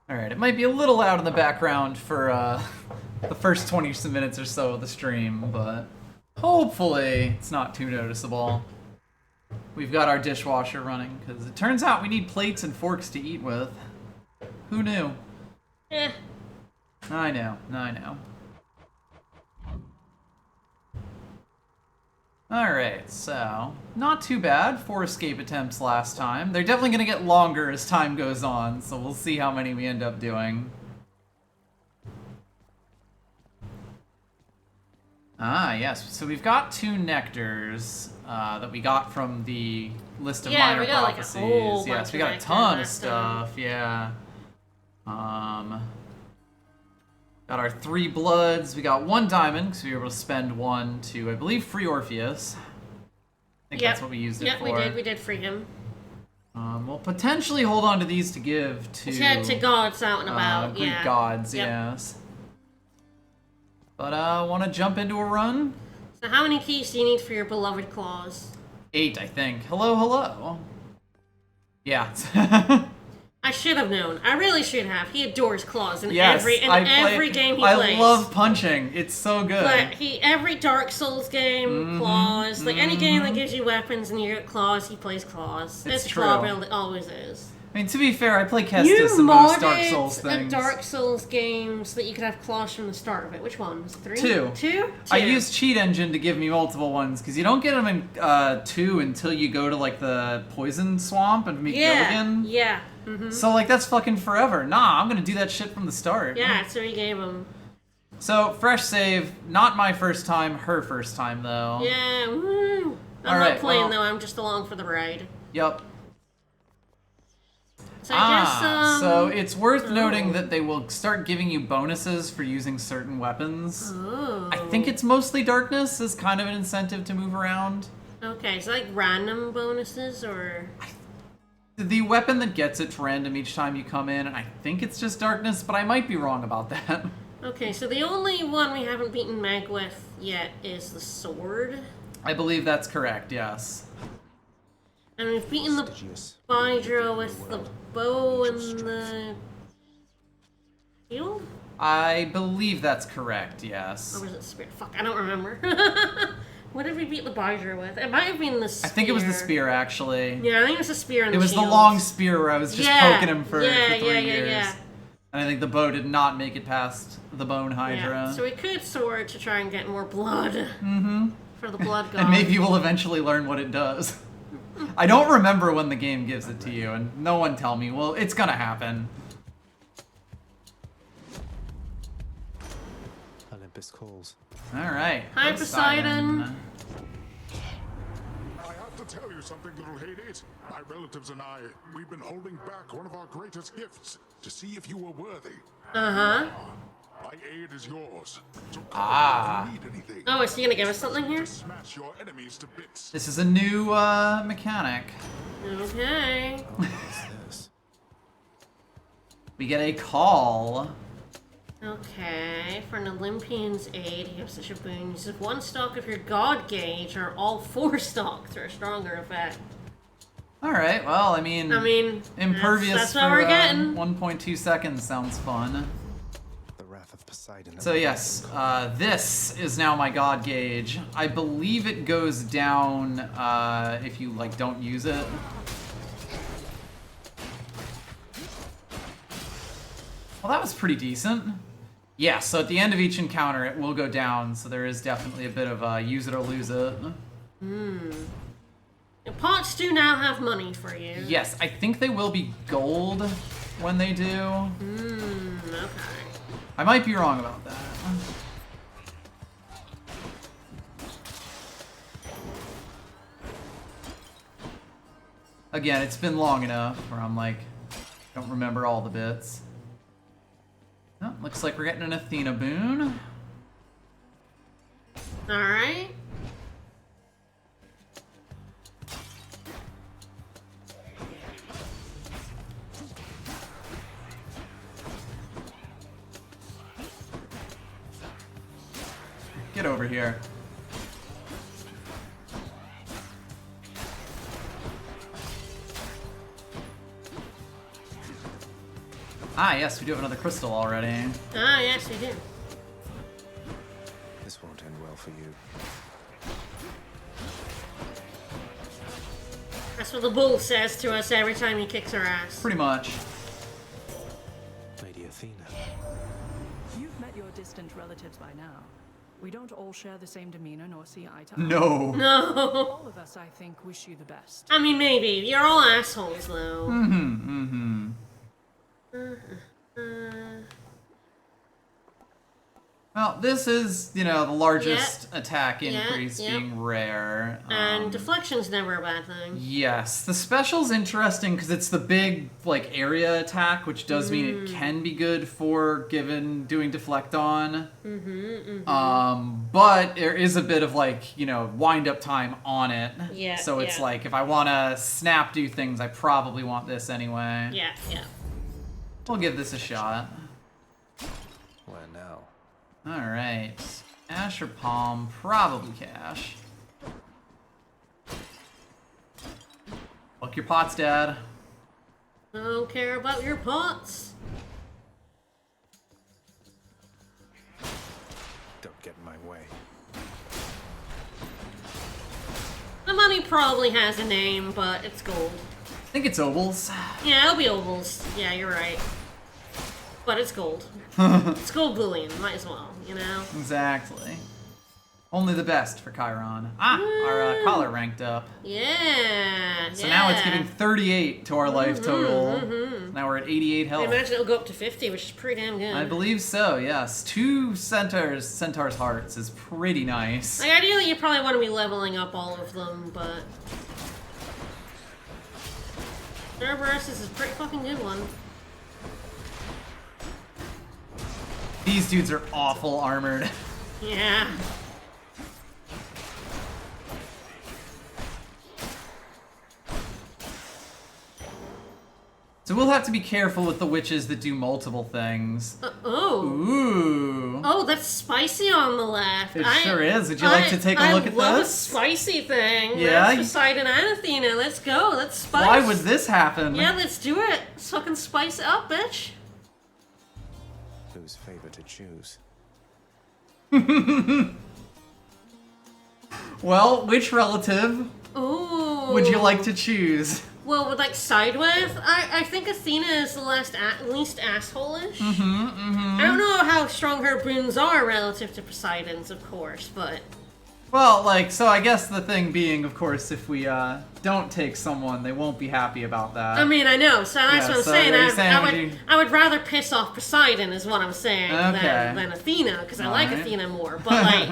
Alright, it might be a little loud in the background for the first 20 minutes or so of the stream, but hopefully it's not too noticeable. We've got our dishwasher running, because it turns out we need plates and forks to eat with. Who knew? Eh. I know, I know. Alright, so, not too bad. 4 escape attempts last time. They're definitely going to get longer as time goes on, so we'll see how many we end up doing. Ah, yes. So we've got 2 nectars that we got from the list of minor we got prophecies. like a whole Yes, bunch we of got a ton of nectar last stuff. Yeah. Got our 3 bloods. We got 1 diamond because we were able to spend 1 to, I believe, free Orpheus. I think that's what we used it for. Yep, we did free him. We'll potentially hold on to these to give To gods out and about. Greek gods. Yes. But want to jump into a run? So how many keys do you need for your beloved claws? 8, I think. Hello, hello. Yeah. I should have known. I really should have. He adores claws in Yes, every game he plays. I love punching. It's so good. But every Dark Souls game, claws. Like any game that gives you weapons and you get claws, he plays claws. It's This true. claw build always is. I mean, to be fair, I play Kestis in most Dark Souls things. A Dark Souls game so that you could have claws from the start of it. Which one? Was it 3? 2. 2? I used Cheat Engine to give me multiple ones, because you don't get them in 2 until you go to, like, the Poison Swamp and meet Gilligan. Yeah. So, like, that's fucking forever. Nah, I'm gonna do that shit from the start. Yeah, so he gave him. So, fresh save. Not my first time, her first time, though. Yeah, woo! I'm not playing, though. I'm just along for the ride. Yep. So I guess, so it's worth noting that they will start giving you bonuses for using certain weapons. Oh. I think it's mostly darkness as kind of an incentive to move around. Okay, so like random bonuses, or... The weapon that gets it's random each time you come in, and I think it's just darkness, but I might be wrong about that. Okay, so the only one we haven't beaten Meg with yet is the sword. I believe that's correct, yes. And we've beaten the Bydro with the bow and the shield? I believe that's correct, yes. Or was it spear? Fuck, I don't remember. What did we beat the Bydro with? It might have been the spear. I think it was the spear, actually. Yeah, I think it was the spear and the shield. It was the long spear where I was just poking him for 3 years. Yeah. And I think the bow did not make it past the Bone Hydra. Yeah, so we could sword to try and get more blood. For the blood god. And maybe we'll eventually learn what it does. I don't remember when the game gives it to you, and no one tell me. Well, it's gonna happen. Olympus calls. Alright. Hi, Poseidon. I have to tell you something, little Hades. My relatives and I, we've been holding back one of our greatest gifts to see if you were worthy. Uh-huh. My aid is yours. So call if you need anything. Oh, is he gonna give us something here? Smash your enemies to bits. This is a new mechanic. Okay. We get a call. Okay, for an Olympian's aid, you have such a boon. Use 1 stock of your god gauge, or all 4 stocks for a stronger effect. Alright, well, I mean impervious that's what for we're getting. 1.2 seconds sounds fun. The wrath of Poseidon. So yes, this is now my god gauge. I believe it goes down if you like don't use it. Well, that was pretty decent. Yeah, so at the end of each encounter, it will go down, so there is definitely a bit of use it or lose it. The pots do now have money for you. Yes, I think they will be gold when they do. Okay. I might be wrong about that. Again, it's been long enough where I'm like, don't remember all the bits. Oh, looks like we're getting an Athena boon. Alright. Get over here. Ah, yes, we do have another crystal already. Ah, yes, we do. This won't end well for you. That's what the bull says to us every time he kicks our ass. Pretty much. Lady Athena. You've met your distant relatives by now. We don't all share the same demeanor nor see eye to eye. No. No. All of us, I think, wish you the best. I mean, maybe. You're all assholes, though. Well, this is, you know, the largest attack Yeah, increase yep. being rare. And deflection's never a bad thing. Yes, the special's interesting because it's the big, like, area attack, which does mean it can be good for doing deflect on. But there is a bit of, like, you know, wind up time on it. Yeah, So it's yeah. like, if I want to snap do things, I probably want this anyway. Yeah, yeah. We'll give this a shot. Where now? Alright. Cash or palm? Probably cash. Look your pots, Dad. I don't care about your pots. Don't get in my way. The money probably has a name, but it's gold. I think it's ovals. Yeah, it'll be ovals. Yeah, you're right. But it's gold. It's gold bullion, might as well, you know? Exactly. Only the best for Chiron. Ah, our collar ranked up. Yeah. So now it's giving 38 to our life total. Now we're at 88 I health. imagine it'll go up to 50, which is pretty damn good. I believe so, yes. 2 centaur's hearts is pretty nice. Like, ideally, you probably want to be leveling up all of them, but... Cerberus is a pretty fucking good one. These dudes are awful armored. Yeah. So we'll have to be careful with the witches that do multiple things. Oh. Ooh. Oh, that's spicy on the left. It sure is. Would you like to take a look at I love a this? spicy thing. Yeah? That's Poseidon and Athena. Let's go. Let's spice. Why would this happen? Yeah, let's do it. Let's fucking spice it up, bitch. Whose favor to choose? Well, which relative Ooh. would you like to choose? Well, with like side with, I think Athena is the least asshole-ish. I don't know how strong her boons are relative to Poseidon's, of course, but... Well, like, so I guess the thing being, of course, if we don't take someone, they won't be happy about that. I mean, I know, so that's Yeah, what I'm so saying. are you saying I would rather piss off Poseidon, is what I'm saying, Okay. than Athena, because I like Alright. Athena more. But, like,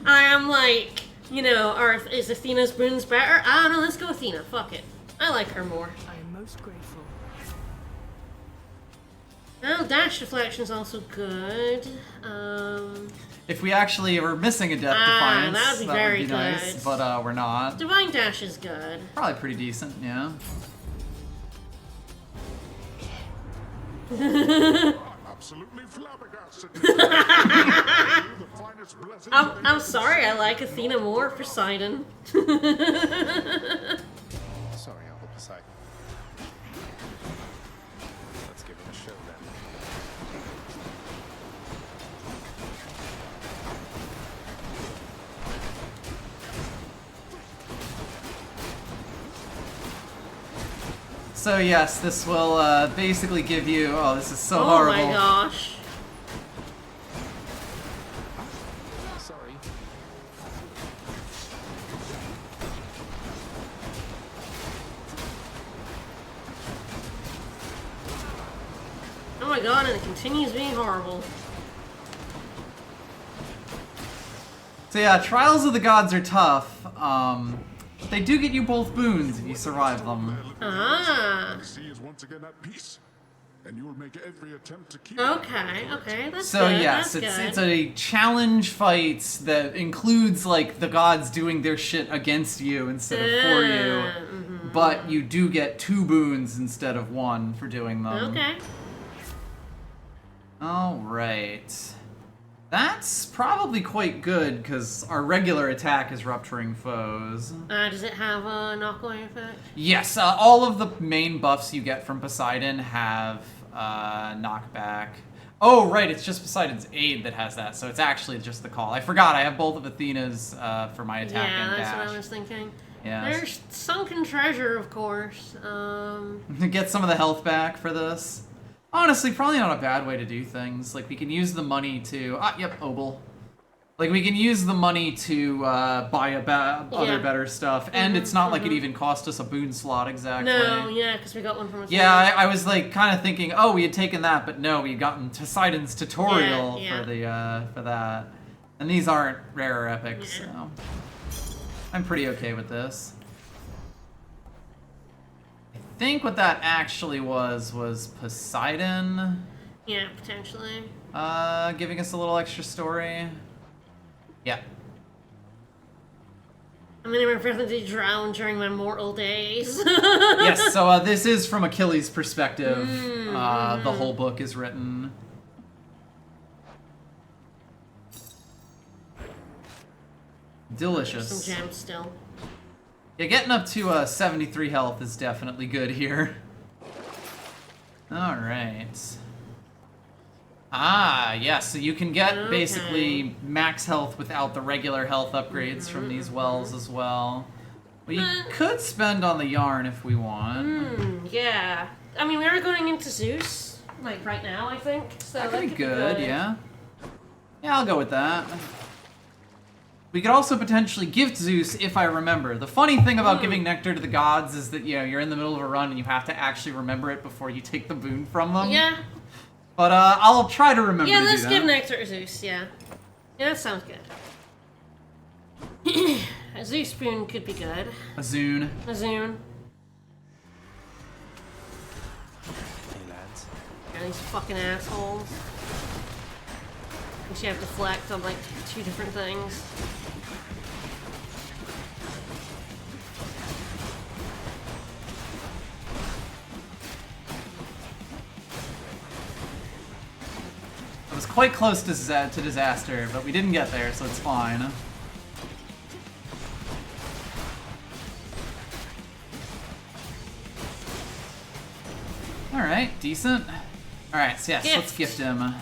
I am like, you know, is Athena's boons better? I don't know, let's go Athena. Fuck it. I like her more. I am most grateful. Oh, dash deflection is also good. If we actually were missing a death Ah, defiance, that would be very good. nice, but we're not. Divine dash is good. Probably pretty decent, yeah. I'm absolutely flabbergasted. You're the finest blessing I'm sorry, I like Athena more, Poseidon. Sorry, Uncle Poseidon. Let's give him a show then. So yes, this will basically give you... Oh, this is so Oh horrible. my gosh. Sorry. Oh my god, and it continues being horrible. So yeah, Trials of the Gods are tough. But they do get you both boons if you survive them. Ah. The sea is once again at peace, and you will make every attempt to keep Okay, okay, that's So good. yes, that's it's good. a challenge fight that includes like the gods doing their shit against you instead of for you. But you do get 2 boons instead of 1 for doing them. Okay. Alright. That's probably quite good, because our regular attack is Rupturing Foes. Does it have a knock-away effect? Yes, all of the main buffs you get from Poseidon have knockback. Oh, right, it's just Poseidon's aid that has that, so it's actually just the call. I forgot, I have both of Athena's for my attack Yeah, and that's dash. what I was thinking. Yeah. There's sunken treasure, of course. Get some of the health back for this. Honestly, probably not a bad way to do things. Like, we can use the money to... yep, Obel. Like, we can use the money to buy other better stuff, and it's not like it even cost us a boon slot exactly. No, yeah, because we got one from a Yeah, I was like kind of thinking, oh, we had taken that, but no, we had gotten Poseidon's tutorial for that. And these aren't rare or epic, so I'm pretty okay with this. I think what that actually was Poseidon. Yeah, potentially. Giving us a little extra story. Yeah. I'm gonna reflectively drown during my mortal days. Yes, so this is from Achilles' perspective. The whole book is written. Delicious. Some gems still. Yeah, getting up to 73 health is definitely good here. Alright. Yes, so you can get basically max health without the regular health upgrades from these wells as well. We could spend on the yarn if we want. Yeah. I mean, we are going into Zeus, like right now, I think. So That could be good, yeah. Yeah, I'll go with that. We could also potentially gift Zeus, if I remember. The funny thing about giving nectar to the gods is that, you know, you're in the middle of a run and you have to actually remember it before you take the boon from them. Yeah. But I'll try to remember to do let's that. give nectar to Zeus, yeah. Yeah, that sounds good. A Zeus spoon could be good. A Zune. A Zune. Hey, lads. And these fucking assholes. You have to deflect on like 2 different things. It was quite close to disaster, but we didn't get there, so it's fine. Alright, decent. Alright, so yes, let's gift him.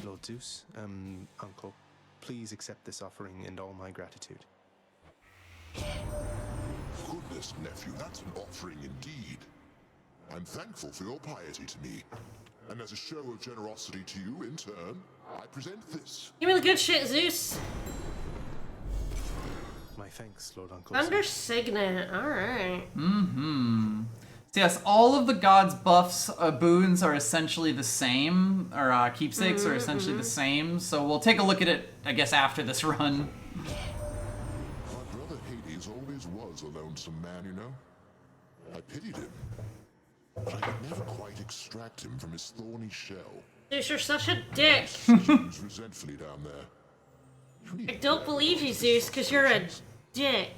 Lord Zeus, Uncle, please accept this offering and all my gratitude. Goodness, nephew, that's an offering indeed. I'm thankful for your piety to me. And as a show of generosity to you in turn, I present this. Give me the good shit, Zeus. My thanks, Lord Uncle. Under Signet, alright. So yes, all of the gods' buffs, boons are essentially the same, or keepsakes are essentially the same, so we'll take a look at it, I guess, after this run. My brother Hades always was a lonesome man, you know. I pitied him, but I could never quite extract him from his thorny shell. Zeus, you're such a dick. He was resentfully down there. I don't believe you, Zeus, because you're a dick.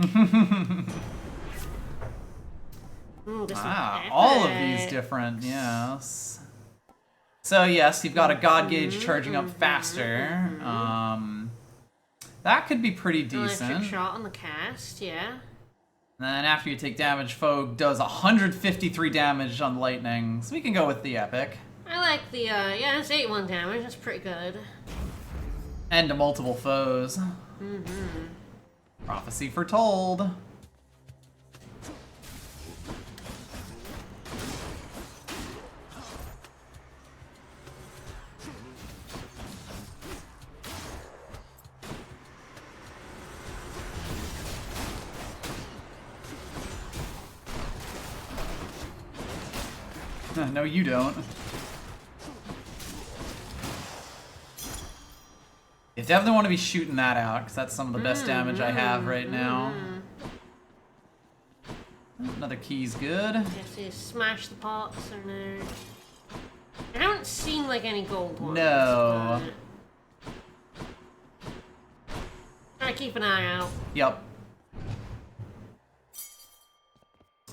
All of these different, yes. So yes, you've got a god gauge charging up faster. That could be pretty Electric decent. shot on the cast, yeah. And then after you take damage, foe does 153 damage on lightning. So we can go with the epic. I like the, yeah, it's 8-1 damage, that's pretty good. And to multiple foes. Prophecy foretold. No, you don't. You definitely want to be shooting that out, because that's some of the best damage I have right now. Another key's good. Yes, you smash the pots or no? I haven't seen like any gold ones. No. Try to keep an eye out. Yep.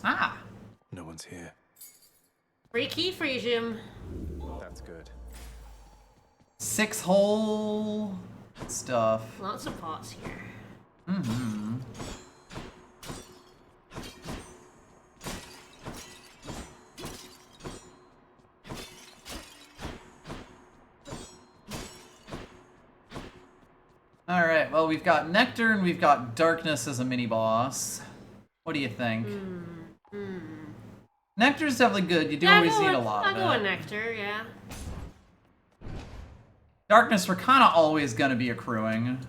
Ah. No one's here. Free key for you, Jim. That's good. 6 whole stuff. Lots of pots here. Well, we've got Nectar and we've got Darkness as a mini-boss. What do you think? Nectar's definitely good. You do always need a lot of it. I'll go with Nectar, yeah. Darkness, we're kind of always going to be accruing.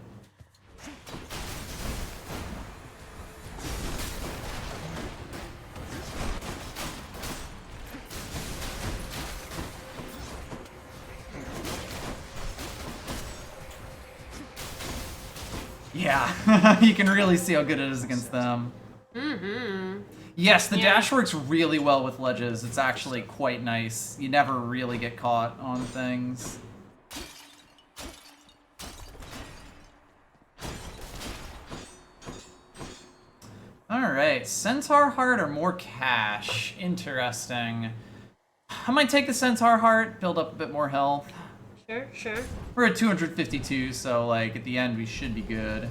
Yeah, you can really see how good it is against them. Yes, the dash works really well with ledges. It's actually quite nice. You never really get caught on things. Alright, Centaur Heart or more cash? Interesting. I might take the Centaur Heart, build up a bit more health. Sure. We're at 252, so like at the end we should be good.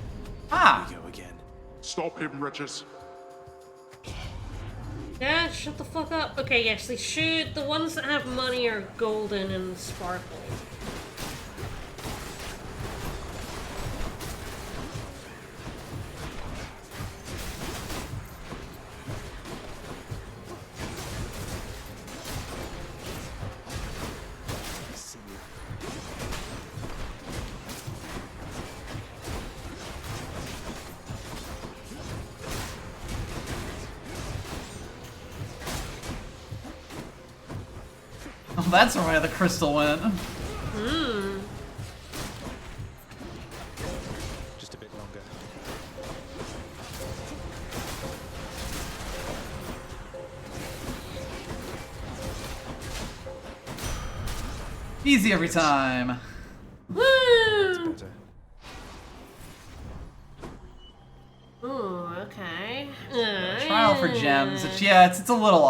Ah! Go again. Stop him, wretches. Yeah, shut the fuck up. Okay, yes, they should. The ones that have money are golden and sparkly. Oh, that's where the crystal went. Just a bit longer. Easy every time. Woo! Better. Ooh, okay. Trial for gems. It's a little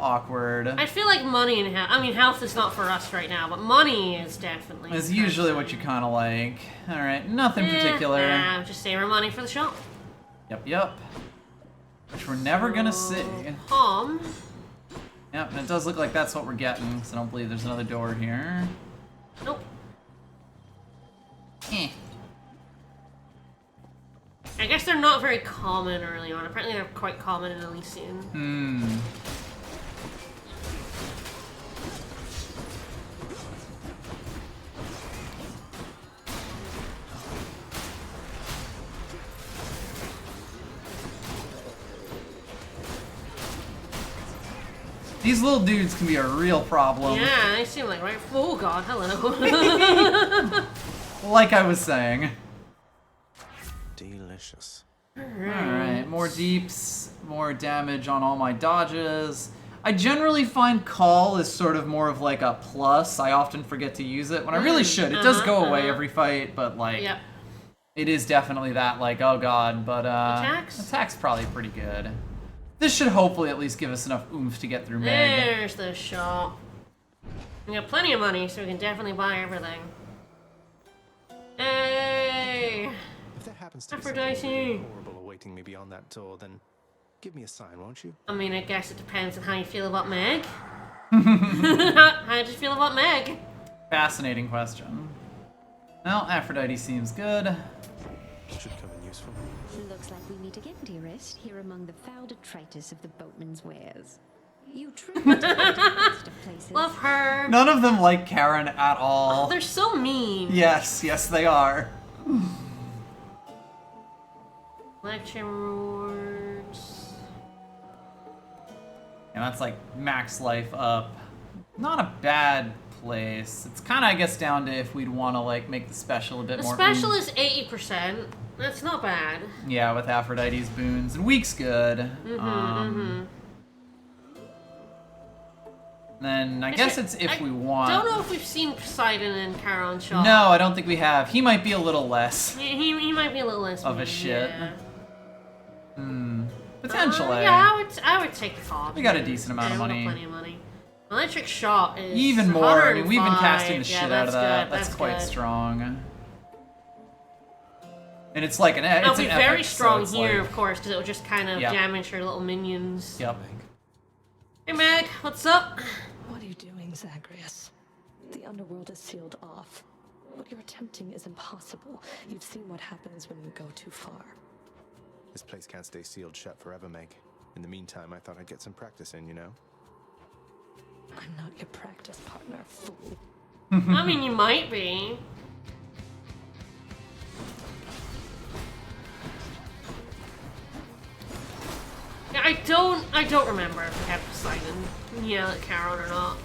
awkward. I feel like money and health. I mean, health is not for us right now, but money is definitely. It's usually what you kind of like. Alright, nothing particular. Nah, just save our money for the shop. Yep. Which we're never gonna see. Palm. Yep, and it does look like that's what we're getting, because I don't believe there's another door here. Nope. Eh. I guess they're not very common early on. Apparently they're quite common in Elysian. These little dudes can be a real problem. Yeah, they seem like right. Oh god, hello. Like I was saying. Delicious. Alright, more deeps, more damage on all my dodges. I generally find call is sort of more of like a plus. I often forget to use it when I really should. It does go away every fight, but like Yep. it is definitely that like, oh god, but attack's probably pretty good. This should hopefully at least give us enough oomph to get through Meg. There's the shop. We got plenty of money, so we can definitely buy everything. Hey! If there happens to be Aphrodite. something horrible awaiting me beyond that door, then give me a sign, won't you? I mean, I guess it depends on how you feel about Meg. How do you feel about Meg? Fascinating question. Well, Aphrodite seems good. Should come in useful. Looks like we meet again, dearest, here among the foul detritus of the boatman's wares. You truly do best of places. Love her. None of them like Karen at all. Oh, they're so mean. Yes, they are. Lecture rewards. And that's like max life up. Not a bad place. It's kind of, I guess, down to if we'd want to like make the special a bit The more. special is 80%. That's not bad. Yeah, with Aphrodite's boons. And weak's good. Then I guess it's if we want. I don't know if we've seen Poseidon and Charon shop. No, I don't think we have. He might be a little less He might be a little less of a mean, shit. Yeah. Potentially. Yeah, I would take the cob. We got a decent amount of we got money. Plenty of money. Electric shot is Even more. I mean, we've been 105. casting the Yeah, shit out of that. good, That's quite good. strong. And it's like It'll it's be an very epic, so strong it's here, like- of course, because it'll just kind of Yep. damage her little minions. Yep. Hey, Meg, what's up? What are you doing, Zagreus? The underworld is sealed off. What you're attempting is impossible. You've seen what happens when you go too far. This place can't stay sealed shut forever, Meg. In the meantime, I thought I'd get some practice in, you know? I'm not your practice partner, fool. I mean, you might be. Yeah, I don't remember if we had Poseidon yell at Charon or not.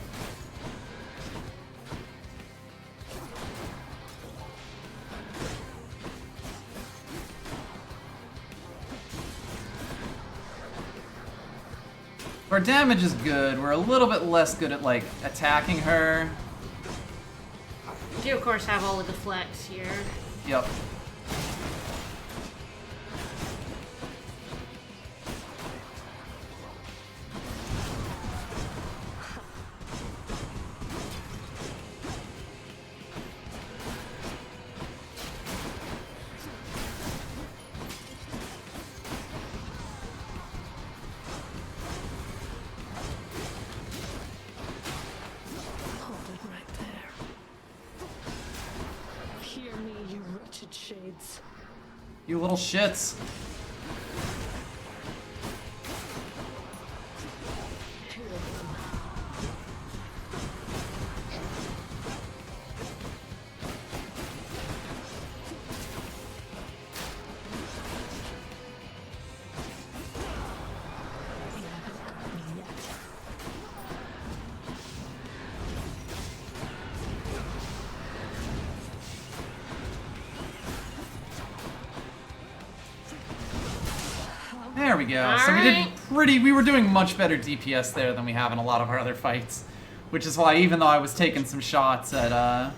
Our damage is good. We're a little bit less good at, like, attacking her. You, of course, have all the deflects here. Yep. Hold it right there. Hear me, you wretched shades. You little shits. Two of them. You haven't got me yet. There we go. So we Alright. we were doing much better DPS there than we have in a lot of our other fights. Which is why even though I was taking some shots at,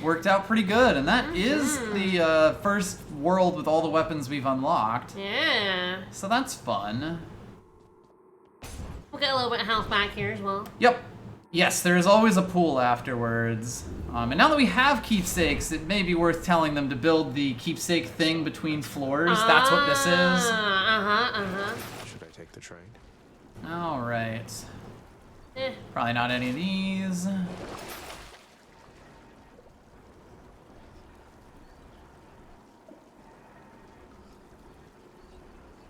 worked out pretty good. And that is the first world with all the weapons we've unlocked. Yeah. So that's fun. We'll get a little bit of health back here as well. Yep. Yes, there is always a pool afterwards. And now that we have keepsakes, it may be worth telling them to build the keepsake thing between floors. That's what this is. Should I take the train? Alright. Eh. Probably not any of these.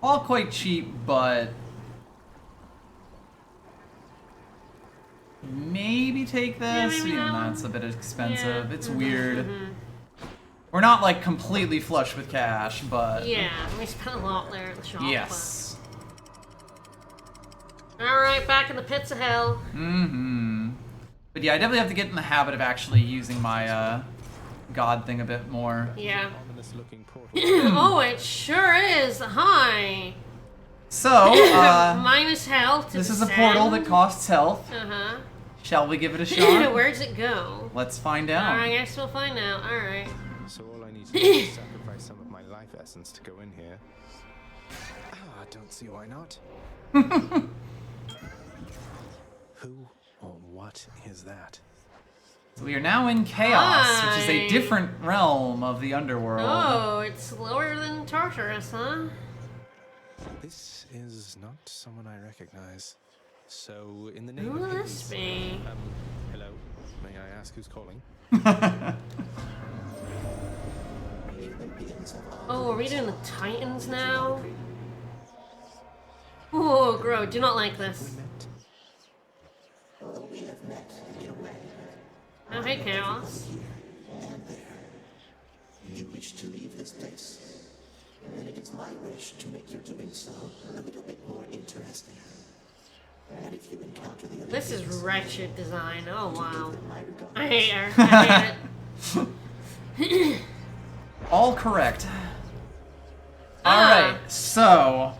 All quite cheap, but maybe take this. maybe Even that that's a bit expensive. Yeah. It's weird. We're not like completely flush with cash, but Yeah, we spent a lot there at the shop. yes. Alright, back in the pits of hell. Mm-hmm. But yeah, I definitely have to get in the habit of actually using my god thing a bit more. Yeah. Ominous looking portal. Oh, it sure is. Hi. So, Minus health. this is a portal that costs health. Uh-huh. Shall we give it a shot? Where's it go? Let's find out. Alright, I guess we'll find out. Alright. So all I need to do is sacrifice some of my life essence to go in here. Ah, don't see why not. Who or what is that? So we are now in Chaos, which is a Hi. different realm of the underworld. Oh, it's lower than Tartarus, huh? This is not someone I recognize. So, in the name Who of will this his... be? Hello? May I ask who's calling? Oh, are we doing the Titans now? Oh, Gro, do not like this. Oh, hey, Chaos. You wish to leave this place, and it is my wish to make your doing so a little bit more interesting. And if you encounter the other This is beings, wretched design. Oh, wow. my regards. I hate her. I hate it. All correct. Ah. Alright, so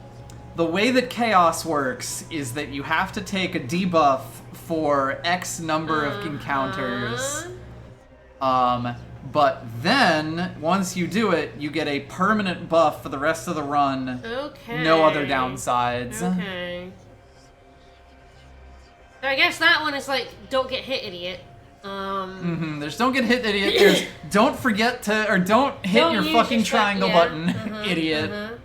the way that Chaos works is that you have to take a debuff for X number of encounters. But then, once you do it, you get a permanent buff for the rest of the run. Okay. No other downsides. Okay. So I guess that one is like, don't get hit, idiot. There's don't get hit, idiot. There's don't forget to, or don't hit Don't your use fucking your triangle yeah. button, idiot.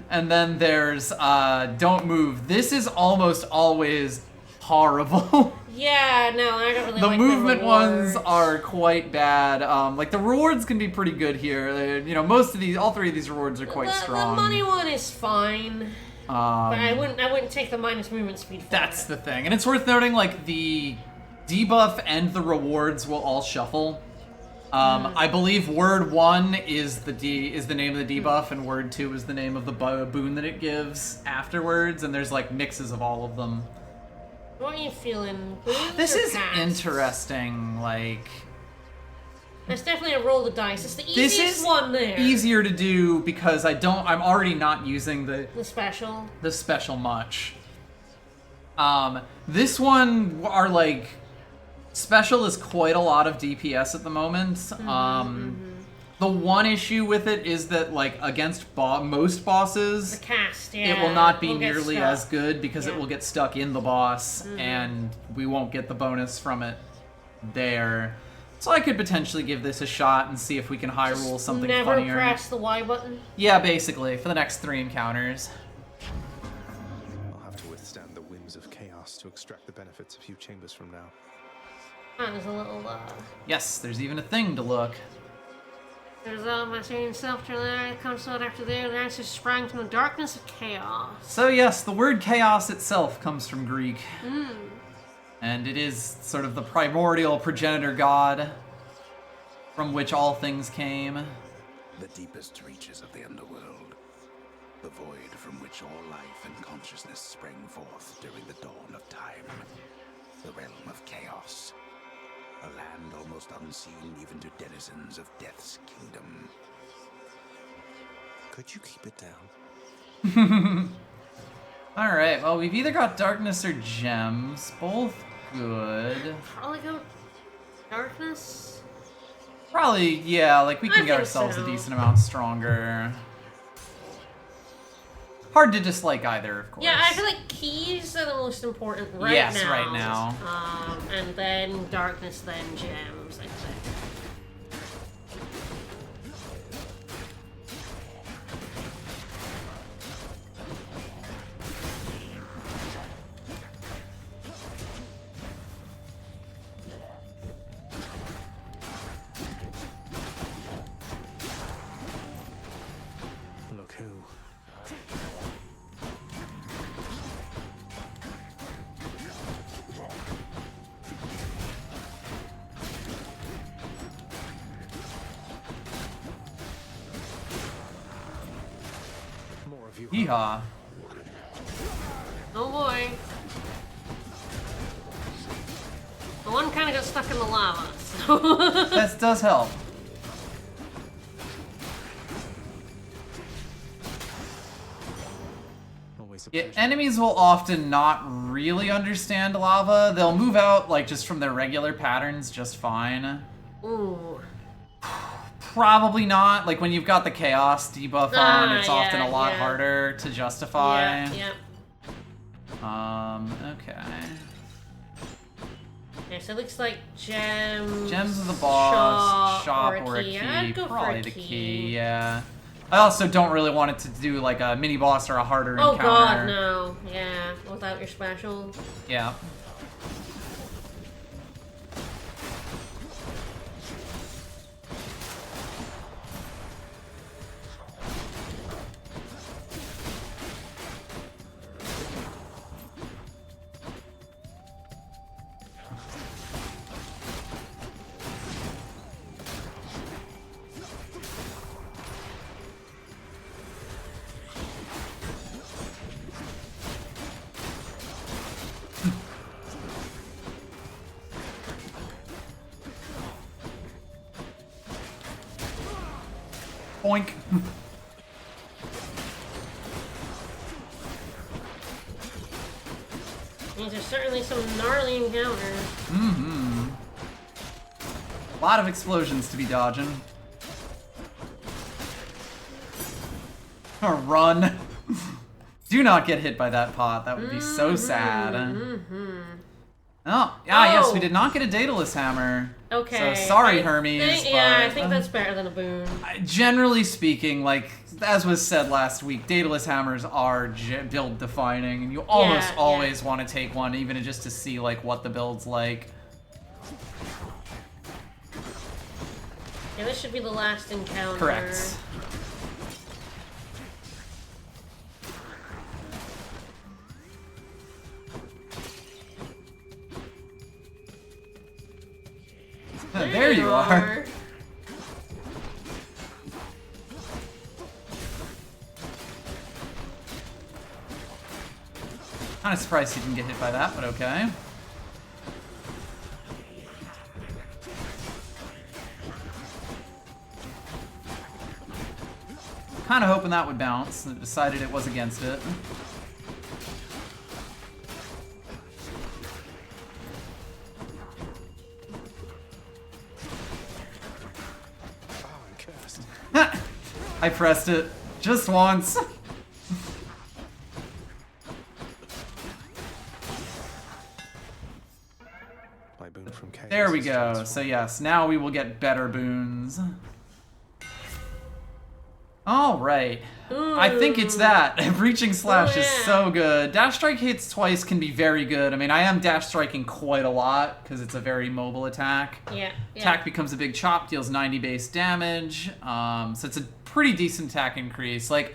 And then there's don't move. This is almost always horrible. Yeah, no, I don't really The like movement the ones rewards. are quite bad. Like the rewards can be pretty good here. You know, most of these, all three of these rewards are quite strong. The money one is fine, but I wouldn't take the minus movement speed for That's it. the thing, and it's worth noting like the debuff and the rewards will all shuffle. I believe word 1 is the name of the debuff, and word 2 is the name of the boon that it gives afterwards, and there's like mixes of all of them. What are you feeling? Boons This or is casts? interesting. Like It's definitely a roll the dice. It's the this easiest is one there. easier to do because I'm already not using the special much. This one are like special is quite a lot of DPS at the moment. The one issue with it is that like against most bosses, the cast. Yeah, it will not be will get nearly stuck. as good because it will get stuck in the boss and we won't get the bonus from it there. So I could potentially give this a shot and see if we can high roll something Never funnier. press the Y button. Yeah, basically, for the next 3 encounters. I'll have to withstand the whims of chaos to extract the benefits a few chambers from now. There's a little, Yes, there's even a thing to look. There's my same self to there, comes out after there, the answer sprang from the darkness of chaos. So yes, the word chaos itself comes from Greek. And it is sort of the primordial progenitor god from which all things came. The deepest reaches of the underworld. The void from which all life and consciousness sprang forth during the dawn of time. The realm of chaos. A land almost unseen even to denizens of Death's kingdom. Could you keep it down? Alright, well we've either got darkness or gems. Both good. Probably go darkness. Probably, yeah, like we can I get think ourselves so. a decent amount stronger. Hard to dislike either, of course. Yeah, I feel like keys are the most important right now. Yes, right now. And then darkness, then gems, I think. Look who. More of you. Yeehaw. Oh boy. The one kind of got stuck in the lava, so... That does help. Always a Yeah, pleasure. enemies will often not really understand lava. They'll move out like just from their regular patterns just fine. Ooh. Probably not. Like when you've got the chaos debuff on, it's often a lot yeah. harder to justify. Yeah. Okay. Okay, so it looks like gems. Gems of the boss, shop or a key. I'd go Probably for the a key, yeah. I also don't really want it to do like a mini boss or a harder Oh encounter. god, no. Yeah, without your special. Yeah. Boink. These are certainly some gnarly encounters. Mm-hmm. A lot of explosions to be dodging. Run. Do not get hit by that pot. That would be so sad. Oh, yes, we Oh. did not get a Daedalus hammer. Okay. So sorry, Hermes. Yeah, I but, think that's better than a boon. generally speaking, like, as was said last week, Daedalus hammers are build defining, and you almost Yeah, always want to take one, even just to see, like, what the build's like. Yeah, this should be the last encounter. Correct. There you are. Kind of surprised he didn't get hit by that, but okay. Kind of hoping that would bounce, and decided it was against it. Oh, I'm cursed. I pressed it just once. My boon from chaos. There we is go. transformed. So yes, now we will get better boons. All right. I think it's that. Breaching Slash is so good. Dash Strike hits twice can be very good. I mean, I am dash striking quite a lot because it's a very mobile attack. Yeah. Attack becomes a big chop, deals 90 base damage. So it's a pretty decent attack increase. Like,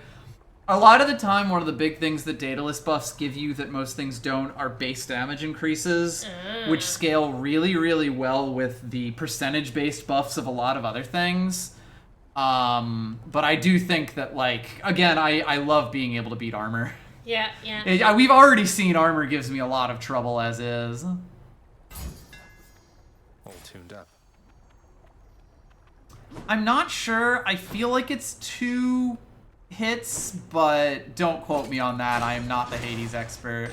a lot of the time, one of the big things that Daedalus buffs give you that most things don't are base damage increases, which scale really, really well with the percentage-based buffs of a lot of other things. But I do think that, like, again, I love being able to beat armor. Yeah. We've already seen armor gives me a lot of trouble as is. All tuned up. I'm not sure. I feel like it's 2 hits, but don't quote me on that. I am not the Hades expert.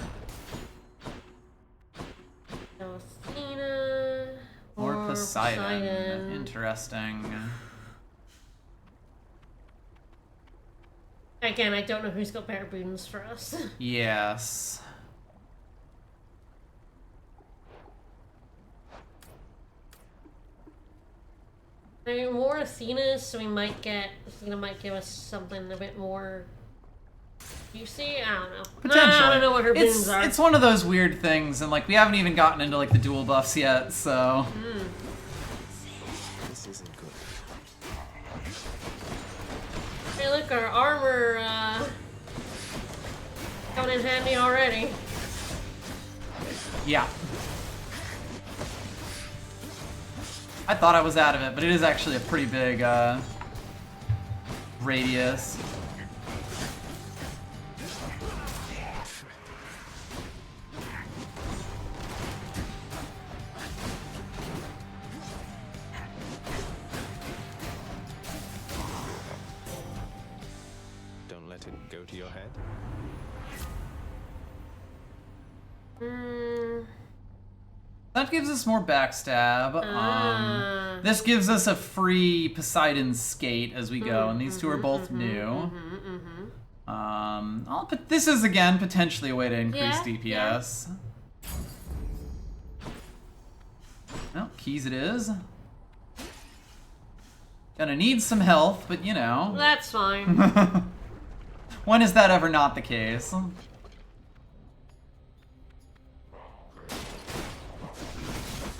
Athena Or Poseidon. Interesting. Again, I don't know who's got better boons for us. Yes. I mean, more Athenas, so Athena might give us something a bit more juicy. I don't know. Potentially. I don't know what her boons are. It's one of those weird things, and like we haven't even gotten into like the dual buffs yet, so. This isn't good. Hey, look, our armor coming in handy already. Yeah. I thought I was out of it, but it is actually a pretty big radius. Don't let it go to your head. That gives us more backstab. This gives us a free Poseidon skate as we go, and these two are both new. But this is again potentially a way to increase DPS. Well, keys it is. Gonna need some health, but you know. That's fine. When is that ever not the case?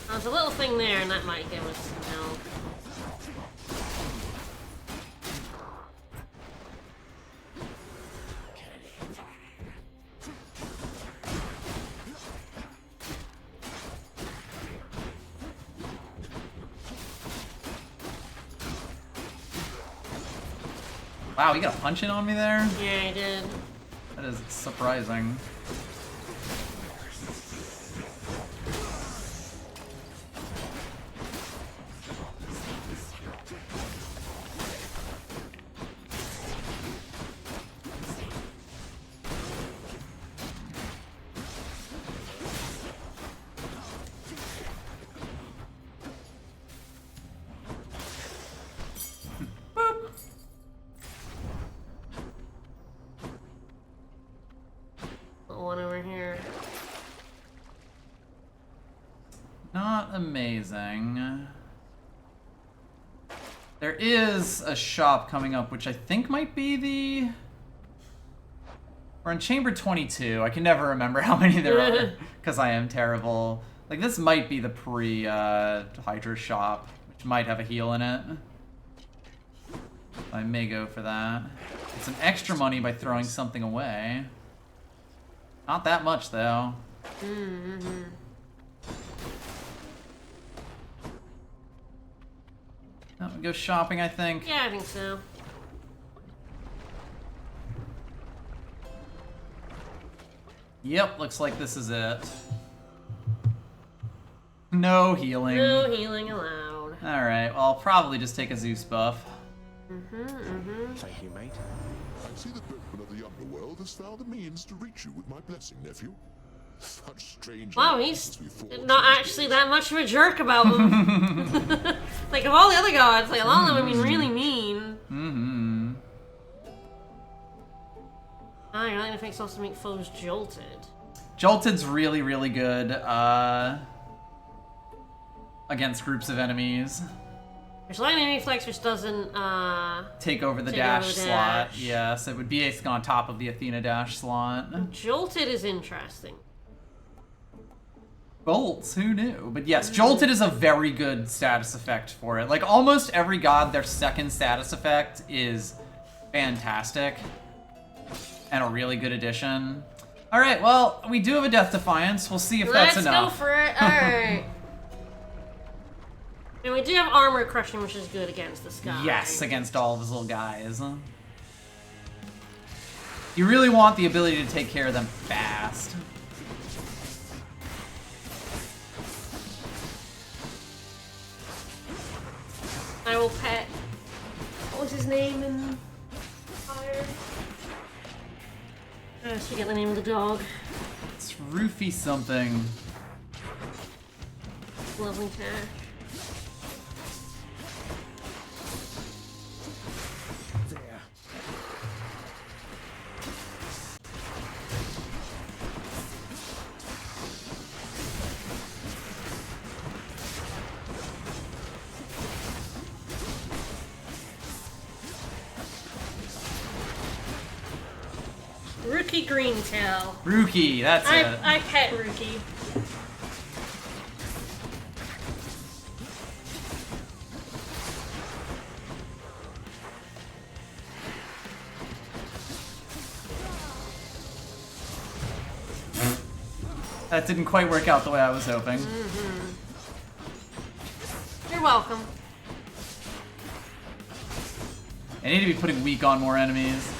There's a little thing there, and that might give us some help. Wow, you got a punch in on me there? Yeah, I did. That is surprising. amazing. There is a shop coming up, which I think might be the... We're in Chamber 22. I can never remember how many there are, because I am terrible. Like, this might be the pre-Hydra shop, which might have a heal in it. I may go for that. Get some extra money by throwing something away. Not that much, though. Oh, we go shopping, I think. Yeah, I think so. Yep, looks like this is it. No healing. No healing allowed. Alright, well, I'll probably just take a Zeus buff. Thank you, mate. I see the boatman of the underworld has found the means to reach you with my blessing, nephew. Such strange. Wow, he's not actually that much of a jerk about him. Like, of all the other gods, like, a lot of them have been really mean. I like the effects also make foes jolted. Jolted's really, really good against groups of enemies. There's lightning reflex, which doesn't take over the dash slot. Yes, it would be on top of the Athena dash slot. Jolted is interesting. Bolts, who knew? But yes, Jolted is a very good status effect for it. Like, almost every god, their second status effect is fantastic. And a really good addition. Alright, well, we do have a Death Defiance. We'll see if that's enough. Let's go for it. Alright. And we do have armor crushing, which is good against this guy. Yes, against all of his little guys. You really want the ability to take care of them fast. I will pet. What was his name in Fire? I always forget the name of the dog. It's Roofy something. Lovely cat. Rookie Greentail. Rookie, that's it. I pet Rookie. That didn't quite work out the way I was hoping. You're welcome. I need to be putting weak on more enemies.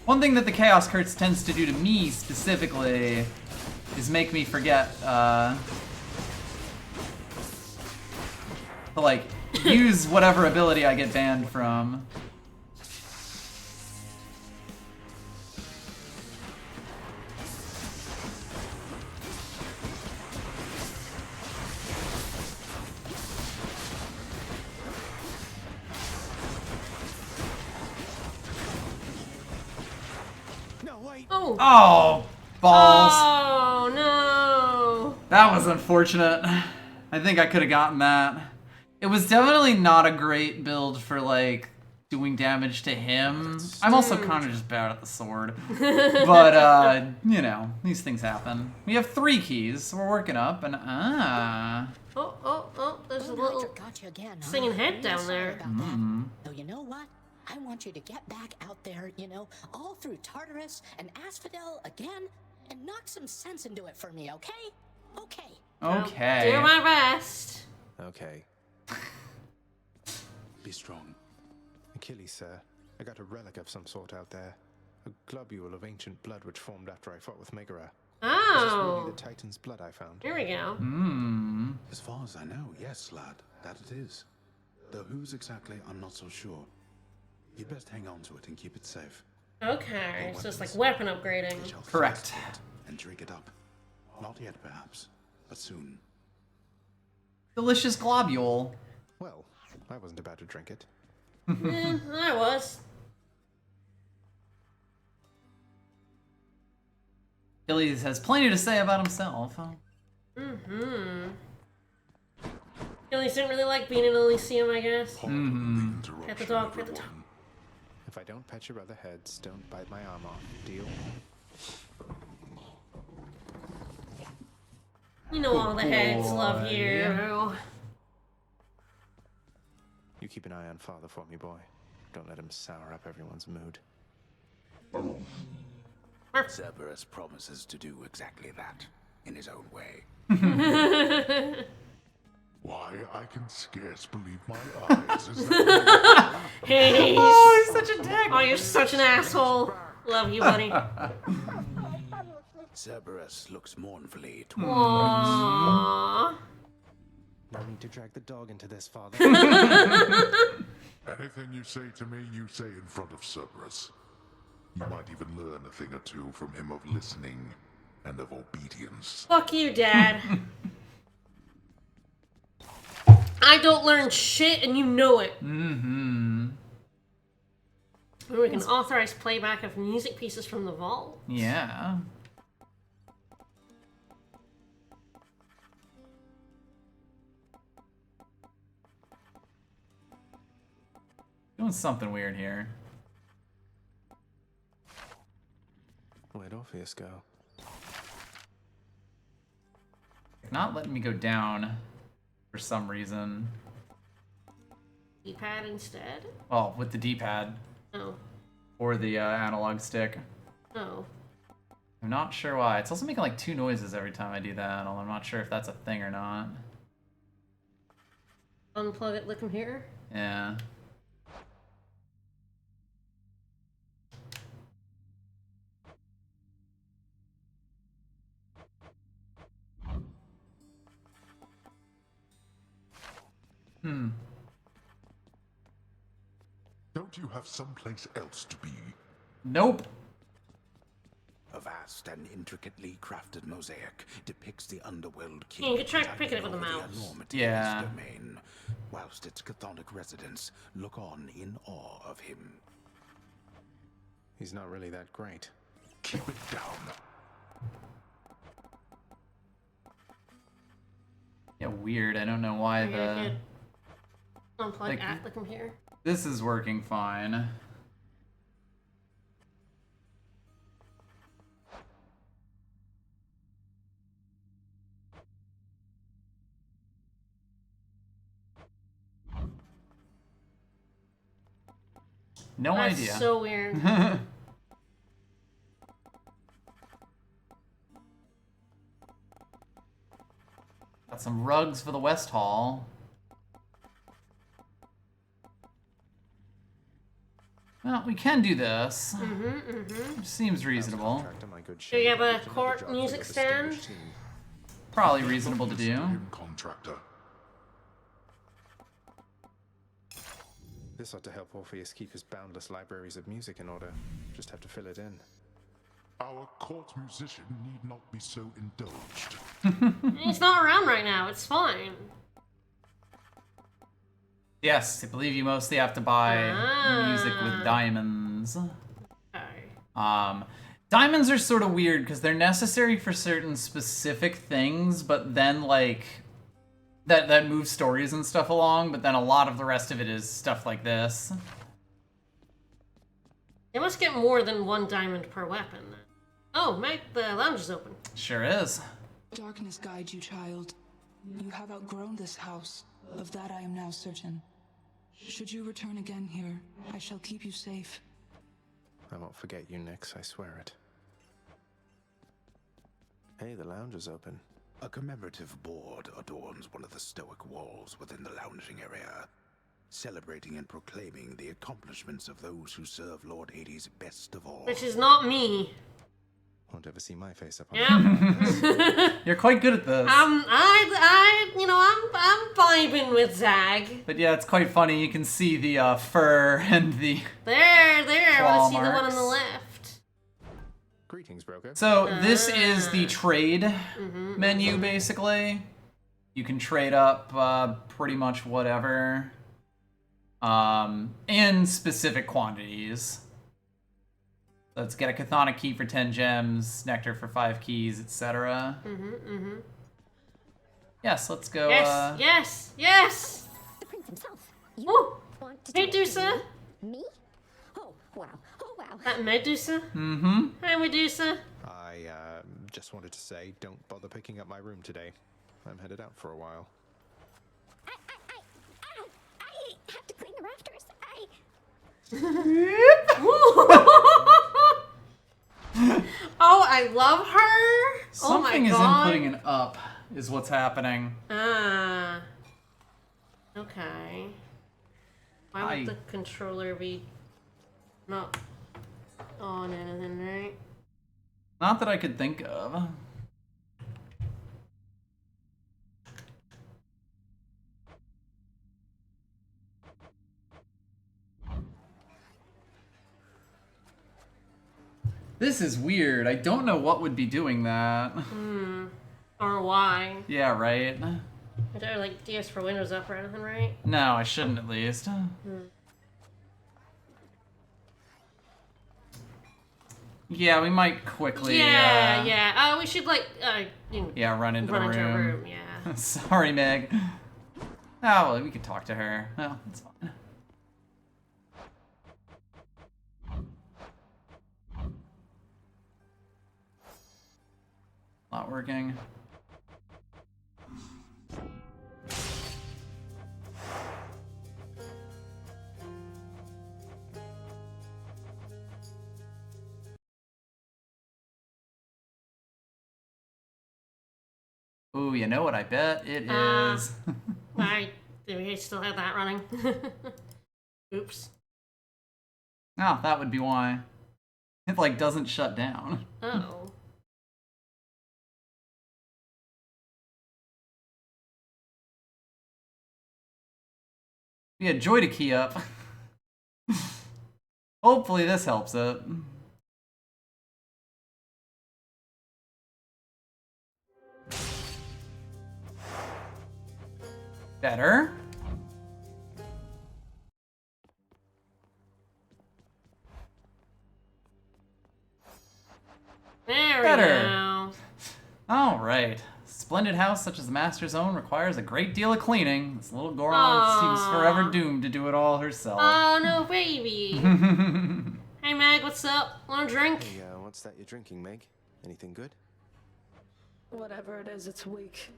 One thing that the Chaos Curse tends to do to me specifically is make me forget to like use whatever ability I get banned from. Oh. Oh, balls. Oh, no. That was unfortunate. I think I could have gotten that. It was definitely not a great build for, like, doing damage to him. I'm also kind of just bad at the sword. But, you know, these things happen. We have 3 keys, so we're working up, and, Oh, there's a little got you again, huh? singing head down there. So you know what? I want you to get back out there, you know, all through Tartarus and Asphodel again, and knock some sense into it for me, okay? Okay. Okay. Do my best. Okay. Be strong. Achilles, sir. I got a relic of some sort out there. A globule of ancient blood which formed after I fought with Megara. Is this really Oh. the Titan's blood I found? Here we go. As far as I know, yes, lad, that it is. Though whose exactly, I'm not so sure. You'd best hang on to it and keep it safe. Okay, so it's like weapon upgrading. We shall Correct. feast it and drink it up. Not yet, perhaps, but soon. Delicious globule. Well, I wasn't about to drink it. I was. Achilles has plenty to say about himself. Mm-hmm. Achilles didn't really like being in Elysium, I guess. Pet the dog, pet the dog. If I don't pet your other heads, don't bite my arm off. Deal? You know all the heads love you. You keep an eye on Father for me, boy. Don't let him sour up everyone's mood. Cerberus promises to do exactly that, in his own way. Why, I can scarce believe my eyes. Is that Hey, Oh, he's such a dick. oh, you're such an asshole. Love you, buddy. Cerberus looks mournfully toward Aww. No need to drag the dog into this, Father. anything you say to me, you say in front of Cerberus. You might even learn a thing or two from him of listening and of obedience. Fuck you, Dad. I don't learn shit, and you know it. Mm-hmm. We can authorize playback of music pieces from the vault. Yeah. Doing something weird here. Where'd Orpheus go? Not letting me go down for some reason. D-pad instead? Well, with the D-pad. Oh. Or the analog stick. Oh. I'm not sure why. It's also making like 2 noises every time I do that, although I'm not sure if that's a thing or not. Unplug it, lick 'em here. Yeah. Don't you have someplace else to be? Nope. a vast and intricately crafted mosaic depicts the underworld Yeah, king you could try picking it with a over the mouse. enormity Yeah. of his domain, whilst its chthonic residents look on in awe of him. He's not really that great. Keep it down. Yeah, weird. I don't know why Maybe I the... could unplug like- Atlicum here. This is working fine. No That's idea. so weird. Got some rugs for the West Hall. Well, we can do this. Seems reasonable. Do you have a court music stand? Probably reasonable to do. Him, contractor. This ought to help Orpheus keep his boundless libraries of music in order. Just have to fill it in. Our court musician need not be so indulged. He's not around right now. It's fine. Yes, I believe you mostly have to buy music with diamonds. Okay. Diamonds are sort of weird because they're necessary for certain specific things, but then like that moves stories and stuff along, but then a lot of the rest of it is stuff like this. They must get more than 1 diamond per weapon. Oh, Mike, the lounge is open. Sure is. Darkness guide you, child. You have outgrown this house. Of that I am now certain. Should you return again here, I shall keep you safe. I won't forget you, Nyx, I swear it. Hey, the lounge is open. A commemorative board adorns one of the stoic walls within the lounging area, celebrating and proclaiming the accomplishments of those who serve Lord Hades best of all. Which is not me. Won't ever see my face up on Yeah. You're quite good at this. I'm vibing with Zag. But yeah, it's quite funny. You can see the fur and the... There. I want to see the one on the marks. left. Greetings, broker. So this is the trade menu, basically. You can trade up pretty much whatever in specific quantities. Let's get a Chthonic key for 10 gems, Nectar for 5 keys, etc. Yes, let's go. Yes! The prince himself. You Ooh. want to Hey, talk to Medusa. Me? Oh, wow. Oh, wow. That Medusa? Mm-hmm. Hi, Medusa. I just wanted to say, don't bother picking up my room today. I'm headed out for a while. I have to clean the rafters. Oh, I love her. Something oh my is God. inputting an up, is what's happening. Ah. Okay. Why would the controller be not on anything, right? Not that I could think of. This is weird. I don't know what would be doing that. Or why? Yeah, right? Is there like DS for Windows up or anything, right? No, I shouldn't at least. Yeah, we might quickly. Yeah. We should like Yeah, run into the into a room. room. Yeah. Sorry, Meg. Oh, well, we could talk to her. No, it's fine. Not working. Ooh, you know what I bet it is? Do we still have that running? Oops. Oh, that would be why. It, like, doesn't shut down. Oh. We had Joy to key up. Hopefully this helps it. Better. There Better. we go. All right. Splendid house such as the Master's own requires a great deal of cleaning. This little Goron seems forever doomed to do it all herself. Oh, no, baby. Hey, Meg, what's up? Want a drink? Hey, what's that you're drinking, Meg? Anything good? Whatever it is, it's weak.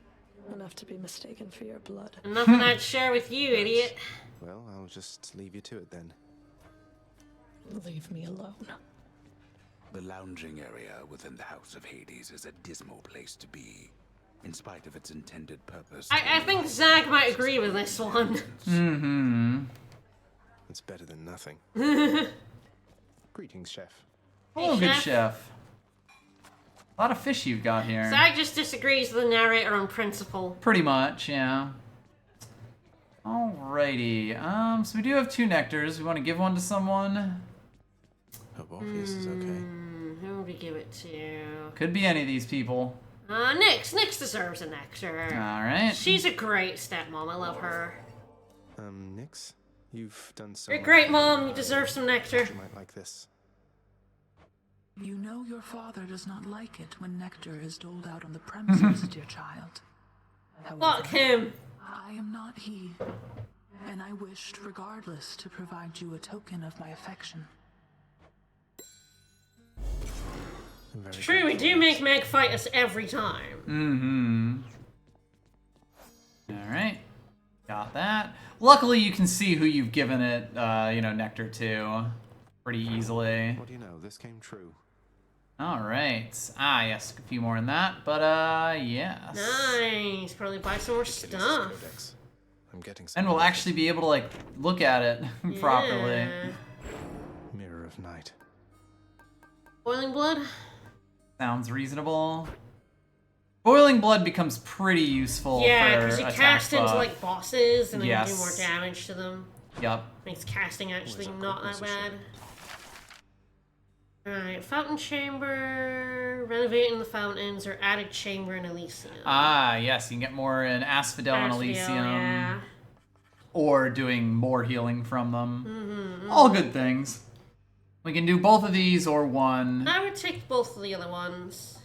Enough to be mistaken for your blood. Nothing I'd share with you, idiot. Well, I'll just leave you to it then. Leave me alone. The lounging area within the House of Hades is a dismal place to be, in spite of its intended purpose. I think Zach might agree with this one. Mm-hmm. It's better than nothing. Greetings, Chef. Oh, Hey, good chef. chef. A lot of fish you've got here. Zach just disagrees with the narrator on principle. Pretty much, yeah. Alrighty. So we do have 2 nectars. We want to give one to someone. Hope Orpheus is okay. Who would we give it to? Could be any of these people. Nyx. Nyx deserves a nectar. Alright. She's a great stepmom. I love her. Nyx, you've done so You're a much great for mom. me. You deserve some nectar. You might like this. You know your father does not like it when nectar is doled out on the premises, dear child. Fuck However, him. I am not he, and I wished, regardless, to provide you a token of my affection. True, we do make Meg fight us every time. Alright. Got that. Luckily, you can see who you've given it, nectar to pretty easily. What do you know? This came true. Alright. Ah, yes, a few more in that, but, yes. Nice. Probably buy some more stuff. Codex. I'm getting some. And we'll actually be able to, like, look at it properly. Yeah. Mirror of Night. Boiling blood? Sounds reasonable. Boiling Blood becomes pretty useful Yeah, for because you attack cast into buff. like bosses and then you do Yes. more damage to them. Yup. Makes casting actually Always a not good that bad. position. Alright, fountain chamber, renovating the fountains, or added chamber in Elysium. Ah, yes, you can get more in Asphodel and Elysium. We can do both of these or one. I would take both of the other ones.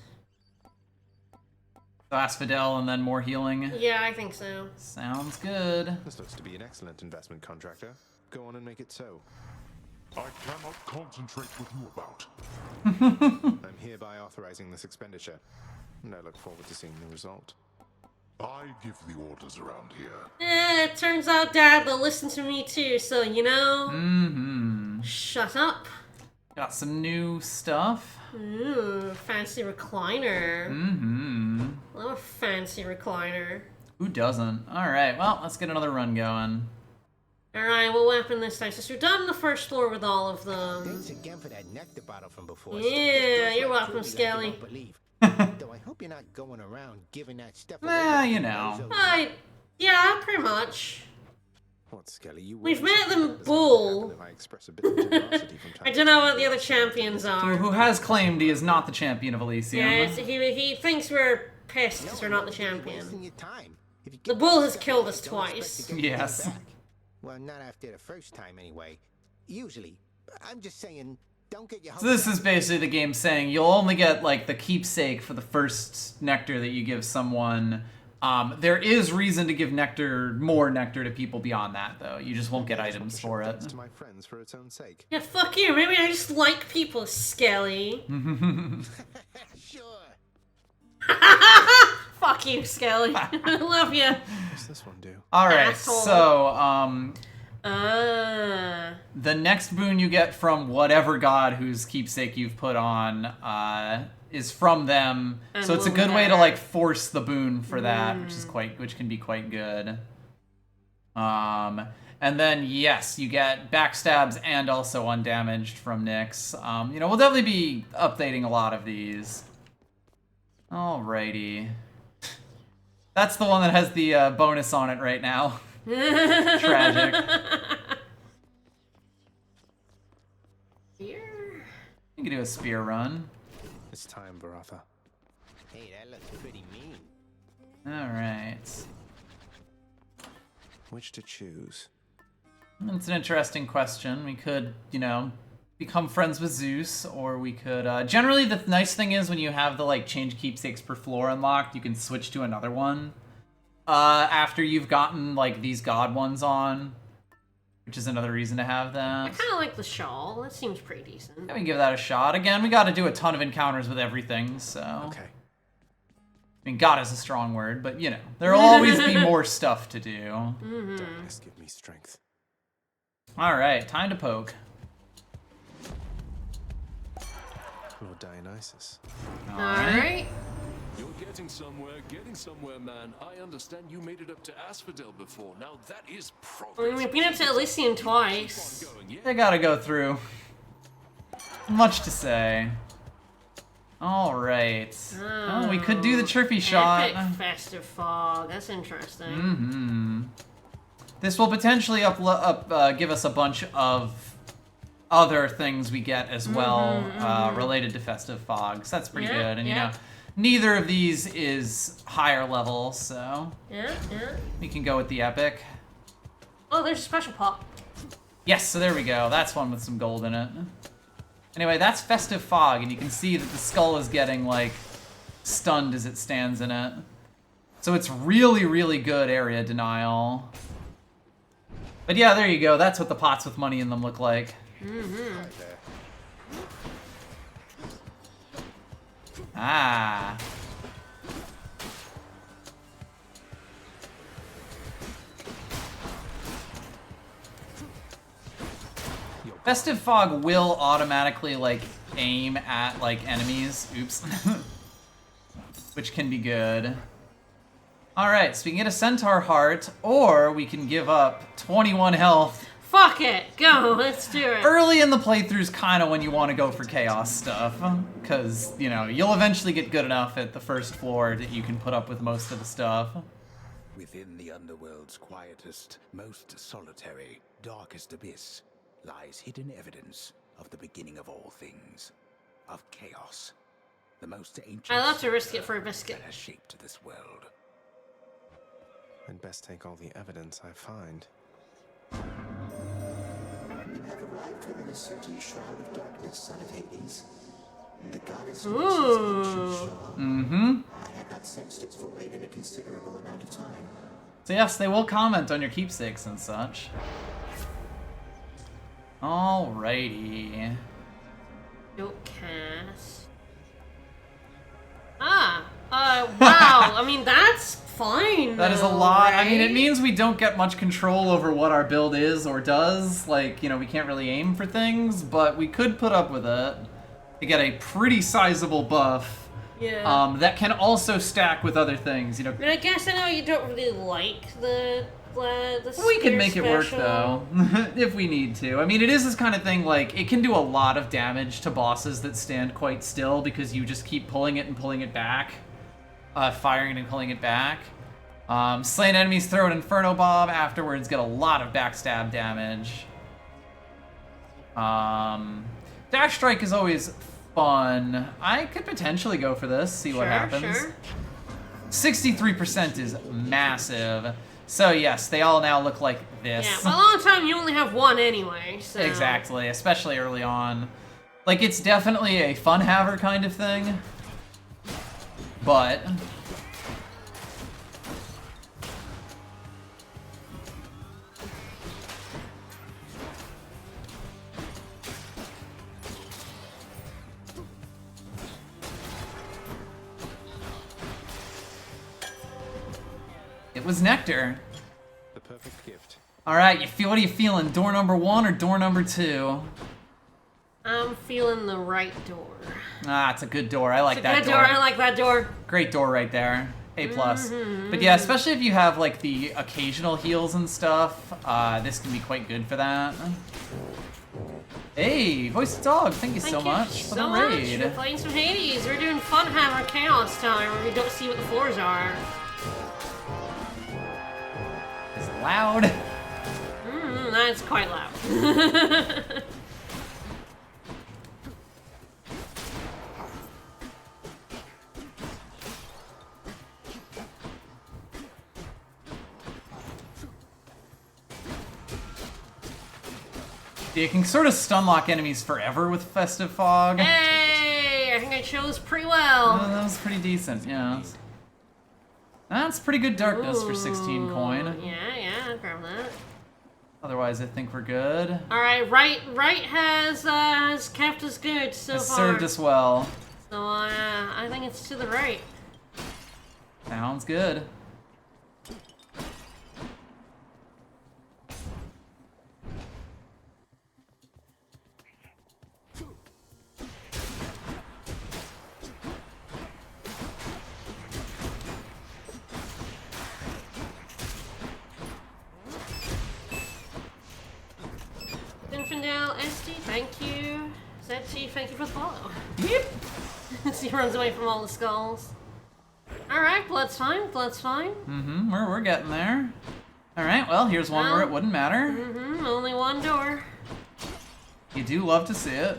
So Asphodel and then more healing. Yeah, I think so. Sounds good. This looks to be an excellent investment, contractor. Go on and make it so. I cannot concentrate with you about. I'm hereby authorizing this expenditure, and I look forward to seeing the result. I give the orders around here. It turns out Dad will listen to me too, so you know. Mm-hmm. Shut up. Got some new stuff. Ooh, fancy recliner. Mm-hmm. Love a fancy recliner. Who doesn't? Alright, well, let's get another run going. Alright, what weapon this time? Since we're done the first floor with all of them. Thanks again for that nectar bottle from before. Yeah, you're welcome, Skelly. Though I hope you're not going around giving that stuff away. You know. Yeah, pretty much. What, Skelly? We've met them Bull. I don't know what the other champions are. Who has claimed he is not the champion of Elysium. Yeah, he thinks we're pissed because we're not the champion. The Bull has killed us twice. Yes. Well, not after the first time anyway. Usually. I'm just saying, don't get your hopes So this up. is basically the game saying you'll only get like the keepsake for the first nectar that you give someone. There is reason to give more nectar to people beyond that, though. You just won't get items for it. To my friends for its own sake. Yeah, fuck you. Maybe I just like people, Skelly. Sure. Fuck you, Skelly. I love you. What's this one do? Alright, Asshole. so, the next boon you get from whatever god whose keepsake you've put on, is from them. And So it's a we'll good way to, never- like, force the boon for that, which can be quite good. And then, yes, you get backstabs and also undamaged from Nyx. You know, we'll definitely be updating a lot of these. Alrighty. That's the one that has the bonus on it right now. Tragic. Here. You can do a spear run. It's time, Baratha. Hey, that looks pretty mean. Alright. Which to choose? It's an interesting question. We could, you know, become friends with Zeus, or we could, generally the nice thing is when you have the, like, change keepsakes per floor unlocked, you can switch to another one. After you've gotten, like, these god ones on, which is another reason to have I that. kind of like the shawl. That seems pretty decent. Yeah, we can give that a shot. Again, we gotta do a ton of encounters with everything, so... Okay. I mean, God is a strong word, but, you know, there'll always be more stuff to do. Darkness, give me strength. Alright, time to poke. Lord Dionysus. Alright. You're getting somewhere, man. I understand you made it up to Asphodel before. Now that is I mean, progress. we've been up to Elysium twice. Keep on going, yeah? They gotta go through. Much to say. Alright. Oh, we could do the chirpy shot. Epic festive fog. That's interesting. Mm-hmm. This will potentially give us a bunch of other things we get as well, related to festive fogs. That's pretty Yeah, good. And, you yeah. know, neither of these is higher level, so Yeah. we can go with the epic. Oh, there's a special pop. Yes, so there we go. That's one with some gold in it. Anyway, that's Festive Fog, and you can see that the skull is getting, like, stunned as it stands in it. So it's really, really good area denial. But yeah, there you go. That's what the pots with money in them look like. Right there. Ah. Festive Fog will automatically, like, aim at, like, enemies. Oops. Which can be good. Alright, so we can get a Centaur Heart, or we can give up 21 health. Fuck it. Go. Let's do it. Early in the playthrough's kind of when you want to go for chaos stuff. Because, you know, you'll eventually get good enough at the first floor that you can put up with most of the stuff. Within the underworld's quietest, most solitary, darkest abyss lies hidden evidence of the beginning of all things, of chaos, the most ancient I love to risk it for a biscuit. that has shaped this world. I'd best take all the evidence I find. have arrived within a certain shroud of darkness, son of Hades. The goddess Ooh. I had not sensed its full weight in a considerable amount of time. So yes, they will comment on your keepsakes and such. Alrighty. Don't cast. Wow. I mean, that's fine. That is a though, lot. Right? I mean, it means we don't get much control over what our build is or does. Like, you know, we can't really aim for things, but we could put up with it to get a pretty sizable buff. Yeah. That can also stack with other things, you know. I mean, I guess I know you don't really like the We can make it work, though, if we need to. I mean, it is this kind of thing, like, it can do a lot of damage to bosses that stand quite still because you just keep pulling it and pulling it back. Firing and pulling it back. Slain enemies throw an Inferno Bomb, afterwards get a lot of backstab damage. Dash Strike is always fun. I could potentially go for this, see what happens. Sure. 63% is massive. So yes, they all now look like this. Yeah, well, a long time you only have one anyway, so... Exactly, especially early on. Like, it's definitely a fun haver kind of thing. But... it was Nectar. The perfect gift. All right, what are you feeling? Door number 1 or door number 2? I'm feeling the right door. Ah, it's a good door. I like that Good door. door. I like that door. Great door right there. A+. Mm-hmm. But yeah, especially if you have like the occasional heals and stuff, this can be quite good for that. Hey, Voice of Dog, thank you so much for the raid. We're playing some Hades. We're doing Fun Hammer Chaos time where we don't see what the floors are. It's loud. That's quite loud. You can sort of stun lock enemies forever with Festive Fog. Hey, I think I chose pretty well. That was pretty decent, yeah. That's pretty good darkness for 16 coin. Yeah, I'll grab that. Otherwise, I think we're good. All right, right has kept us good so Has far. served us well. So I think it's to the right. Sounds good. Zinfandel, SD, thank you. Zetchi, thank you for the follow. Yep. He runs away from all the skulls. Alright, blood's fine, blood's fine. Mm-hmm, we're getting there. Alright, well, here's one where it wouldn't matter. Mm-hmm, only one door. You do love to see it.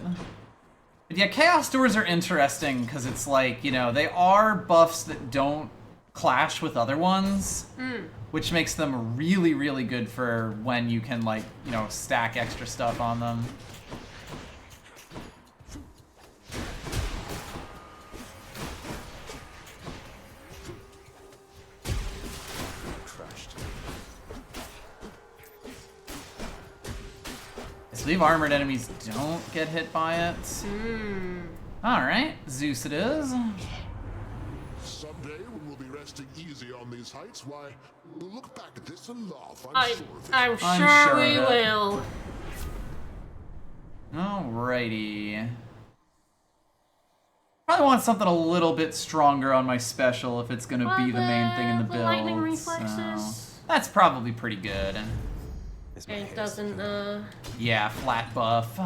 But yeah, Chaos Doors are interesting because it's like, you know, they are buffs that don't clash with other ones. Which makes them really, really good for when you can, like, you know, stack extra stuff on them. Crushed. I believe armored enemies don't get hit by it. Alright, Zeus it is. Someday, when we'll be resting easy on these heights, why, we'll look back at this and laugh, I'm sure of it. I'm I'm sure sure we of it. will. Alrighty. Probably want something a little bit stronger on my special if it's gonna be the main thing in the build. lightning So reflexes. that's probably pretty good. It doesn't Yeah, flat buff.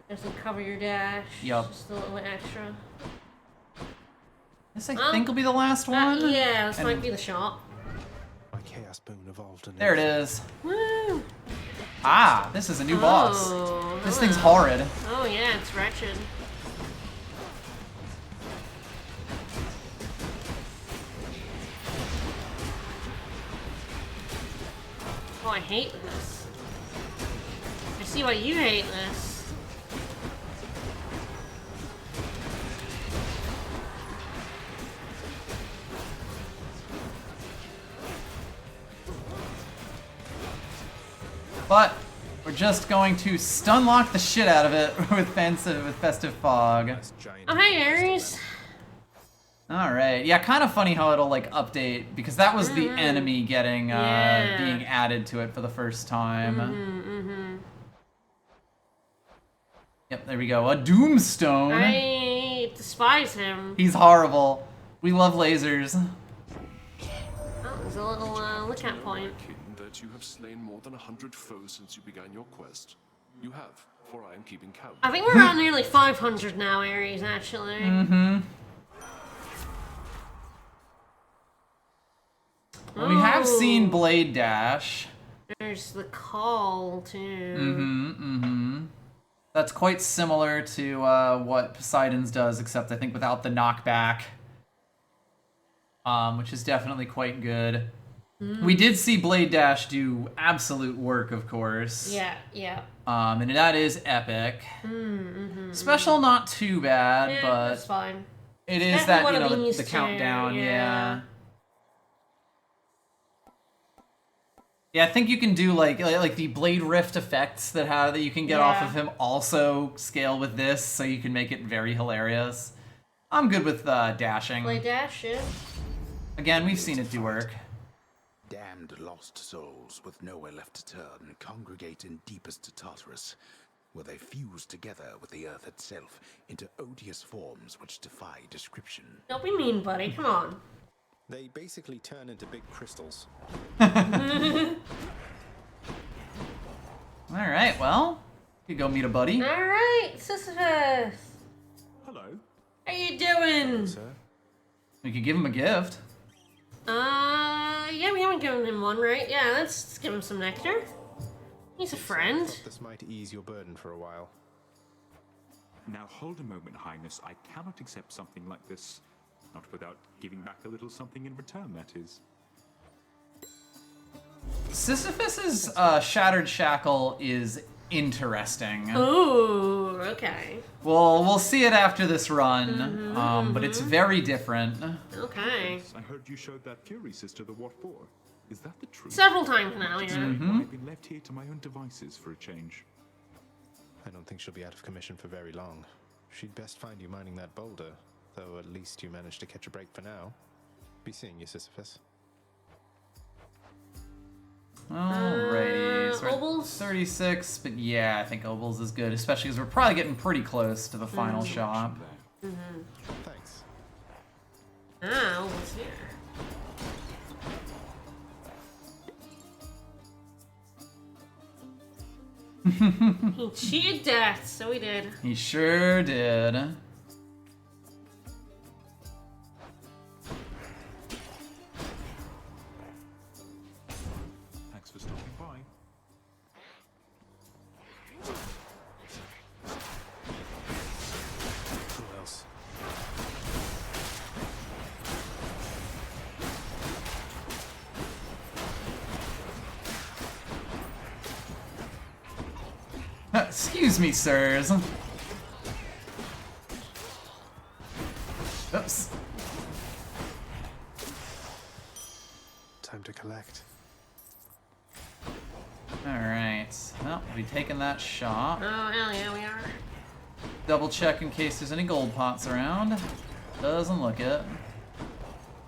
doesn't cover your dash. Yup. Just a little extra. This I think will be the last one. Yeah, this And might be the shop. My chaos boon evolved an there it inch. is. Woo! Ah, this is a new boss. This thing's horrid. Oh yeah, it's wretched. Oh, I hate this. I see why you hate this. But we're just going to stun lock the shit out of it with Festive Fog. Oh, hey, Ares. Alright, yeah, kind of funny how it'll like update, because that was the enemy getting, being added to it for the first time. Yep, there we go, a Doomstone! I despise him. He's horrible. We love lasers. Oh, there's a little lookout point. That you have slain more than 100 foes since you began your quest. You have, for I am keeping count. I think we're around nearly 500 now, Ares, actually. Well, we have seen Blade Dash. There's the call, too. That's quite similar to what Poseidon's does, except I think without the knockback. Which is definitely quite good. We did see Blade Dash do absolute work, of course. Yeah. And that is epic. Special, not too bad, but that's fine. it is that, you know, the countdown, yeah. Yeah, I think you can do like the Blade Rift effects that you can get off of him also scale with this, so you can make it very hilarious. I'm good with dashing. Blade Dash, yeah. Again, we've seen it do work. Damned lost souls with nowhere left to turn congregate in deepest Tartarus, where they fuse together with the earth itself into odious forms which defy description. Don't be mean, buddy. Come on. They basically turn into big crystals. Alright, well, you go meet a buddy. Alright, Sisyphus. Hello. How you doing? Sir? We could give him a gift. Yeah, we haven't given him one, right? Yeah, let's give him some nectar. He's a friend. This might ease your burden for a while. Now hold a moment, Highness. I cannot accept something like this. Not without giving back a little something in return, that is. Sisyphus's Shattered Shackle is interesting. Ooh, okay. Well, we'll see it after this run, but it's very different. Okay. I heard you showed that Fury sister the what for. Is that the truth? Several times now, yeah. I've been left here to my own devices for a change. I don't think she'll be out of commission for very long. She'd best find you mining that boulder, though at least you managed to catch a break for now. Be seeing you, Sisyphus. Alrighty, so we're at Obols? 36, but yeah, I think Obols is good, especially because we're probably getting pretty close to the final shop. Thanks. Ah, Obols here. He cheated death, so he did. He sure did. Thanks for stopping by. Who else? Excuse me, sirs. Oops. Time to collect. Alright. Well, we'll be taking that shot. Oh, hell yeah, we are. Double check in case there's any gold pots around. Doesn't look it.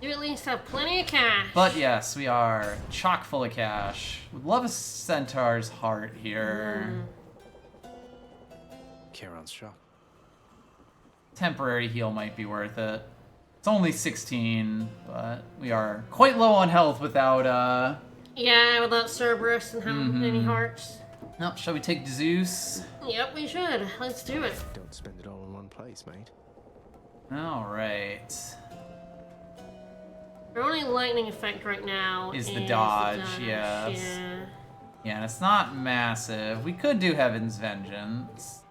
You at least have plenty of cash. But yes, we are chock full of cash. Would love a centaur's heart here. Kieran's shop. Temporary heal might be worth it. It's only 16, but we are quite low on health without, Yeah, without Cerberus and having any hearts. No, shall we take Zeus? Yep, we should. Let's do it. Don't spend it all in one place, mate. Alright. Our only lightning effect right now Is the dodge, yes. Yeah. Yeah, and it's not massive. We could do Heaven's Vengeance.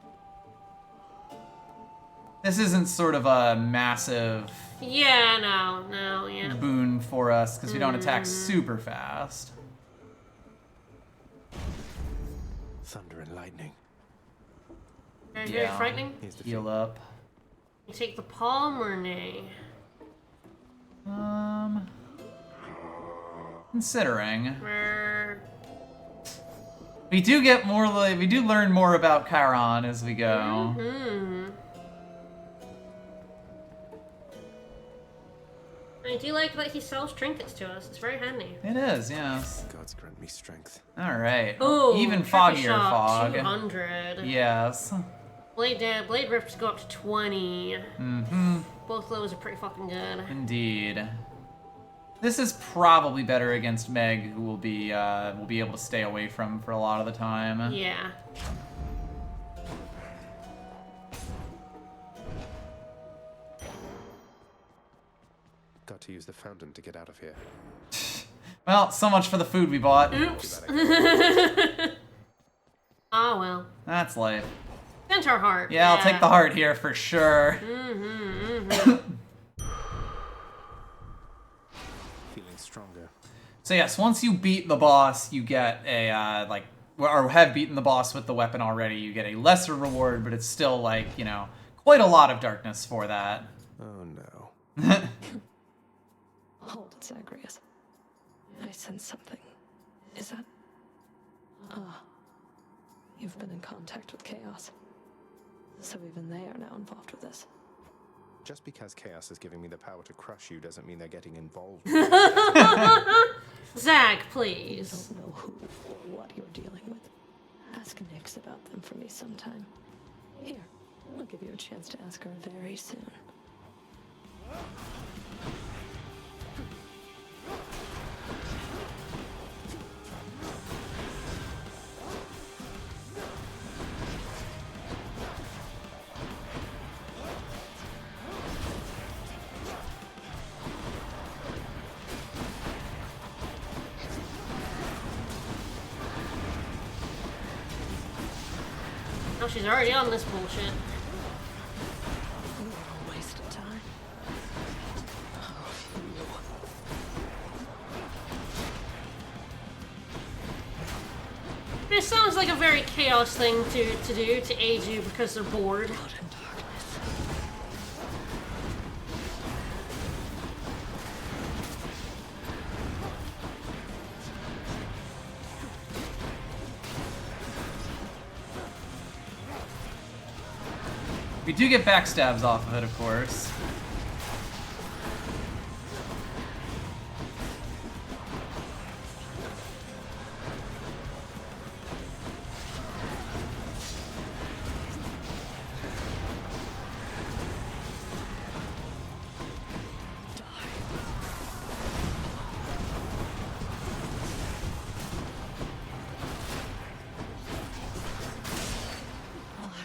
This isn't sort of a massive Yeah, no, yeah. boon for us because we don't attack super fast. Thunder and lightning. Very frightening. Heal up. You take the palm or nay? Considering. We do get more, we do learn more about Chiron as we go. I do like that he sells trinkets to us. It's very handy. It is, yes. Gods grant me strength. All right. Oh, even Tricky foggier Shop, fog. 200. Yes. Blade rips go up to 20. Mm-hmm. Both of those are pretty fucking good. Indeed. This is probably better against Meg, who will be able to stay away from for a lot of the time. Yeah. Got to use the fountain to get out of here. Well, so much for the food we bought. Oops. Ah, well. That's life. Centaur heart. Yeah, I'll take the heart here for sure. Feeling stronger. So yes, once you beat the boss, you get a, or have beaten the boss with the weapon already, you get a lesser reward, but it's still, like, you know, quite a lot of darkness for that. Oh no. Hold it, Zagreus. I sense something. Is that... You've been in contact with Chaos. So even they are now involved with this. Just because Chaos is giving me the power to crush you doesn't mean they're getting involved. Zag, please. I don't know who or what you're dealing with. Ask Nyx about them for me sometime. Here, I'll give you a chance to ask her very soon. Oh, she's already on this bullshit. A waste of time. This sounds like a very chaos thing to do to aid you because they're bored. We do get backstabs off of it, of course.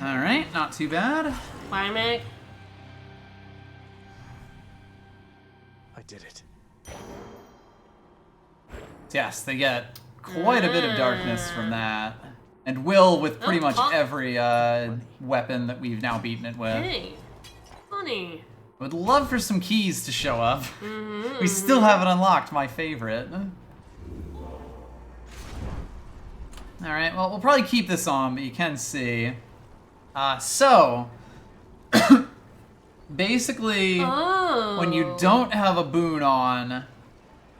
Alright, not too bad. Bye, Meg. I did it. Yes, they get quite a bit of darkness from that. And will with pretty much every weapon that we've now beaten it with. Hey, funny. I would love for some keys to show up. We still haven't unlocked my favorite. Alright, well, we'll probably keep this on, but you can see. So, basically, when you don't have a boon on,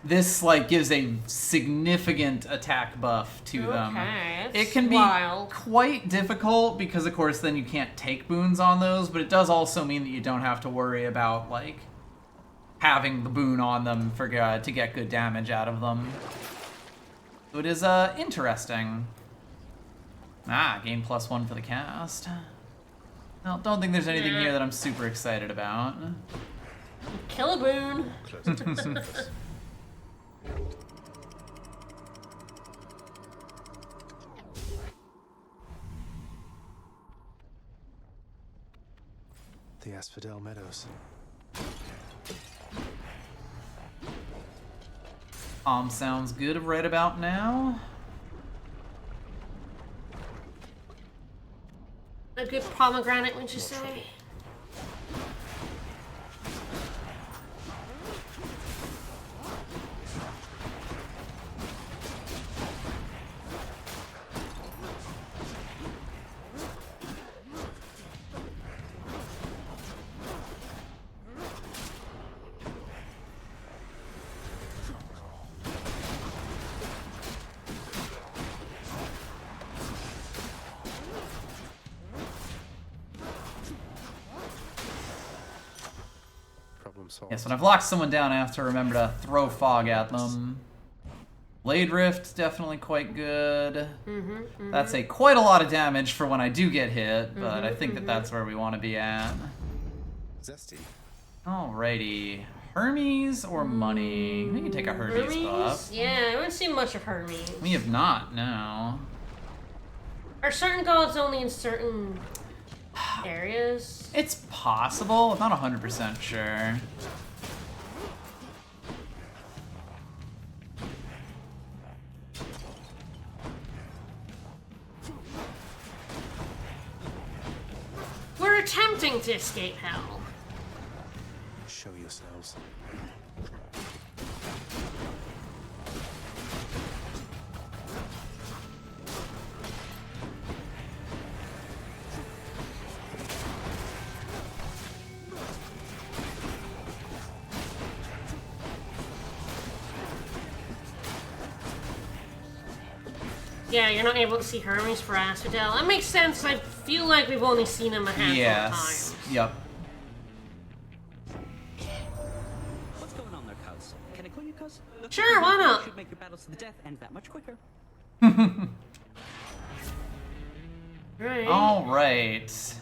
this, like, gives a significant attack buff to them. It can be quite difficult because, of course, then you can't take boons on those, but it does also mean that you don't have to worry about, like, having the boon on them for to get good damage out of them. So it is, interesting. Gain +1 for the cast. Well, don't think there's anything here that I'm super excited about. Kill a boon. The Asphodel Meadows. Sounds good right about now. A good pomegranate, would you say? assault. Yes, when I've locked someone down, I have to remember to throw fog at them. Blade Rift, definitely quite good. That's quite a lot of damage for when I do get hit, but I think that's where we want to be at. Zesty. Alrighty. Hermes or money? We can take a Hermes buff. Yeah, I haven't seen much of Hermes. We have not, no. Are certain gods only in certain areas? It's possible. I'm not 100% sure. We're attempting to escape hell. Show yourselves. Yeah, you're not able to see Hermes for Asphodel. That makes sense. I feel like we've only seen him a handful of times. Yep. What's going on there, cuz? Can I call you cuz? Sure, why not? Should make your battles to the death end that much quicker. Right. All right.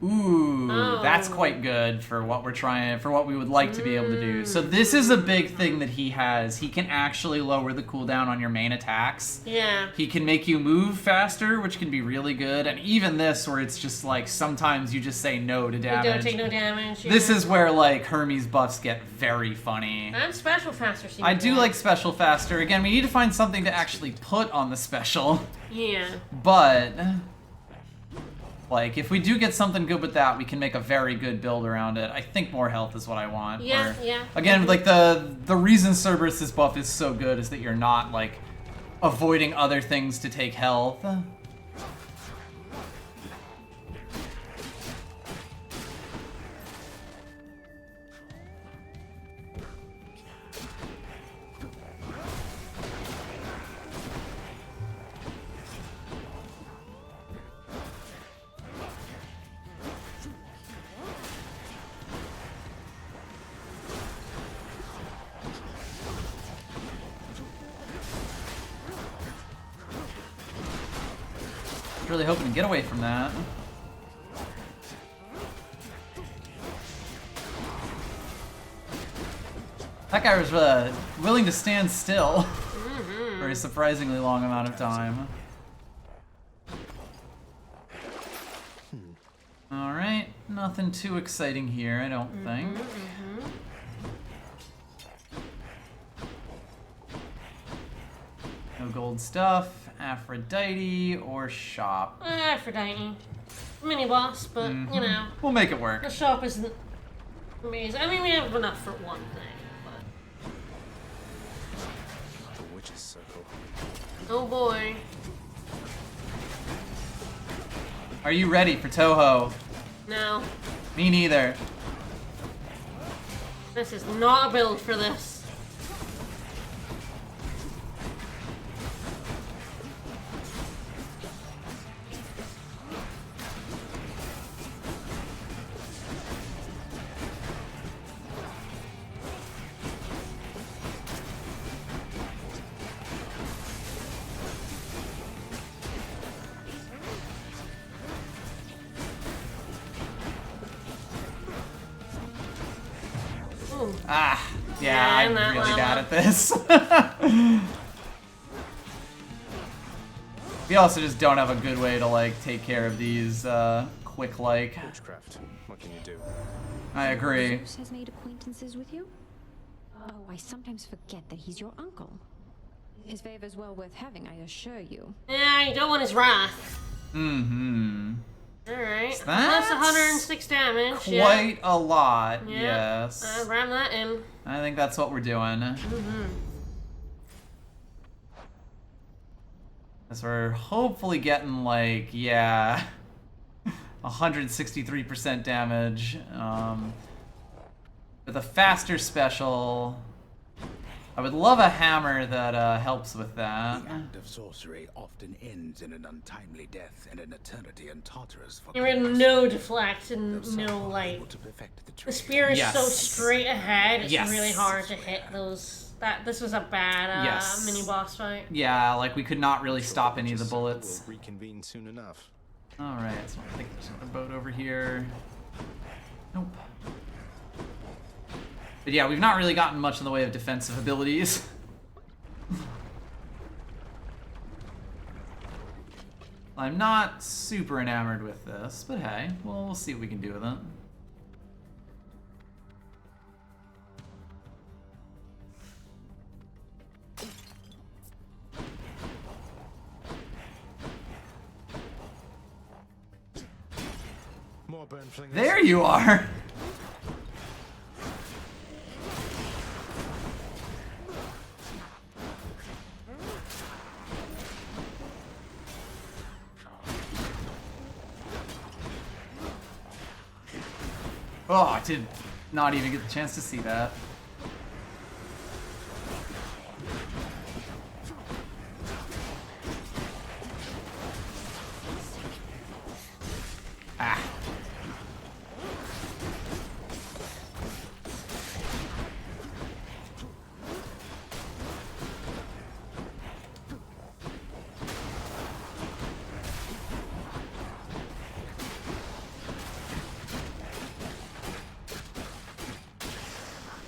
Ooh, that's Oh. quite good for what we're trying, for what we would like to be able to do. So this is a big thing that he has. He can actually lower the cooldown on your main attacks. Yeah. He can make you move faster, which can be really good. And even this, where it's just like, sometimes you just say no to You damage. don't take no damage. This yeah. is where like Hermes buffs get very funny. And special faster seems I do good. like special faster. Again, we need to find something to actually put on the special. Yeah. But like, if we do get something good with that, we can make a very good build around it. I think more health is what I want. Yeah, Or- yeah. Again, like, the reason Cerberus's buff is so good is that you're not, like, avoiding other things to take health. Really hoping to get away from that. That guy was willing to stand still for a surprisingly long amount of time. Alright, nothing too exciting here, I don't think. No gold stuff, Aphrodite, or shop. Aphrodite. Mini boss, but you know. We'll make it work. The shop isn't amazing. I mean, we have enough for one thing, but. The witch's circle. Oh boy. Are you ready for Toho? No. Me neither. This is not a build for this. Ooh. Ah, yeah, Yeah, I'm and that really level. bad at this. We also just don't have a good way to, like, take care of these, quick, like. Witchcraft. What can you do? I agree. Zeus has made acquaintances with you? Oh, I sometimes forget that he's your uncle. His favor's well worth having, I assure you. Yeah, you don't want his wrath. Mm-hmm. Alright. That's That's 106 damage. Quite a lot, Yeah. yes. Ram that in. I think that's what we're doing. As we're hopefully getting, like, yeah, 163% damage. With a faster special. I would love a hammer that helps with that. The act of sorcery often ends in an untimely death and an eternity in Tartarus for There were no deflect and no like. The spear is so straight ahead. It's really hard to hit those. This was a bad mini boss fight. Yeah, like we could not really stop any of the bullets. We'll reconvene soon enough. All right, so I think there's another boat over here. Nope. But yeah, we've not really gotten much in the way of defensive abilities. I'm not super enamored with this, but hey, we'll see what we can do with it. More burn flingers. There you are! Oh, I did not even get the chance to see that. Ah.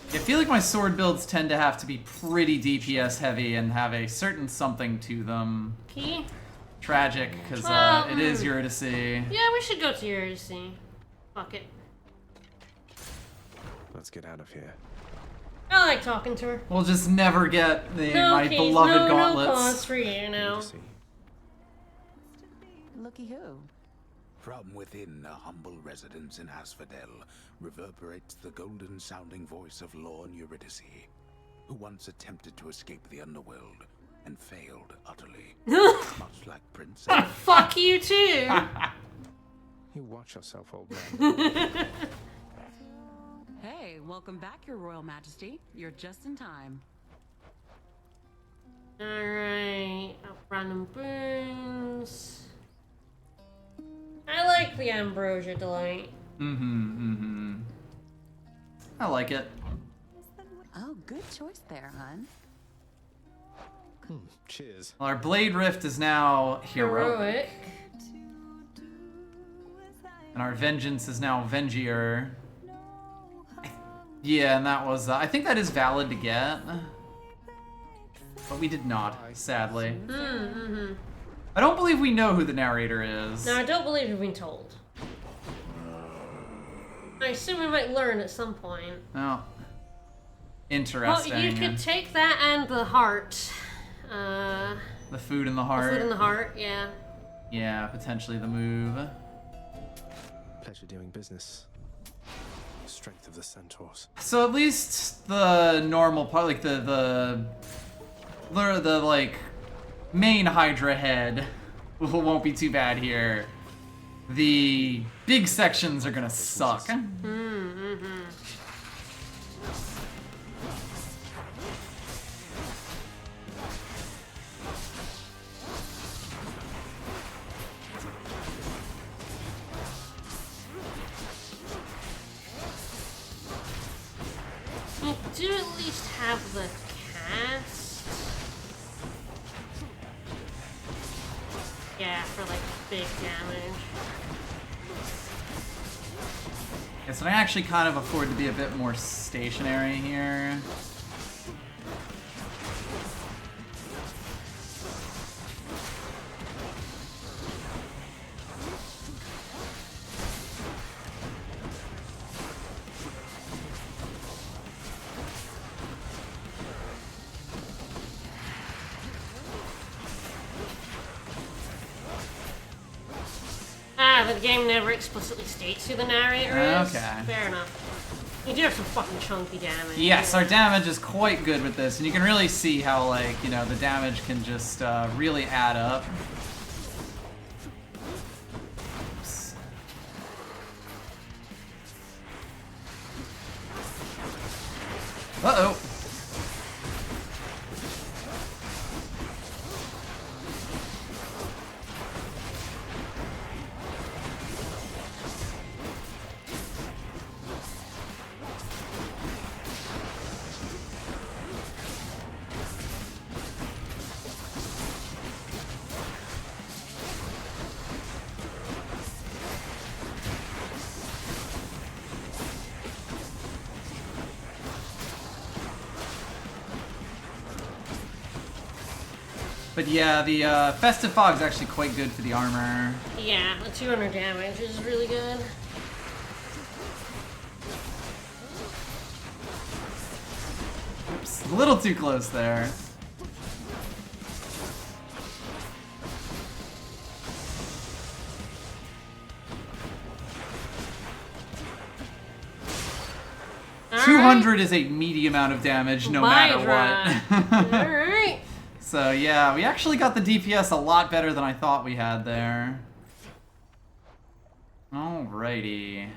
I feel like my sword builds tend to have to be pretty DPS heavy and have a certain something to them. Key? Tragic, because it is Eurydice. Yeah, we should go to Eurydice. Fuck it. Let's get out of here. I like talking to her. We'll just never get my beloved gauntlets. No cause for you, know. Looky who. From within a humble residence in Asphodel reverberates the golden-sounding voice of Lorne Eurydice, who once attempted to escape the underworld and failed utterly, much like Prince. Fuck you too. You watch yourself, old man. Hey, welcome back, Your Royal Majesty. You're just in time. Alright, random boons. I like the Ambrosia Delight. I like it. Oh, good choice there, hon. Cheers. Well, our Blade Rift is now heroic. And our Vengeance is now Vengier. Yeah, and that was... I think that is valid to get. But we did not, sadly. I don't believe we know who the narrator is. No, I don't believe you've been told. I assume we might learn at some point. Oh. Interesting. Well, you could take that and the heart. The food in the heart. The food in the heart, yeah. Yeah, potentially the move. Pleasure doing business. Strength of the centaurs. So at least the normal part, like the like main Hydra head won't be too bad here. The big sections are gonna suck. You do at least have the cast. Yeah, for like big damage. Yeah, so I actually kind of afford to be a bit more stationary here. Ah, the game never explicitly states who the narrator is. Okay. Fair enough. You do have some fucking chunky damage. Yes, our damage is quite good with this, and you can really see how, like, you know, the damage can just really add up. Oops. Uh-oh. But yeah, the Festive Fog's actually quite good for the armor. Yeah, the 200 damage is really good. Oops, a little too close there. All 200 right. is a meaty amount of damage no matter what. Alright. So yeah, we actually got the DPS a lot better than I thought we had there. Alrighty.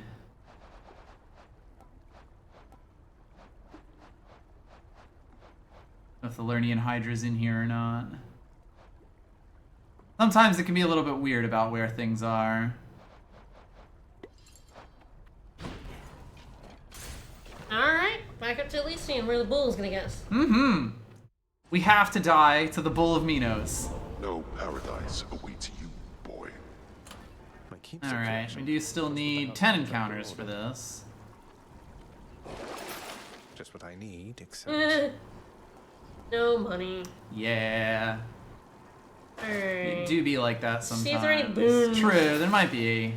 If the Lernian Hydra's in here or not. Sometimes it can be a little bit weird about where things are. Alright, back up to Elysium where the bull's gonna get us. Mm-hmm. We have to die to the Bull of Minos. No paradise awaits you, boy. Alright, we do still need 10 encounters for this. Just what I need, except... No money. Yeah. Alright. It do be like that sometimes. See if there are any boons. True, there might be.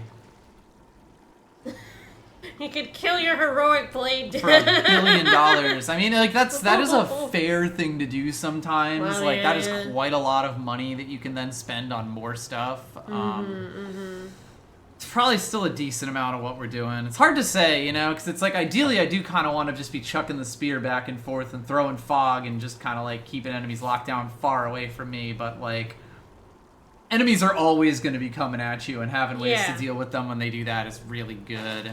You could kill your heroic blade For $1 billion. I mean, like, that is a fair thing to do sometimes. Well, like, yeah, that is quite a lot of money that you can then spend on more stuff. It's probably still a decent amount of what we're doing. It's hard to say, you know, because it's like, ideally, I do kind of want to just be chucking the spear back and forth and throwing fog and just kind of, like, keeping enemies locked down far away from me, but, like, enemies are always going to be coming at you, and having ways to deal with them when they do that is really good.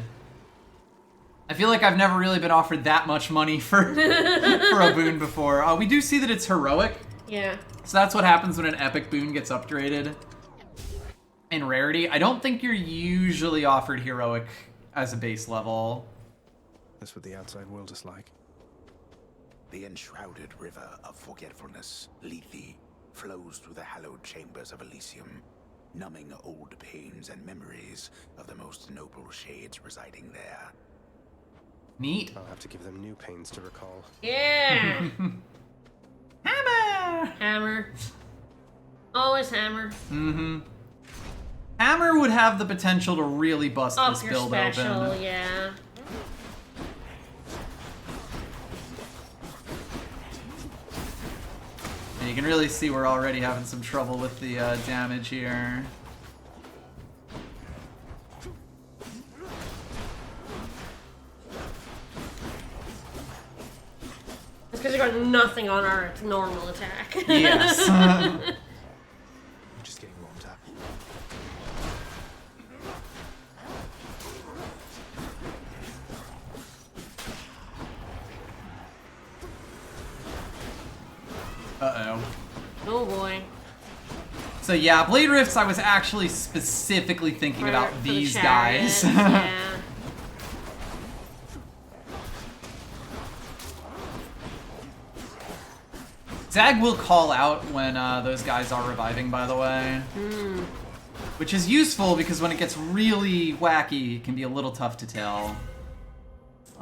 I feel like I've never really been offered that much money for a boon before. We do see that it's heroic. Yeah. So that's what happens when an epic boon gets upgraded in rarity. I don't think you're usually offered heroic as a base level. That's what the outside world is like. The enshrouded river of forgetfulness, Lethe, flows through the hallowed chambers of Elysium, numbing old pains and memories of the most noble shades residing there. Neat. I'll have to give them new pains to recall. Yeah. Hammer! Hammer. Always hammer. Mm-hmm. Hammer would have the potential to really bust Up this your build special, open. yeah. And you can really see we're already having some trouble with the damage here. It's because you got nothing on our normal attack. Yes. Just getting warmed up. Uh-oh. Oh boy. So yeah, Blade Rifts, I was actually specifically thinking about For these the guys. chariots, yeah. Zag will call out when those guys are reviving, by the way. Which is useful because when it gets really wacky, it can be a little tough to tell.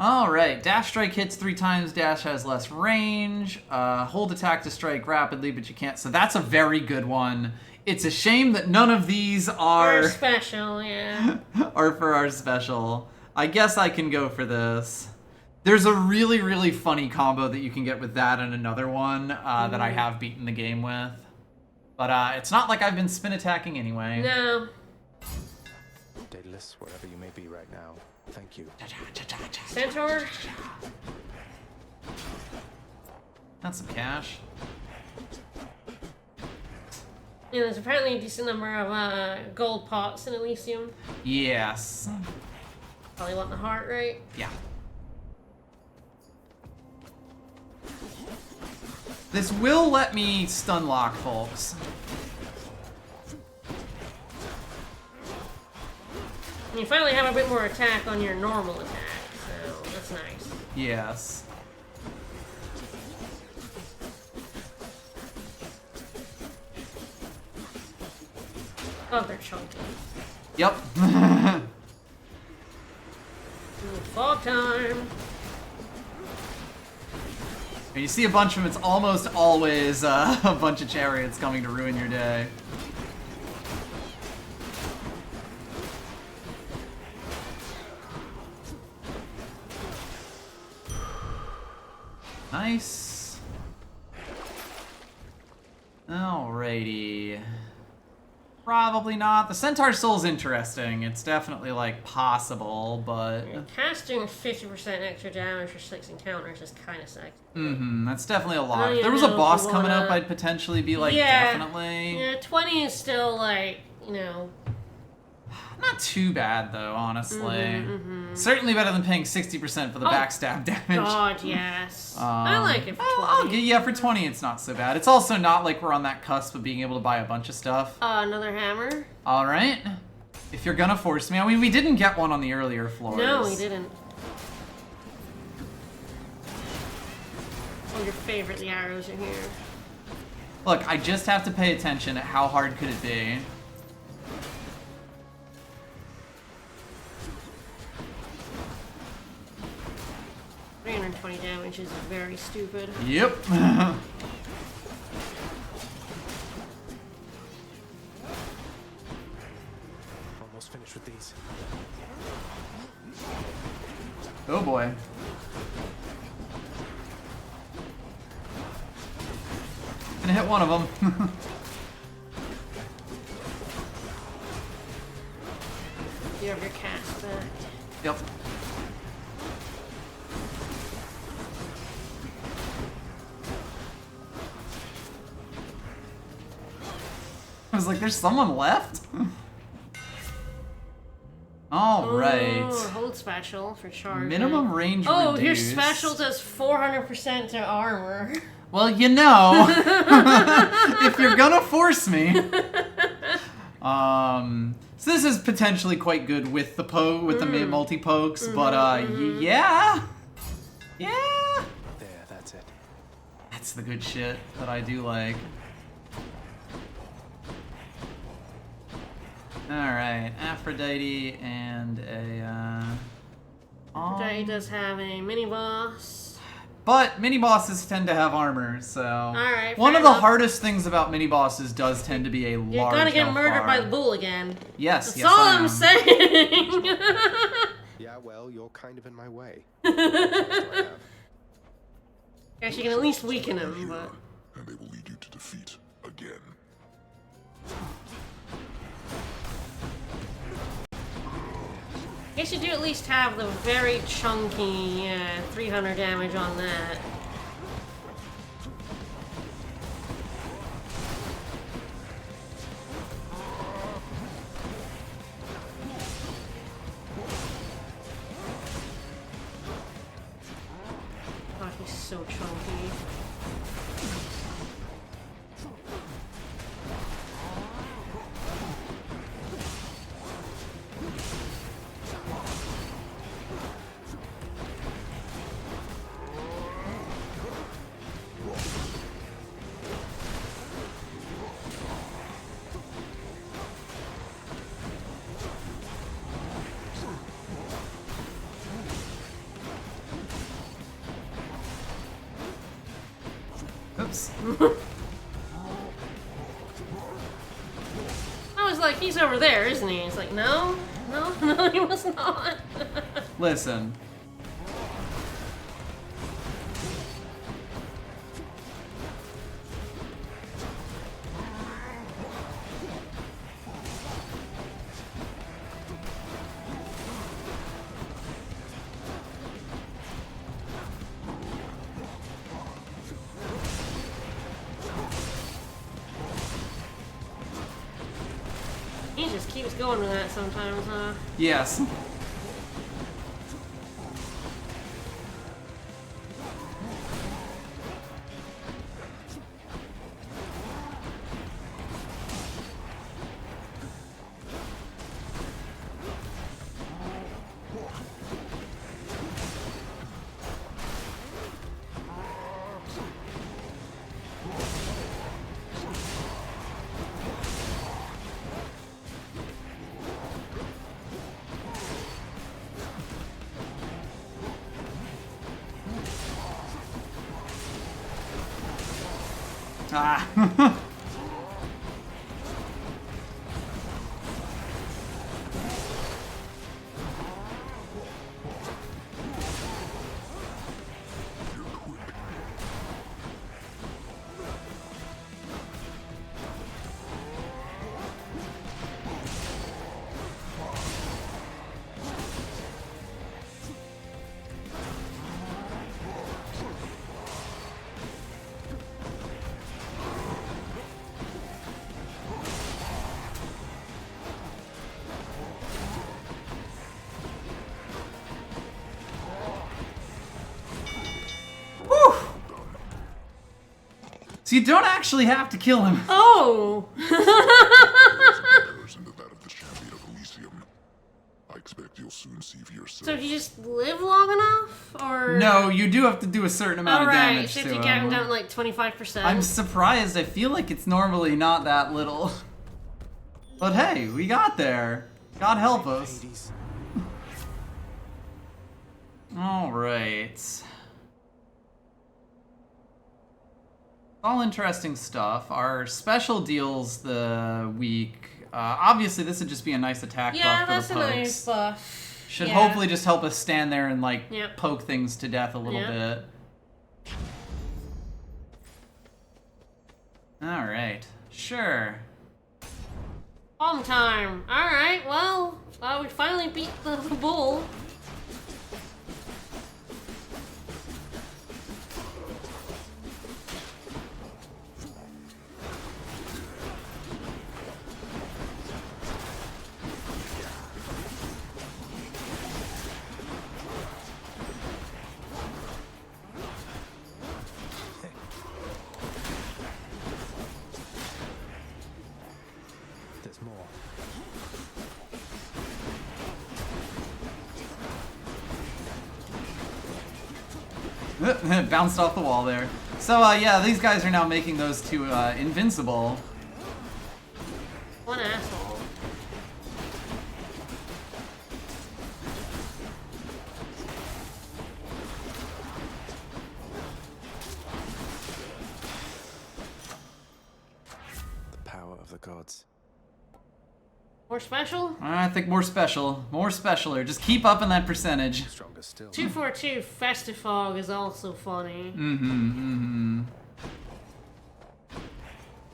Alright, dash strike hits 3 times, dash has less range. Hold attack to strike rapidly, but you can't. So that's a very good one. It's a shame that none of these are... Our special, yeah. are for our special. I guess I can go for this. There's a really, really funny combo that you can get with that and another one that I have beaten the game with. But it's not like I've been spin attacking anyway. No. Daedalus, wherever you may be right now, thank you. Centaur. That's some cash. Yeah, there's apparently a decent number of gold pots in Elysium. Yes. Probably want the heart, right? Yeah. This will let me stun lock folks. And you finally have a bit more attack on your normal attack, so that's nice. Yes. Oh, they're chunky. Yep. Fog time. When you see a bunch of them, it's almost always a bunch of chariots coming to ruin your day. Nice. Alrighty. Probably not. The Centaur Soul's interesting. It's definitely, like, possible, but... Casting 50% extra damage for 6 encounters is kind of sexy. That's definitely a lot. Oh, If there was a boss coming up, I'd potentially be like, definitely... Yeah, 20 is still, like, you know... Not too bad, though, honestly. Certainly better than paying 60% for the backstab damage. God, yes. I like it for 20. Yeah, for 20 it's not so bad. It's also not like we're on that cusp of being able to buy a bunch of stuff. Another hammer? Alright. If you're gonna force me, I mean, we didn't get one on the earlier floors. No, we didn't. Oh, your favorite, the arrows are here. Look, I just have to pay attention at how hard could it be. $320 damage is very stupid. Yep. Almost finished with these. Oh boy. Gonna hit one of them. You have your cast back. Yep. I was like, there's someone left? Alright. Oh, hold special for charging. Minimum range Oh, reduced. your special does 400% to armor. Well, you know, if you're gonna force me. So this is potentially quite good with the the multi-pokes, but yeah. Yeah. There, that's it. That's the good shit that I do like. Alright, Aphrodite and a, Aphrodite does have a mini-boss. But mini-bosses tend to have armor, so... Alright, one of fair the enough. hardest things about mini-bosses does tend to be a large You're gonna get health murdered bar. by the bull again. Yes, That's yes all I I'm am. saying. Yeah, well, you're kind of in my way. Guess you can at least weaken him, but... And they will lead you to defeat again. Guess you do at least have the very chunky 300 damage on that. God, he's so chunky. Oops. I was like, he's over there, isn't he? He's like, no, no, no, he was not. Listen. He just keeps going with that sometimes, huh? Yes. Ah. So you don't actually have to kill him. Oh! Into that of the champion of Elysium. I expect you'll soon see for yourself. So if you just live long enough, or No, you do have to do a certain amount of damage so to if you him. get him down to like 25%. I'm surprised. I feel like it's normally not that little. But hey, we got there. God help us. All right. All interesting stuff. Our special deals the week. Obviously, this would just be a nice attack Yeah, buff that's for a the pokes. nice buff. Should Yeah. hopefully just help us stand there and like Yep. poke things to death a little Yep. bit. All right, sure. Home time. Alright, well, we finally beat the bull. There's more. Bounced off the wall there. So yeah, these guys are now making those two invincible. One asshole. The power of the gods. More special? I think more special. More specialer. Just keep up in that percentage. Stronger still. 242 Festifog is also funny. Mm-hmm.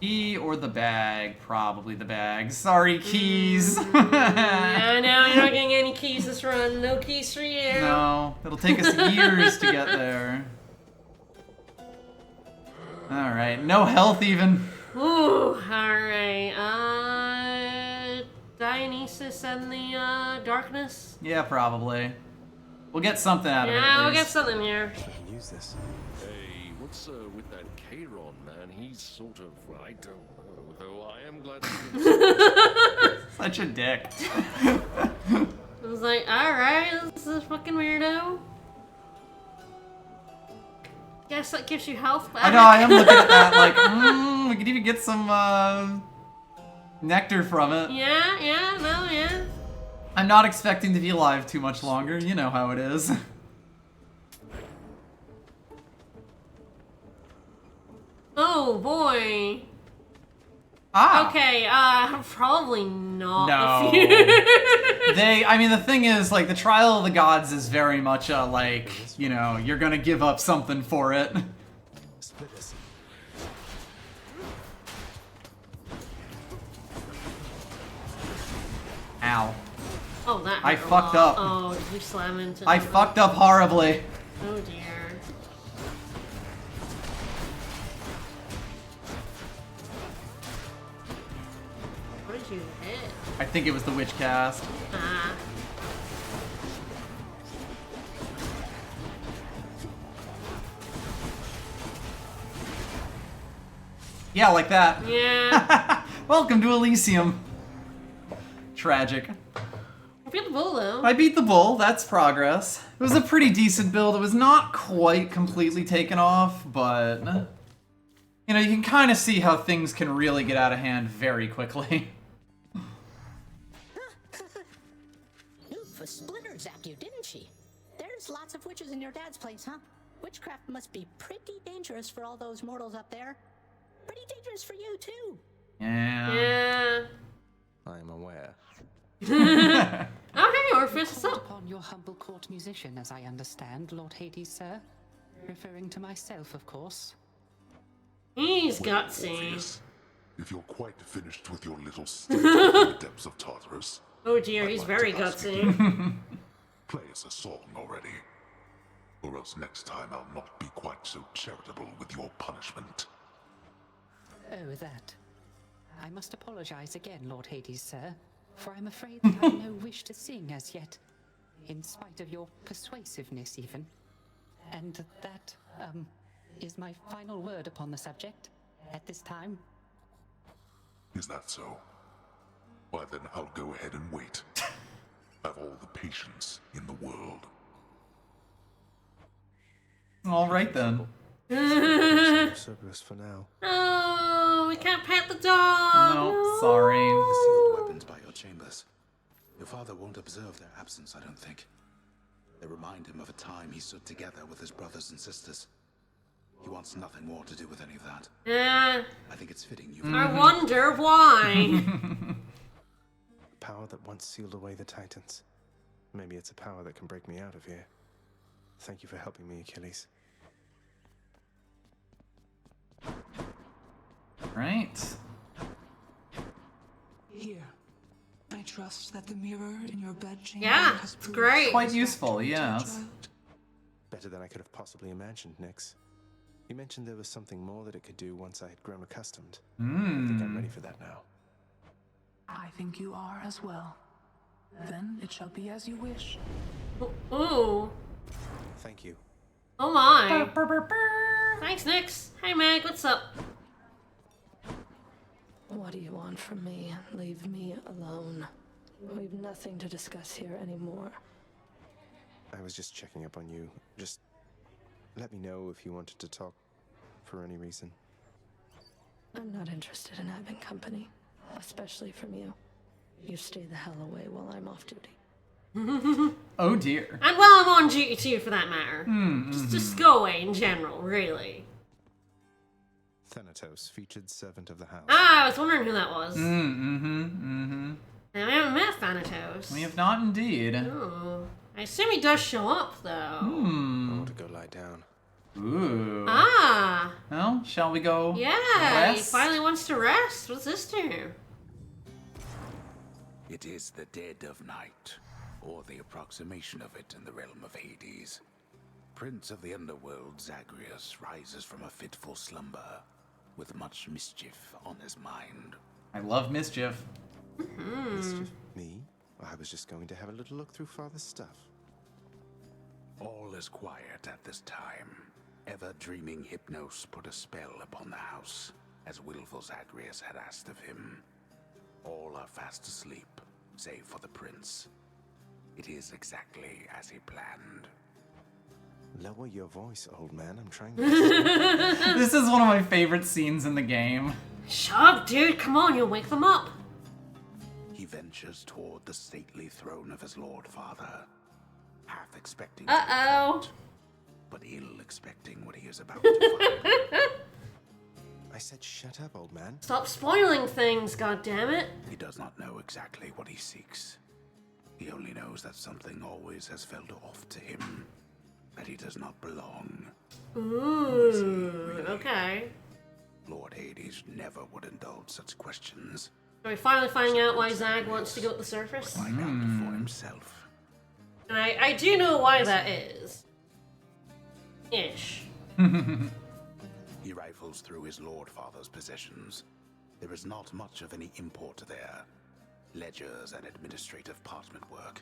Key or the bag? Probably the bag. Sorry, keys. I know, you're not getting any keys this run. No keys for you. No, it'll take us years to get there. Alright, no health even. Ooh, alright. Dionysus and the darkness? Yeah, probably. We'll get something out of it. Yeah, at we'll get least. something here. Use this. Hey, what's with that Chiron, man? He's sort of, I don't know, though I am glad to Such a dick. I was like, alright, this is a fucking weirdo. Guess that gives you health back. I know, I am looking at that like, we could even get some nectar from it. Yeah, no, yeah. I'm not expecting to be alive too much longer. You know how it is. Oh boy. Ah. Okay, probably not. No. I mean, the thing is, like, the Trial of the Gods is very much a, like, you know, you're gonna give up something for it. Split this. Oh, Ow. that hurt I a fucked lot. up. Oh, did you slam into I the- fucked up horribly. Oh dear. What did you hit? I think it was the witch cast. Ah. Yeah, like that. Yeah. Welcome to Elysium. Tragic. I beat the bull though. I beat the bull, that's progress. It was a pretty decent build. It was not quite completely taken off, but you know, you can kind of see how things can really get out of hand very quickly. Oof, a splinter zapped you, didn't she? There's lots of witches in your dad's place, huh? Witchcraft must be pretty dangerous for all those mortals up there. Pretty dangerous for you, too. Yeah. I am aware. Oh, hey, Orpheus, what's Called up? upon your humble court musician, as I understand, Lord Hades, sir. Referring to myself, of course. He's Well, gutsy. Orpheus, if you're quite finished with your little stint in the depths of Tartarus, Oh dear, I'd he's like very to ask you gutsy. to play us a song already. Or else next time I'll not be quite so charitable with your punishment. Oh, that. I must apologize again, Lord Hades, sir, for I'm afraid that I've no wish to sing as yet, in spite of your persuasiveness, even. And that, is my final word upon the subject at this time. Is that so? Why then I'll go ahead and wait. Have all the patience in the world. All right then. Cerberus for now. Oh, we can't pet the dog. No, sorry. The sealed weapons by your chambers. Your father won't observe their absence, I don't think. They remind him of a time he stood together with his brothers and sisters. He wants nothing more to do with any of that. I think it's fitting you. I wonder why. Power that once sealed away the Titans. Maybe it's a power that can break me out of here. Thank you for helping me, Achilles. Right. Here. I trust that the mirror in your bed chamber Yeah, has it's proved great. Quite useful, yeah. Better than I could have possibly imagined, Nyx. You mentioned there was something more that it could do once I had grown accustomed. I think I'm ready for that now. I think you are as well. Then it shall be as you wish. Ooh. Thank you. Oh my. Thanks, Nyx. Hey, Meg, what's up? What do you want from me? Leave me alone. We've nothing to discuss here anymore. I was just checking up on you. Just let me know if you wanted to talk for any reason. I'm not interested in having company, especially from you. You stay the hell away while I'm off duty. Oh dear. And while I'm on duty too, for that matter. Just go away in general, really. Thanatos, featured servant of the house. Ah, I was wondering who that was. Mm-hmm. Now, we haven't met Thanatos. We have not indeed. Oh. I assume he does show up, though. I want to go lie down. Ooh. Ah. Well, shall we go? Yeah, rest? he finally wants to rest. What's this do? It is the dead of night, or the approximation of it in the realm of Hades. Prince of the underworld Zagreus rises from a fitful slumber, with much mischief on his mind. I love mischief. Mischief? Me? I was just going to have a little look through Father's stuff. All is quiet at this time. Ever-dreaming Hypnos put a spell upon the house, as willful Zagreus had asked of him. All are fast asleep, save for the prince. It is exactly as he planned. Lower your voice, old man. I'm trying This is one of my favorite scenes in the game. Shut up, dude. Come on, you'll wake them up. He ventures toward the stately throne of his lord father, half expecting Uh-oh. to be but ill expecting what he is about to find. I said shut up, old man. Stop spoiling things, goddammit. He does not know exactly what he seeks. He only knows that something always has felt off to him, that he does not belong. Ooh, okay. Lord Hades never would indulge such questions. Are we finally finding out why Zag wants to go at the surface? Find out for himself. And I do know why that is. Ish. He rifles through his lord father's possessions. There is not much of any import there. Ledgers and administrative parchment work.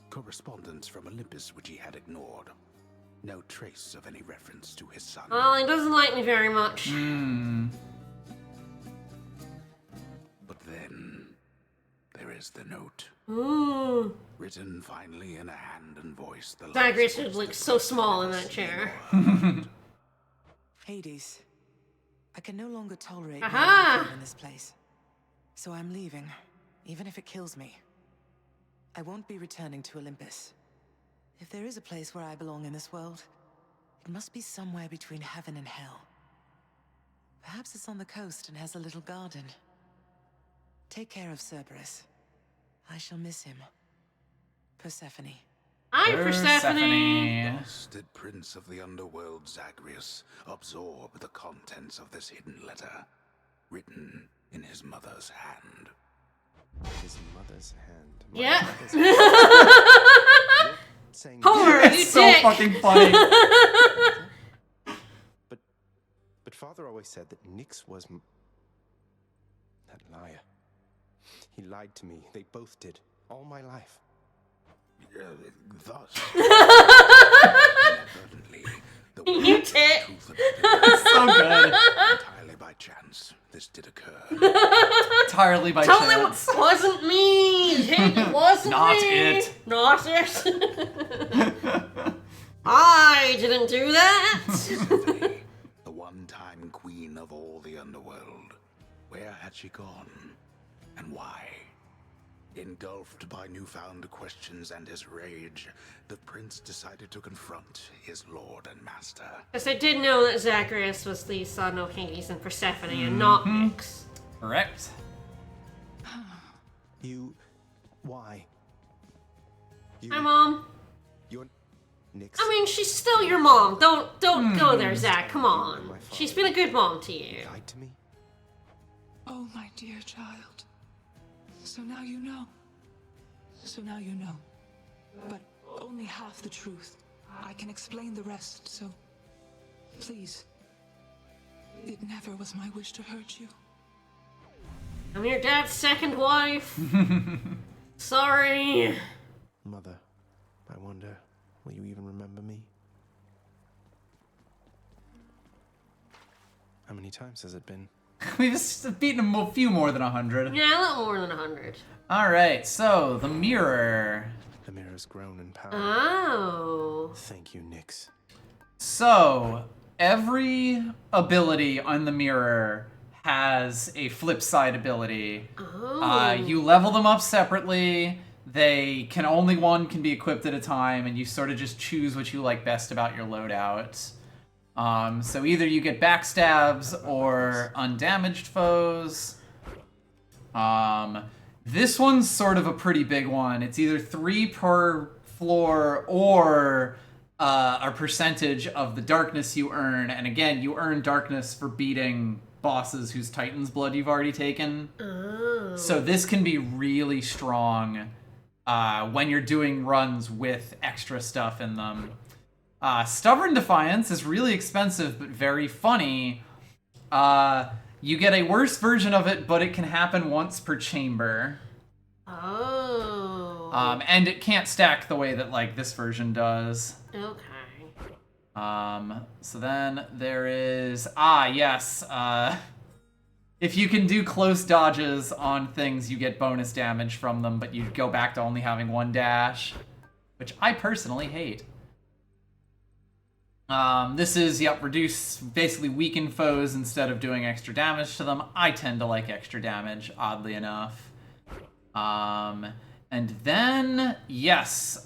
Correspondence from Olympus which he had ignored. No trace of any reference to his son. Well, he doesn't like me very much. But then, there is the note. Ooh. Written finally in a hand and voice. The Zagreus would look so small in that chair. Hades, I can no longer tolerate Aha! being in this place. So I'm leaving, even if it kills me. I won't be returning to Olympus. If there is a place where I belong in this world, it must be somewhere between heaven and hell. Perhaps it's on the coast and has a little garden. Take care of Cerberus. I shall miss him. Persephone. Hi, Persephone. Thus did Prince of the Underworld Zagreus absorb the contents of this hidden letter, written in his mother's hand. His mother's hand. Yeah. Saying Homer, That's you so dick. fucking funny. But Father always said that Nyx was that liar. He lied to me. They both did. All my life. Thus, You dick. So good. entirely by chance, this did occur. Entirely by Totally chance. wasn't me. It wasn't Not me. it. Not it. I didn't do that. The one-time queen of all the underworld. Where had she gone? And why? Engulfed by newfound questions and his rage, the prince decided to confront his lord and master. Because I did know that Zagreus was the son of Hades and Persephone and not Nyx. Correct. Why? Hi, Mom. You're Nyx. I mean, she's still your mom. Don't go there, Zach. Come on. She's been a good mom to you. Lied to me? Oh, my dear child. So now you know. So now you know. But only half the truth. I can explain the rest, so please. It never was my wish to hurt you. I'm your dad's second wife. Sorry. Mother, I wonder, will you even remember me? How many times has it been? We've beaten a few more than 100. Yeah, a little more than 100. Alright, so the mirror. The mirror's grown in power. Oh. Thank you, Nyx. So, every ability on the mirror has a flip side ability. Oh. You level them up separately. One can be equipped at a time, and you sort of just choose what you like best about your loadout. So either you get backstabs or undamaged foes. This one's sort of a pretty big one. It's either 3 per floor or a percentage of the darkness you earn. And again, you earn darkness for beating bosses whose Titan's blood you've already taken. Oh. So this can be really strong when you're doing runs with extra stuff in them. Stubborn Defiance is really expensive, but very funny. You get a worse version of it, but it can happen once per chamber. Oh. And it can't stack the way that, like, this version does. Okay. So then there is... yes. If you can do close dodges on things, you get bonus damage from them, but you go back to only having 1 dash, which I personally hate. This is, reduce, basically weaken foes instead of doing extra damage to them. I tend to like extra damage, oddly enough. And then, yes,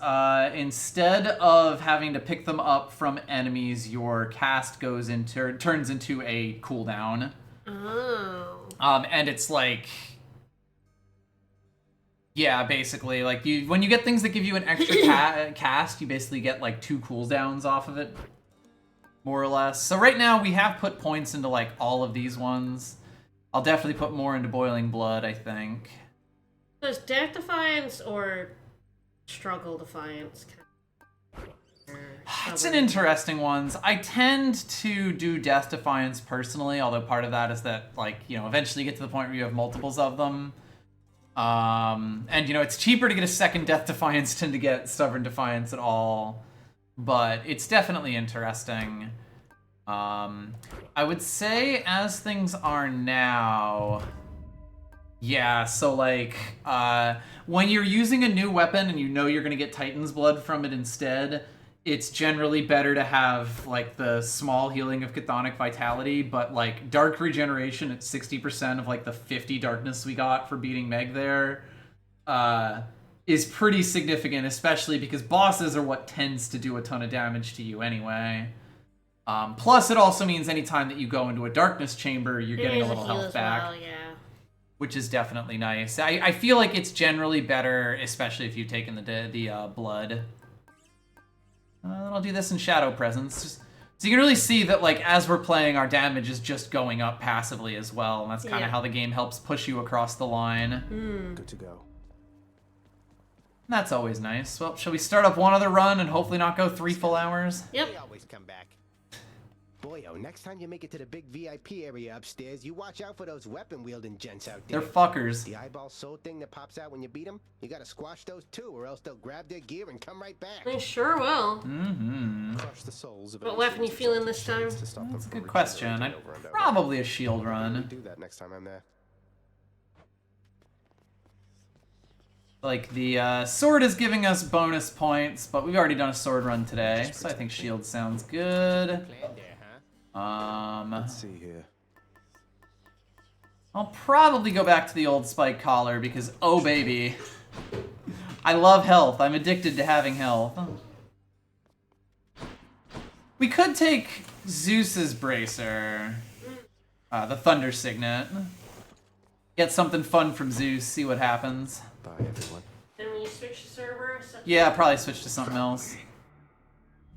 instead of having to pick them up from enemies, your cast turns into a cooldown. Oh. And it's like... Yeah, basically, like, when you get things that give you an extra cast, you basically get, like, 2 cooldowns off of it. More or less. So right now we have put points into like all of these ones. I'll definitely put more into Boiling Blood, I think. Does Death Defiance or Struggle Defiance count? It's an interesting one. I tend to do Death Defiance personally, although part of that is that, like, eventually you get to the point where you have multiples of them. And, it's cheaper to get a second Death Defiance than to get Stubborn Defiance at all. But it's definitely interesting. I would say as things are now... Yeah, so like, when you're using a new weapon and you're going to get Titan's Blood from it instead, it's generally better to have, like, the small healing of Chthonic Vitality, but, like, Dark Regeneration at 60% of, like, the 50 darkness we got for beating Meg there, is pretty significant, especially because bosses are what tends to do a ton of damage to you anyway. Plus, it also means anytime that you go into a darkness chamber, you're getting a little heal health as back. well, yeah. Which is definitely nice. I feel like it's generally better, especially if you've taken the blood. I'll do this in Shadow Presence. So you can really see that, like, as we're playing, our damage is just going up passively as well, and that's kind of how the game helps push you across the line. Good to go. That's always nice. Well, shall we start up one other run and hopefully not go 3 full hours? Yep. We always come back. Boyo, next time you make it to the big VIP area upstairs, you watch out for those weapon-wielding gents out there. They're fuckers. The eyeball soul thing that pops out when you beat them, you gotta squash those too, or else they'll grab their gear and come right back. They sure will. Crush the souls of What weapon you feeling this time? That's a good question. Probably a shield run. Do that next time I'm there. Like, the sword is giving us bonus points, but we've already done a sword run today, so I think shield sounds good. Let's see here. I'll probably go back to the old spike collar because, oh baby, I love health. I'm addicted to having health. We could take Zeus's bracer, the Thunder Signet. Get something fun from Zeus, see what happens. Bye, everyone. Then when you switch to server... Yeah, probably switch to something else.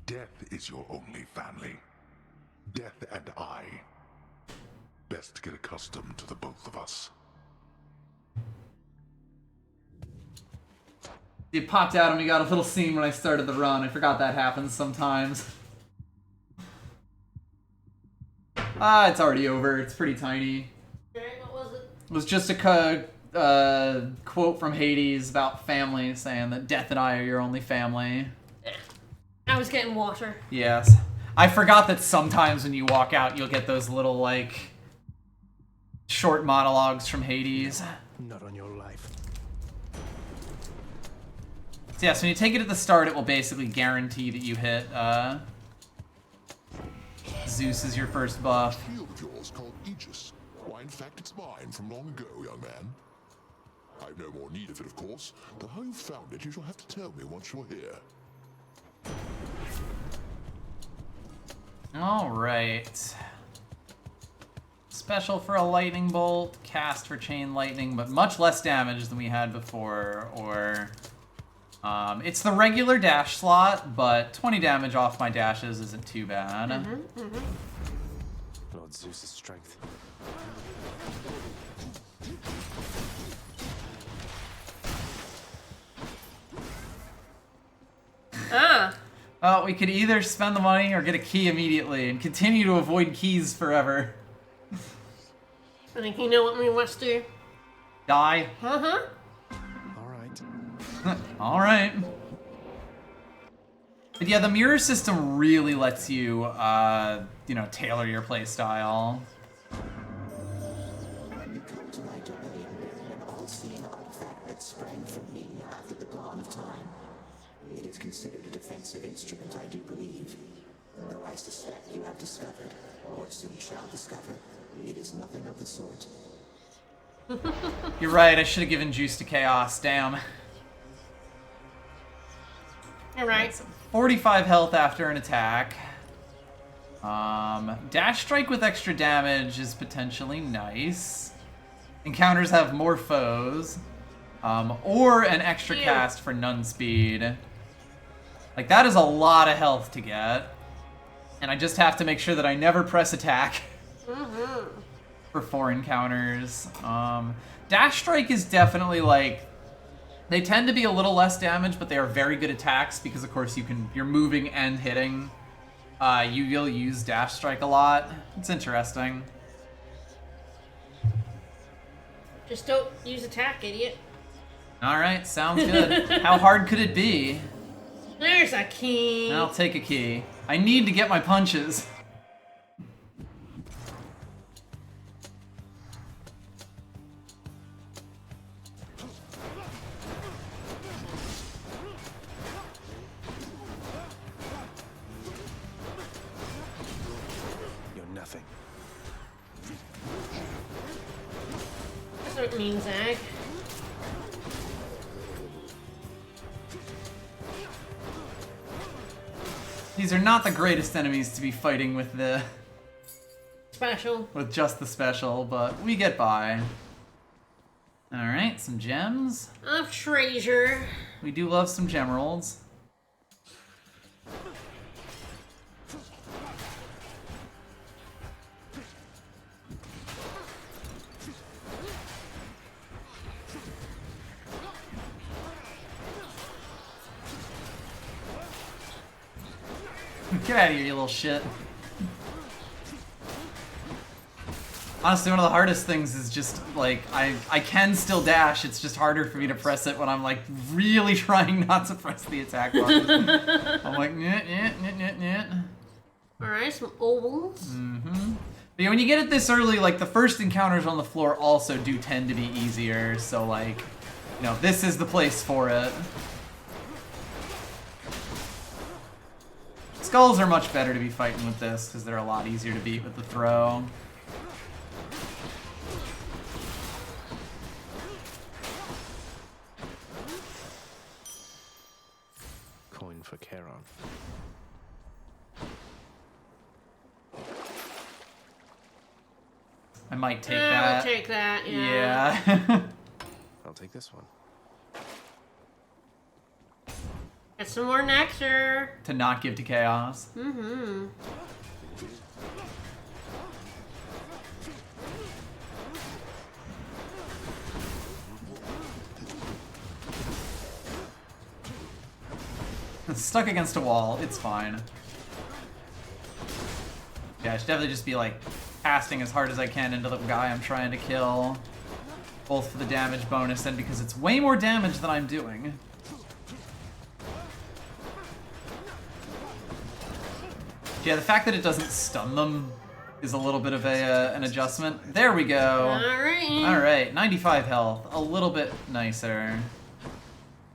Death is your only family. Death and I. Best get accustomed to the both of us. It popped out and we got a little scene when I started the run. I forgot that happens sometimes. It's already over. It's pretty tiny. Okay, what was it? It was just a quote from Hades about family, saying that death and I are your only family. I was getting water. Yes. I forgot that sometimes when you walk out, you'll get those little, like, short monologues from Hades. Not on your life. So yes, when you take it at the start, it will basically guarantee that you hit, Zeus is your first buff. A shield of yours called Aegis. Why, in fact, it's mine from long ago, young man. I've no more need of it, of course, but how you found it, you shall have to tell me once you're here. Alright. Special for a lightning bolt, cast for chain lightning, but much less damage than we had before, or... it's the regular dash slot, but 20 damage off my dashes isn't too bad. Lord Zeus's strength. Well, we could either spend the money or get a key immediately and continue to avoid keys forever. I think you know what we must do. Die. Uh-huh. Alright. Alright. But yeah, the mirror system really lets you, you know, tailor your playstyle. When you come to my domain bearing an all-seeing artifact that sprang from me after the dawn of time, it is considered a defensive instrument, I do believe. Though I suspect you have discovered, or soon shall discover, it is nothing of the sort. You're right, I should have given juice to chaos, damn. Alright. 45 health after an attack. Dash strike with extra damage is potentially nice. Encounters have more foes. Or an extra cast for none speed. Like, that is a lot of health to get. And I just have to make sure that I never press attack. For 4 encounters. Dash strike is definitely, like... They tend to be a little less damage, but they are very good attacks because, of course, you're moving and hitting. You'll use dash strike a lot. It's interesting. Just don't use attack, idiot. Alright, sounds good. How hard could it be? There's a key. I'll take a key. I need to get my punches. You're nothing. That's what it means, Zag. These are not the greatest enemies to be fighting with the... Special. With just the special, but we get by. Alright, some gems. Of treasure. We do love some gemeralds. Get out of here, you little shit. Honestly, one of the hardest things is just, like, I can still dash, it's just harder for me to press it when I'm, like, really trying not to press the attack button. I'm like, nyet. Alright, some ovals. Mm-hmm. But yeah, when you get it this early, like, the first encounters on the floor also do tend to be easier, so, like, you know, this is the place for it. Skulls are much better to be fighting with this, because they're a lot easier to beat with the throw. Coin for Charon. I might take I'll that. take that, yeah. Yeah. I'll take this one. Get some more nectar. To not give to Chaos. Mm-hmm. It's stuck against a wall. It's fine. Yeah, I should definitely just be like casting as hard as I can into the guy I'm trying to kill. Both for the damage bonus and because it's way more damage than I'm doing. Yeah, the fact that it doesn't stun them is a little bit of an adjustment. There we go. Alright. Alright, 95 health. A little bit nicer.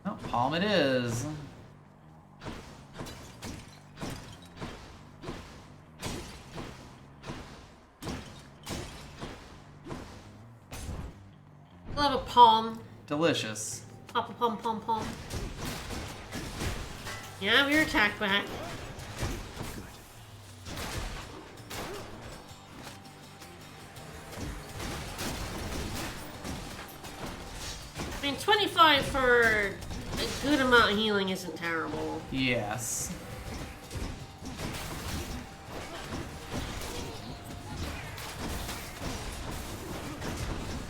Oh, palm it is. Love a palm. Delicious. Pop a palm. Yeah, we were attacked back. I mean, 25 for a good amount of healing isn't terrible. Yes.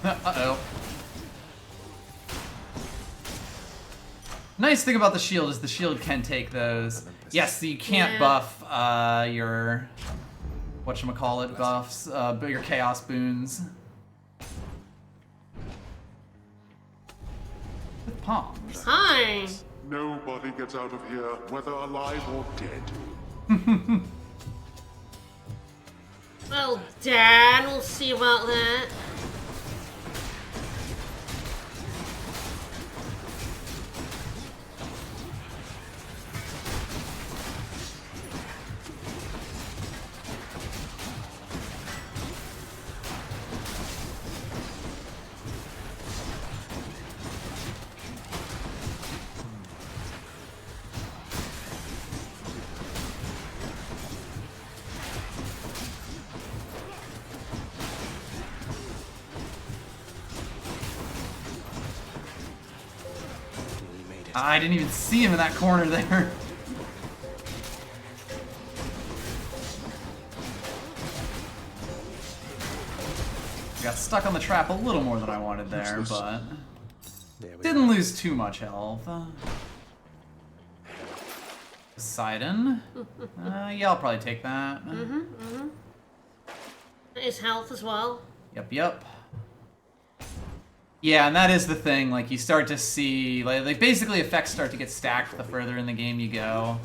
Uh-oh. Nice thing about the shield is the shield can take those. Yes, you can't buff your whatchamacallit buffs, your chaos boons. With palms. Hi. Nobody gets out of here, whether alive or dead. Well, Dad, we'll see about that. I didn't even see him in that corner there. Got stuck on the trap a little more than I wanted there, but didn't lose too much health. Poseidon. Yeah, I'll probably take that. His health as well. Yep. Yeah, and that is the thing, like, you start to see, like basically effects start to get stacked the further in the game you go.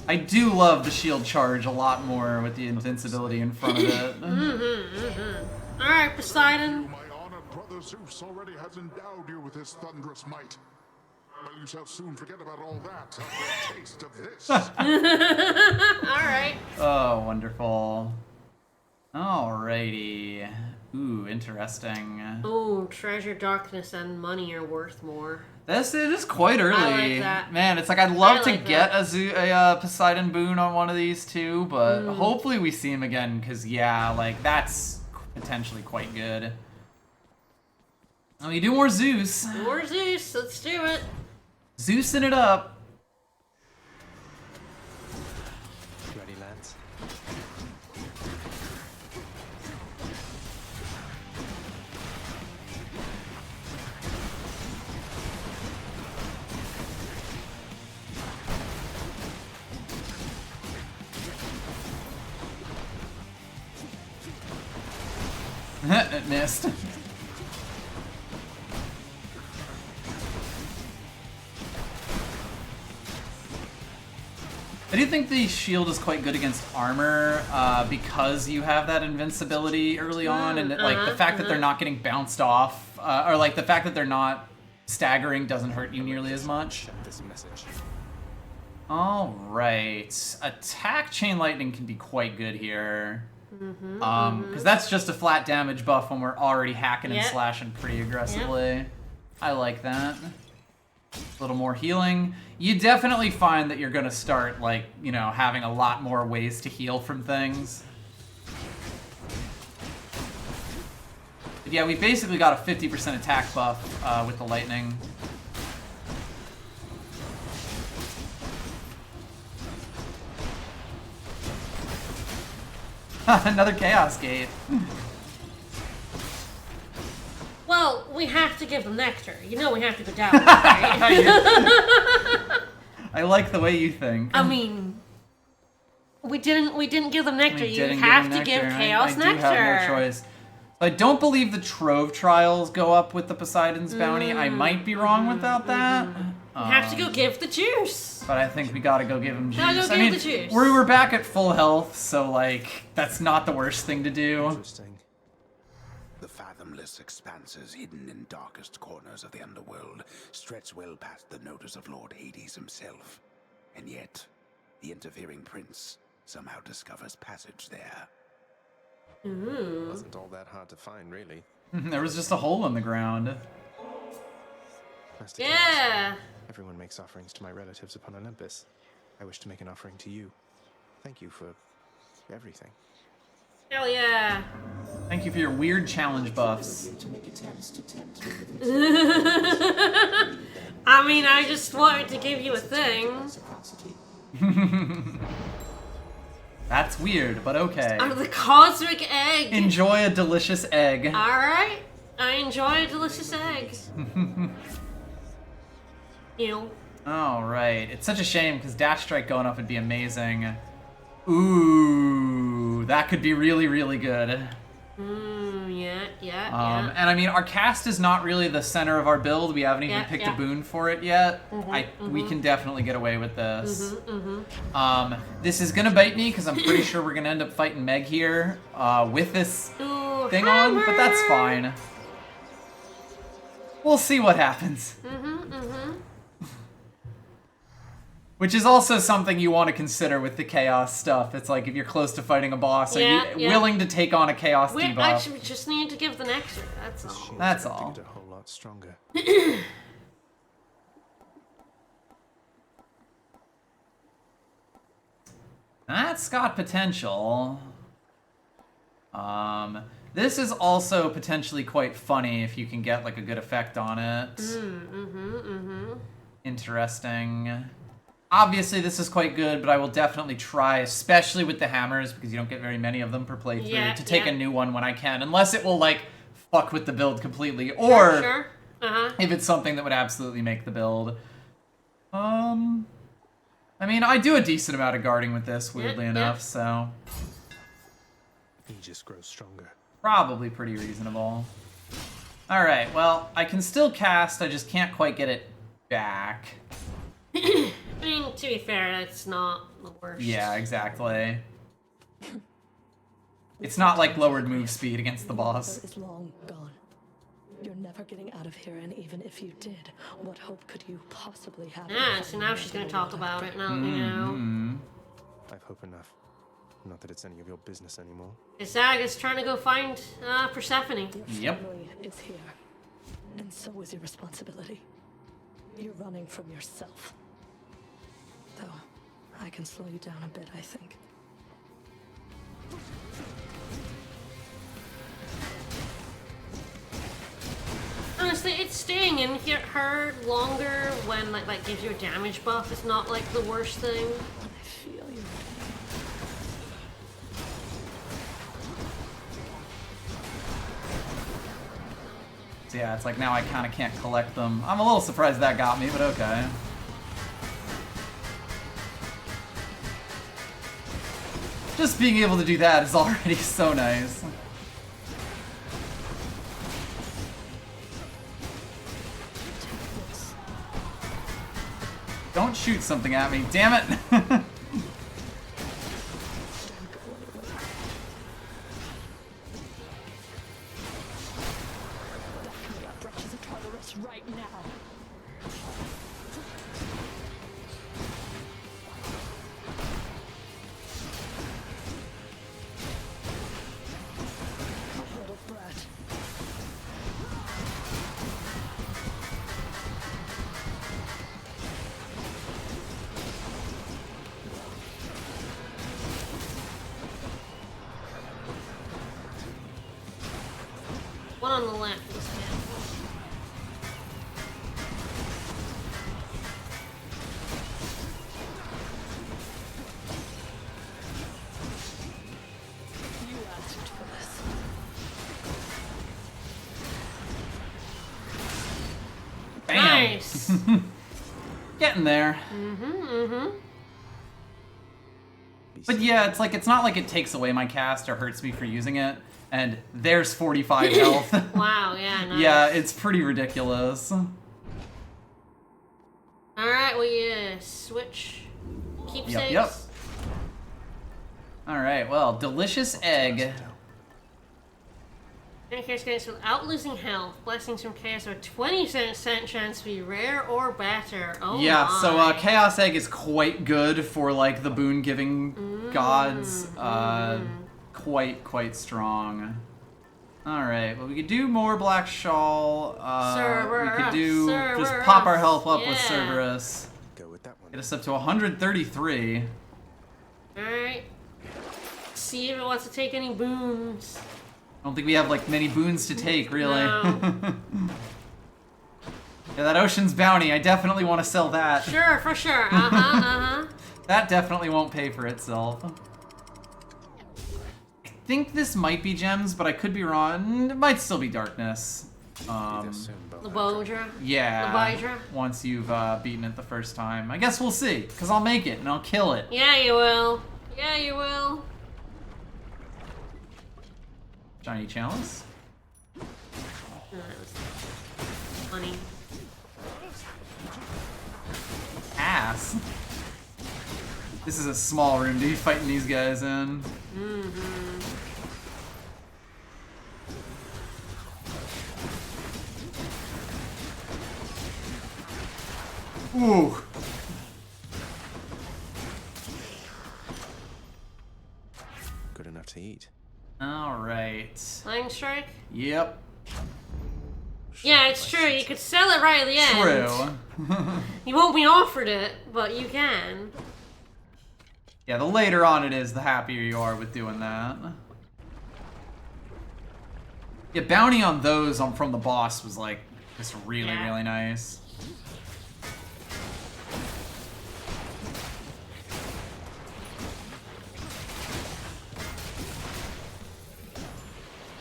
I do love the shield charge a lot more with the invincibility in front of it. All right, Poseidon. My honored brother Zeus already has endowed you with his thunderous might. But you shall soon forget about all that after a taste of this. All right. Oh, wonderful. Alrighty. Ooh, interesting. Oh, treasure, darkness, and money are worth more. It is quite early. I like that. Man, it's like I'd love to like get a Poseidon boon on one of these too, but hopefully we see him again, because yeah, like that's potentially quite good. Oh, you do more Zeus. More Zeus, let's do it. Zeusing it up. Ready, lads? It missed. I do think the shield is quite good against armor because you have that invincibility early on, and like the fact that they're not getting bounced off, or like the fact that they're not staggering doesn't hurt you nearly as much. This message. All right, attack chain lightning can be quite good here. Because that's just a flat damage buff when we're already hacking and slashing pretty aggressively. I like that. A little more healing. You definitely find that you're going to start, like, you know, having a lot more ways to heal from things. But yeah, we basically got a 50% attack buff with the lightning. Another Chaos Gate. Well, we have to give them nectar. You know we have to go down. Right? I like the way you think. I mean, we didn't give them nectar. You Didn't have give to them give nectar. Chaos I nectar. do have no choice. I don't believe the Trove trials go up with the Poseidon's bounty. I might be wrong about that. We have to go give the juice. But I think we gotta go give him juice. Gotta go I give mean, the juice. we were back at full health, so like that's not the worst thing to do. Interesting. The fathomless expanses hidden in darkest corners of the underworld stretch well past the notice of Lord Hades himself. And yet, the interfering prince somehow discovers passage there. Wasn't all that hard to find, really. There was just a hole in the ground. Master Yeah. Chaos, everyone makes offerings to my relatives upon Olympus. I wish to make an offering to you. Thank you for everything. Hell yeah. Thank you for your weird challenge buffs. I mean, I just wanted to give you a thing. That's weird, but okay. I'm the cosmic egg. Enjoy a delicious egg. Alright. I enjoy a delicious egg. Ew. Alright. It's such a shame because Dash Strike going up would be amazing. Ooh, that could be really, really good. Yeah. And I mean, our cast is not really the center of our build. We haven't even picked a boon for it yet. We can definitely get away with this. This is gonna bite me because I'm pretty sure we're gonna end up fighting Meg here with this thing on, but that's fine. We'll see what happens. Which is also something you want to consider with the chaos stuff. It's like if you're close to fighting a boss, are you willing to take on a chaos debuff? Actually, we just need to give the nectar. That's all. That's all. Get a whole lot stronger. That's got potential. This is also potentially quite funny if you can get like a good effect on it. Interesting. Obviously, this is quite good, but I will definitely try, especially with the hammers, because you don't get very many of them per playthrough, to take a new one when I can, unless it will, like, fuck with the build completely, or if it's something that would absolutely make the build. I mean, I do a decent amount of guarding with this, weirdly enough, so... He just grows stronger. Probably pretty reasonable. Alright, well, I can still cast, I just can't quite get it back. I mean, to be fair, that's not the worst. Yeah, exactly. It's not like lowered move speed against the boss. Is long gone. You're never getting out of here, and even if you did, what hope could you possibly have? Yeah, so now she's gonna talk about it now, you know. I've hope enough. Not that it's any of your business anymore. Zaga's trying to go find Persephone. Your family is here, and so is your responsibility. You're running from yourself. Though, I can slow you down a bit, I think. Honestly, it's staying in here her longer when like gives you a damage buff. It's not like the worst thing. I feel you. So yeah, it's like now I kind of can't collect them. I'm a little surprised that got me, but okay. Just being able to do that is already so nice. Don't shoot something at me, damn it! Right now. Little brat. One on the left. You asked for this. Bam. Nice. Getting there. But yeah, it's like, it's not like it takes away my cast or hurts me for using it. And there's 45 health. Wow, yeah, nice. Yeah, it's pretty ridiculous. Alright, we switch keepsakes. Yep. Alright, well, delicious egg. Chaos gets without losing health. Blessings from Chaos are 20% chance to be rare or better. Oh Yeah, my. so Chaos Egg is quite good for like the boon giving gods. Quite strong. Alright, well we could do more Black Shawl. We could do just pop our health up with Cerberus. Go with that one. Get us up to 133. Alright. See if it wants to take any boons. I don't think we have like many boons to take, really. No. Yeah, that Ocean's Bounty, I definitely want to sell that. Sure, for sure. That definitely won't pay for itself. I think this might be gems, but I could be wrong. It might still be darkness. Labodra? Yeah. Labydra? Once you've beaten it the first time. I guess we'll see, because I'll make it and I'll kill it. Yeah, you will. Yeah, you will. Shiny Chalice. Funny. Ass. This is a small room to be fighting these guys in. Ooh. Good enough to eat. Alright. Lightning Strike? Yep. Yeah, it's true. You could sell it right at the end. True. You won't be offered it, but you can. Yeah, the later on it is, the happier you are with doing that. Yeah, bounty on those from the boss was like just really nice.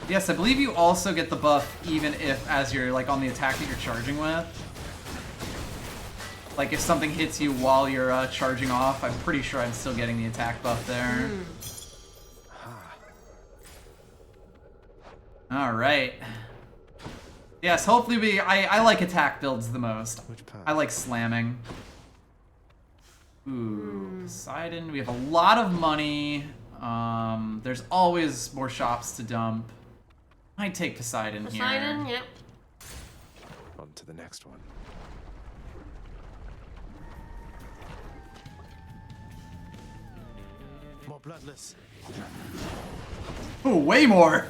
Yes, I believe you also get the buff even if, as you're like on the attack that you're charging with. Like if something hits you while you're charging off, I'm pretty sure I'm still getting the attack buff there. Alright. Yes, hopefully I like attack builds the most. I like slamming. Ooh, Poseidon. We have a lot of money. There's always more shops to dump. I'd take Poseidon, Poseidon, here. yep. On to the next one. More bloodless. Ooh, way more.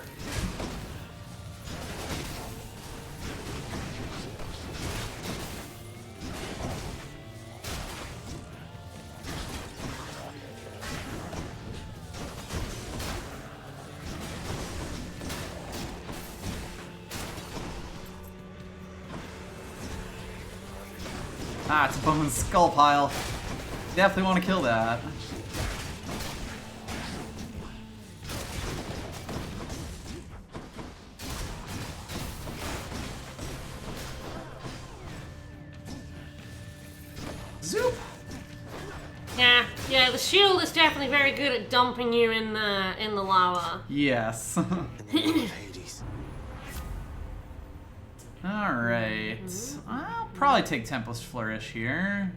Ah, it's a bone skull pile. Definitely want to kill that. Zoop. Yeah, the shield is definitely very good at dumping you in the lava. Yes. Alright. I'll probably take Tempest Flourish here.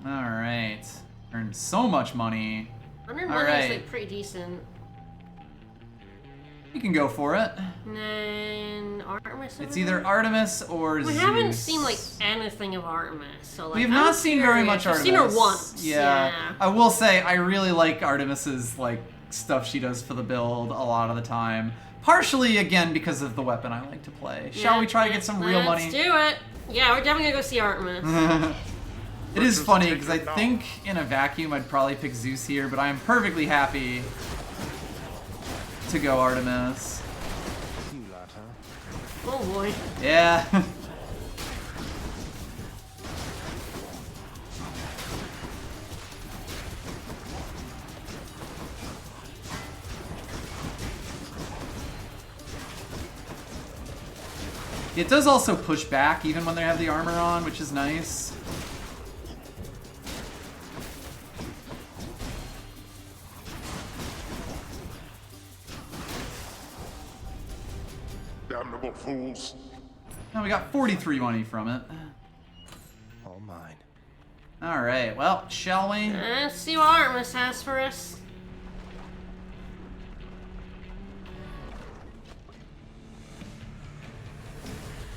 Alright. Earned so much money. 100 money is like pretty decent. You can go for it. And then Artemis. It's either Artemis or We Zeus. haven't seen like anything of Artemis, so like We've not seen very much We've Artemis. seen her once. Yeah. I will say I really like Artemis's like stuff she does for the build a lot of the time. Partially again because of the weapon I like to play. Shall we try to get some real money? Let's do it. Yeah, we're definitely gonna go see Artemis. It is funny because I think in a vacuum I'd probably pick Zeus here, but I am perfectly happy to go Artemis. Oh boy. Yeah. It does also push back even when they have the armor on, which is nice. Damnable fools. Now we got 43 money from it. All mine. Alright, well, shall we? Let's see what Artemis has for us.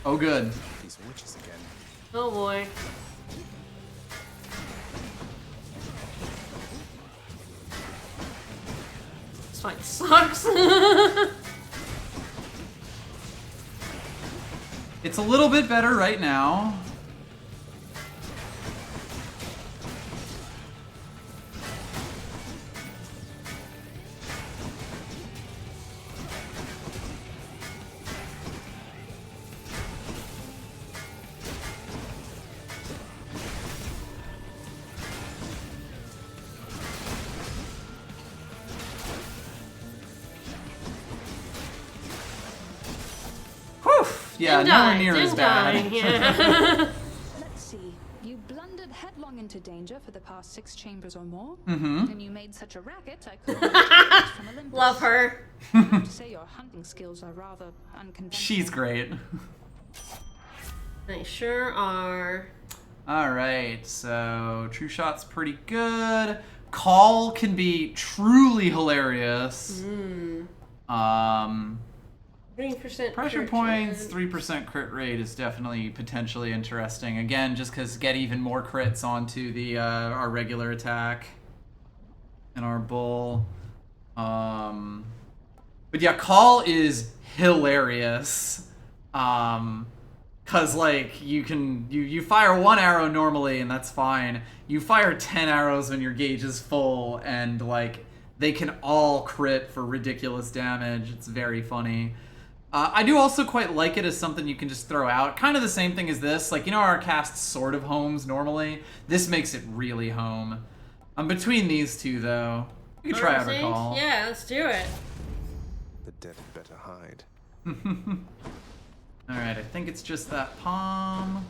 Oh, good. These witches again. Oh boy. This fight sucks. It's a little bit better right now. Yeah, nowhere near as bad. Yeah. Let's see. You blundered headlong into danger for the past 6 chambers or more, Mhm. and you made such a racket I couldn't from Olympus. Love her. I have to say your hunting skills are rather unconventional. She's great. They sure are. Alright, so True Shot's pretty good. Call can be truly hilarious. 3% Pressure crit points, chance. 3% crit rate is definitely potentially interesting. Again, just because get even more crits onto the our regular attack and our bull. But yeah, Call is hilarious. Cause like you fire 1 arrow normally and that's fine. You fire 10 arrows when your gauge is full and like they can all crit for ridiculous damage. It's very funny. I do also quite like it as something you can just throw out. Kind of the same thing as this. Like, you know our cast sort of homes normally? This makes it really home. I'm between these two, though. You can try Evercall. Yeah, let's do it. The dead had better hide. Alright, I think it's just that palm.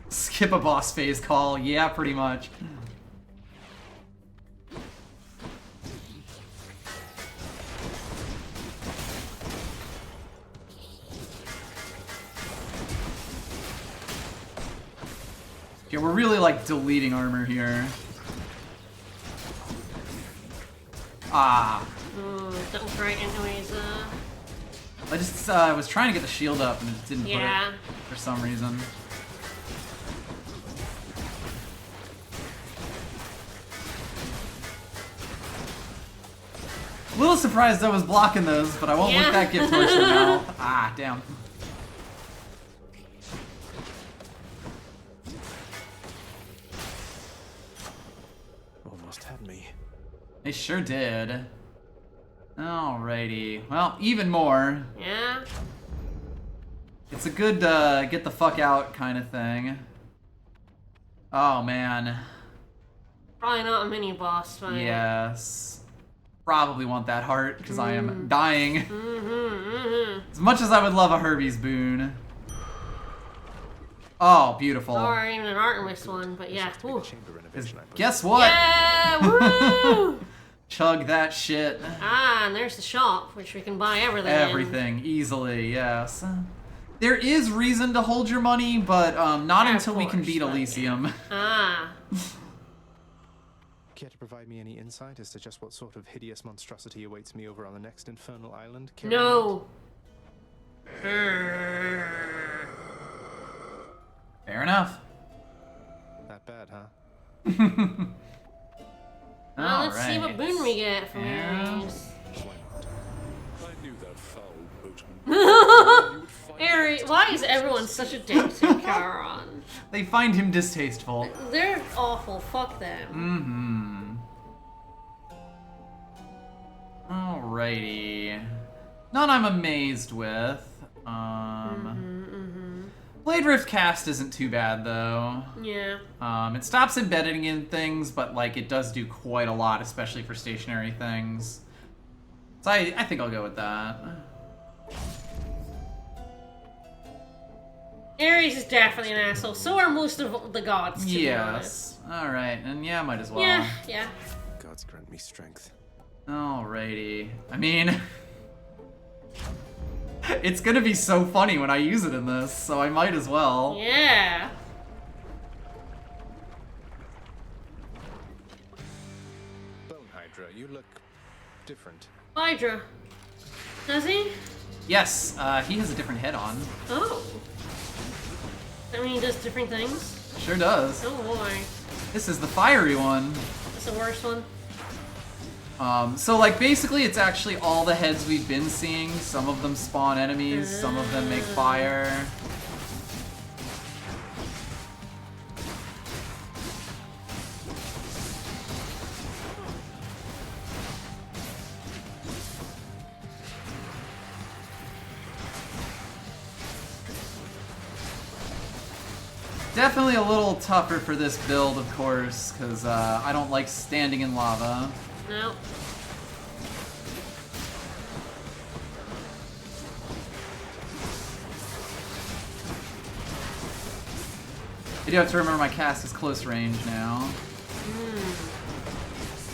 Skip a boss phase call. Yeah, pretty much. Yeah, we're really like deleting armor here. Ah. Don't frighten noise. I just was trying to get the shield up and it didn't put it for some reason. A little surprised I was blocking those, but I won't let that get pushed now. Ah, damn. Almost had me. They sure did. Alrighty. Well, even more. Yeah. It's a good get the fuck out kind of thing. Oh man. Probably not a mini boss fight. Yes. Probably want that heart because I am dying. As much as I would love a Herbie's boon. Oh, beautiful. Or even an Artemis one, but yeah. Guess what? Yeah, woo! Chug that shit. Ah, and there's the shop, which we can buy everything. Everything, easily, yes. There is reason to hold your money, but not until we can beat Elysium. Ah. Care to provide me any insight as to just what sort of hideous monstrosity awaits me over on the next infernal island? No. Fair enough. That bad, huh? Well, let's see what boon we get from Ares. I knew that foul boatman. Ares, why is everyone such a dick to Charon? They find him distasteful. They're awful. Fuck them. Alrighty. None I'm amazed with. Blade Rift cast isn't too bad though. Yeah. It stops embedding in things, but like it does do quite a lot, especially for stationary things. So I think I'll go with that. Ares is definitely an asshole. So are most of the gods, to be honest. Alright, and yeah, might as well. Yeah. Gods grant me strength. Alrighty. I mean... it's gonna be so funny when I use it in this, so I might as well. Yeah. Bone Hydra, you look different. Hydra. Does he? Yes, he has a different head on. Oh. I mean, he does different things? Sure does. Oh boy. This is the fiery one. That's the worst one. So like basically it's actually all the heads we've been seeing. Some of them spawn enemies, some of them make fire. Definitely a little tougher for this build, of course, because I don't like standing in lava. Nope. I do have to remember my cast is close range now.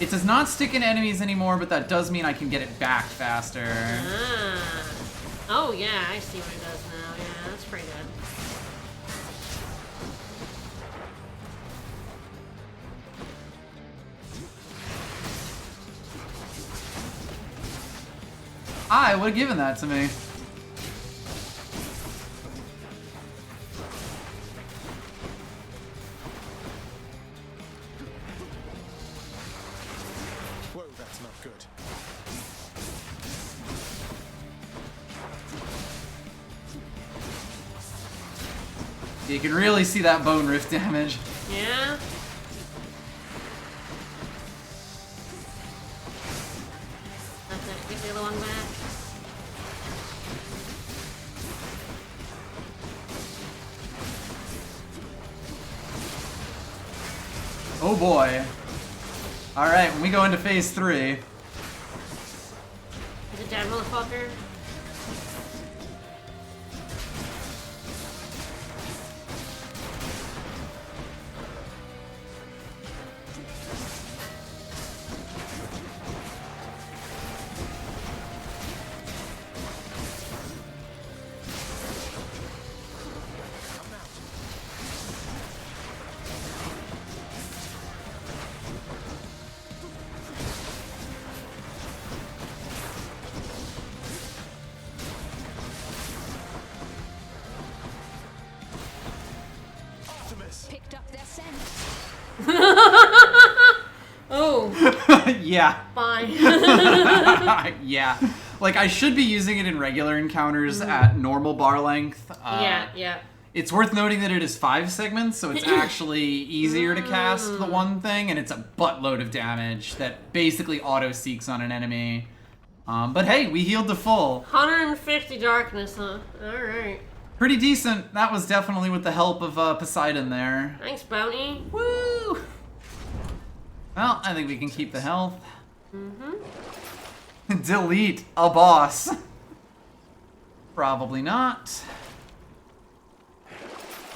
It does not stick in enemies anymore, but that does mean I can get it back faster. Oh yeah, I see what it does now. Yeah, that's pretty good. I would have given that to me. Whoa, that's not good. You can really see that bone rift damage. Yeah. That's it. Get the other one back. Oh boy. Alright, when we go into phase 3. Is it dead, motherfucker? Oh. Yeah. Fine. Yeah. Like, I should be using it in regular encounters at normal bar length. Yeah. It's worth noting that it is 5 segments, so it's actually easier to cast the one thing, and it's a buttload of damage that basically auto-seeks on an enemy. But hey, we healed to full. 150 darkness, huh? Alright. Pretty decent. That was definitely with the help of Poseidon there. Thanks, Bounty. Woo! Well, I think we can keep the health. Delete a boss. Probably not.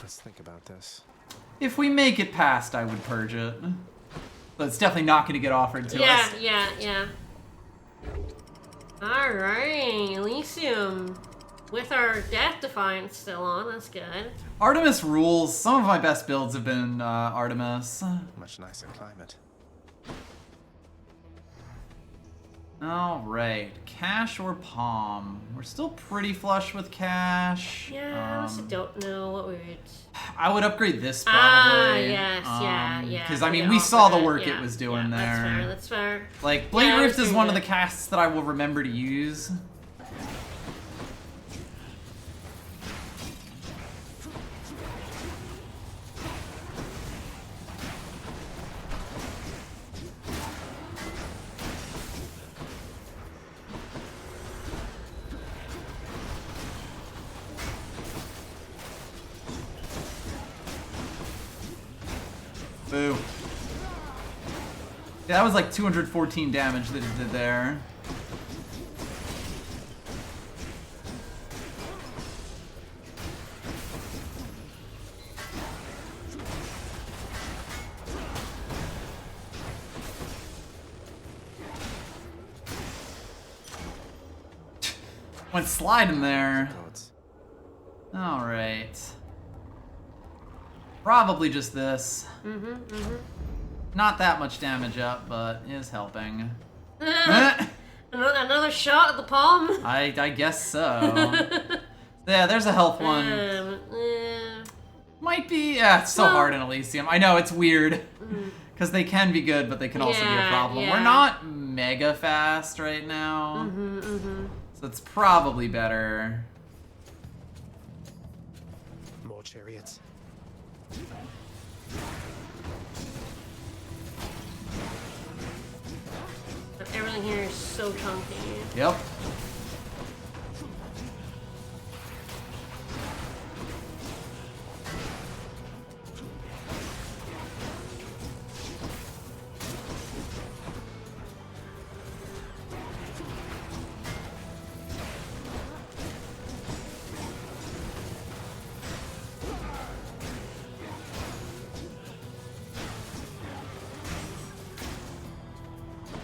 Let's think about this. If we make it past, I would purge it. But it's definitely not going to get offered to us. Yeah. Alright, Elysium. With our Death Defiance still on, that's good. Artemis rules. Some of my best builds have been Artemis. Much nicer climate. Alright, cash or palm? We're still pretty flush with cash. Yeah, I honestly don't know what we would... I would upgrade this probably. Yes, yeah. Because, I mean, we saw the work it was doing there. That's fair. Like, Blade Rift is one of the casts that I will remember to use. Boo. Yeah, that was like 214 damage that it did there. Went sliding there. Alright. Probably just this. Not that much damage up, but is helping. Another shot at the palm? I guess so. Yeah, there's a health one. Might be... Yeah, it's so hard in Elysium. I know, it's weird. Because they can be good, but they can also be a problem. We're not mega fast right now. So it's probably better. More chariots. Everything here is so chunky. Yep.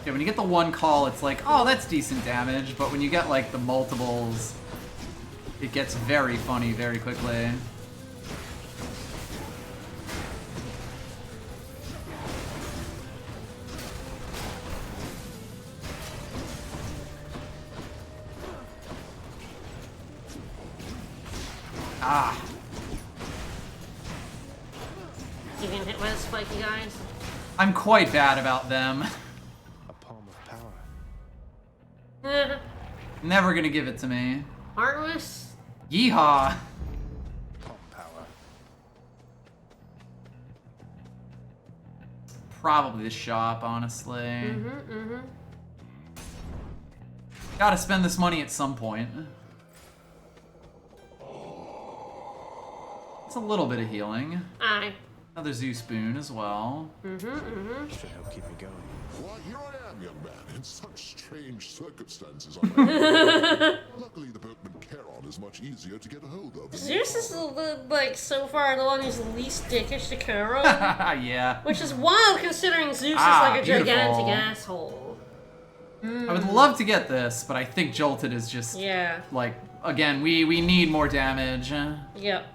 Yeah, when you get the one call, it's like, oh, that's decent damage, but when you get, like, the multiples, it gets very funny very quickly. Ah. You getting hit by the spiky guys? I'm quite bad about them. Never gonna give it to me. Artemis? Yeehaw! Probably the shop, honestly. Gotta spend this money at some point. It's a little bit of healing. Aye. Another Zoo Spoon as well. Should help keep me going. Why, here I am, young man, in such strange circumstances. Luckily, the boatman Charon is much easier to get a hold of. Zeus is, like, so far the one who's least dickish to Charon. Yeah. Which is wild considering Zeus is like a gigantic asshole. I would love to get this, but I think Jolted is just... Yeah. Like, again, we need more damage. Yep.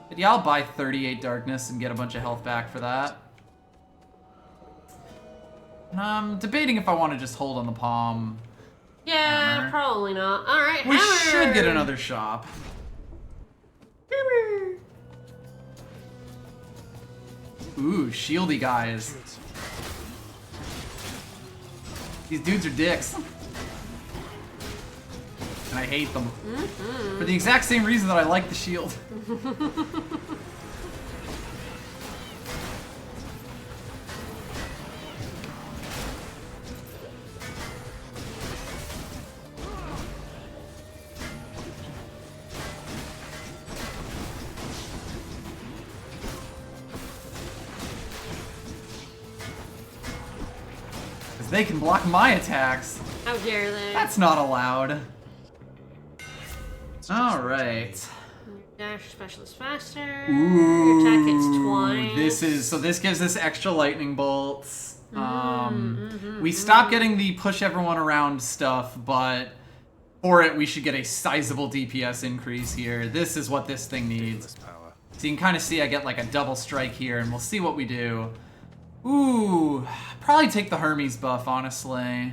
But yeah, I'll buy 38 darkness and get a bunch of health back for that. I'm debating if I want to just hold on the palm. Yeah, Hammer. probably not. Alright, We hammer! should get another shop. Hammer! Ooh, shieldy guys. These dudes are dicks. And I hate them. For the exact same reason that I like the shield. Because they can block my attacks. How dare they? That's not allowed. Alright. Dash specialist faster. Ooh, Your attack hits twice. This gives us extra lightning bolts. We stop getting the push everyone around stuff, but for it we should get a sizable DPS increase here. This is what this thing needs. So you can kind of see I get like a double strike here, and we'll see what we do. Ooh, probably take the Hermes buff, honestly.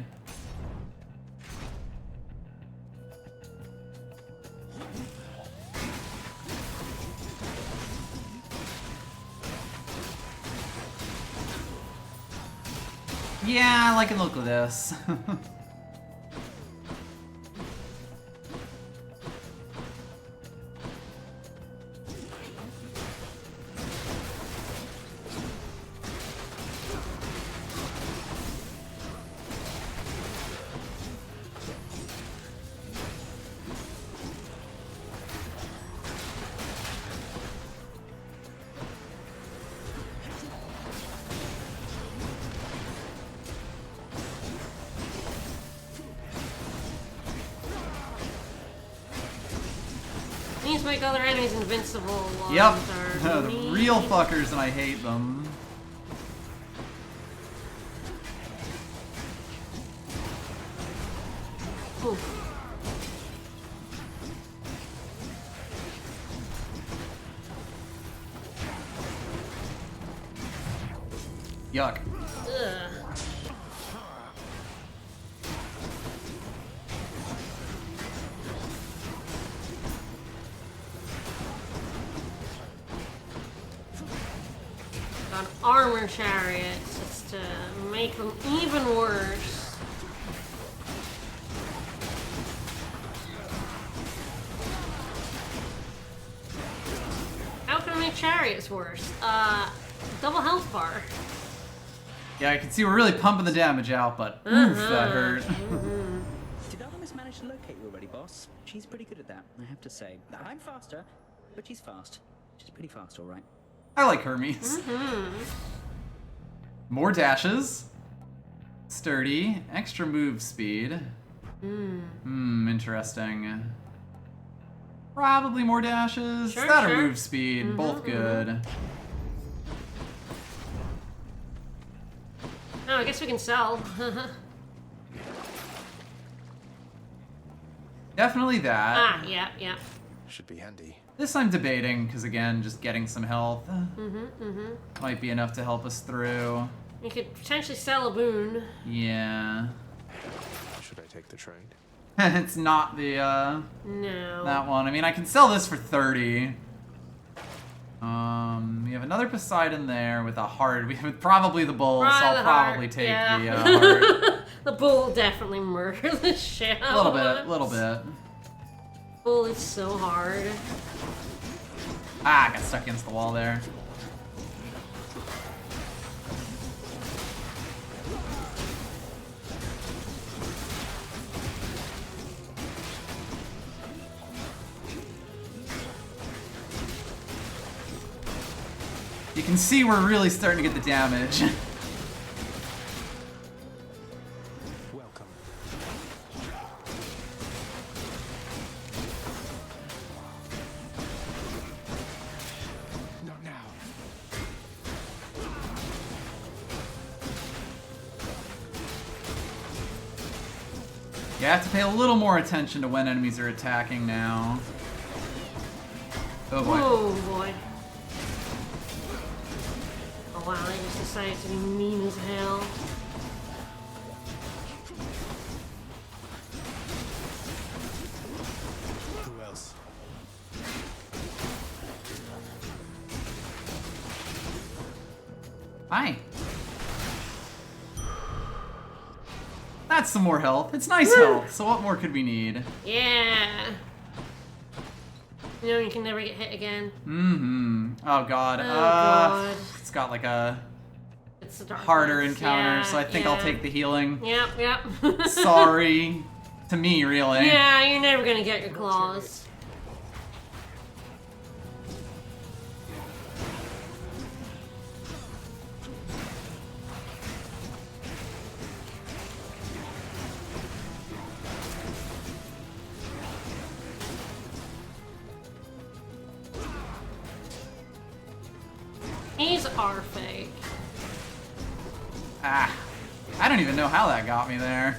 Yeah, I like the look of this. These make other enemies invincible. Yep, the real fuckers, and I hate them. Oof. Yuck. Ugh. Got armor chariots just to make them even worse. How can I make chariots worse? Double health bar. Yeah, I can see we're really pumping the damage out, but oof, that hurt. Did Artemis manage to locate you already, boss? She's pretty good at that, I have to say. I'm faster, but she's fast. She's pretty fast, all right. I like Hermes. More dashes. Sturdy. Extra move speed. Interesting. Probably more dashes. Sure, That or sure. move speed. Both good. Oh, I guess we can sell. Definitely that. Ah, yeah, yeah. Should be handy. This I'm debating, because again, just getting some health might be enough to help us through. You could potentially sell a boon. Yeah. Should I take the trade? It's not the, No. that one. I mean, I can sell this for 30. We have another Poseidon there with a heart. We have probably the bull, so I'll probably take the heart. The bull will definitely murder the shit A out little of bit, us. little bit. Bull is so hard. Ah, got stuck against the wall there. You can see we're really starting to get the damage. Welcome. Not now. You have to pay a little more attention to when enemies are attacking now. Oh boy. Oh boy. Oh wow, they just decided to be mean as hell. Who else? Hi. That's some more health. It's nice health. So what more could we need? Yeah. You know you can never get hit again. Mm-hmm. Oh god. Oh god. It's got like a It's the darkness. harder encounter, Yeah, so I think I'll take the healing. Yep. Sorry. To me, really. Yeah, you're never gonna get your claws. He's our fake. Ah. I don't even know how that got me there.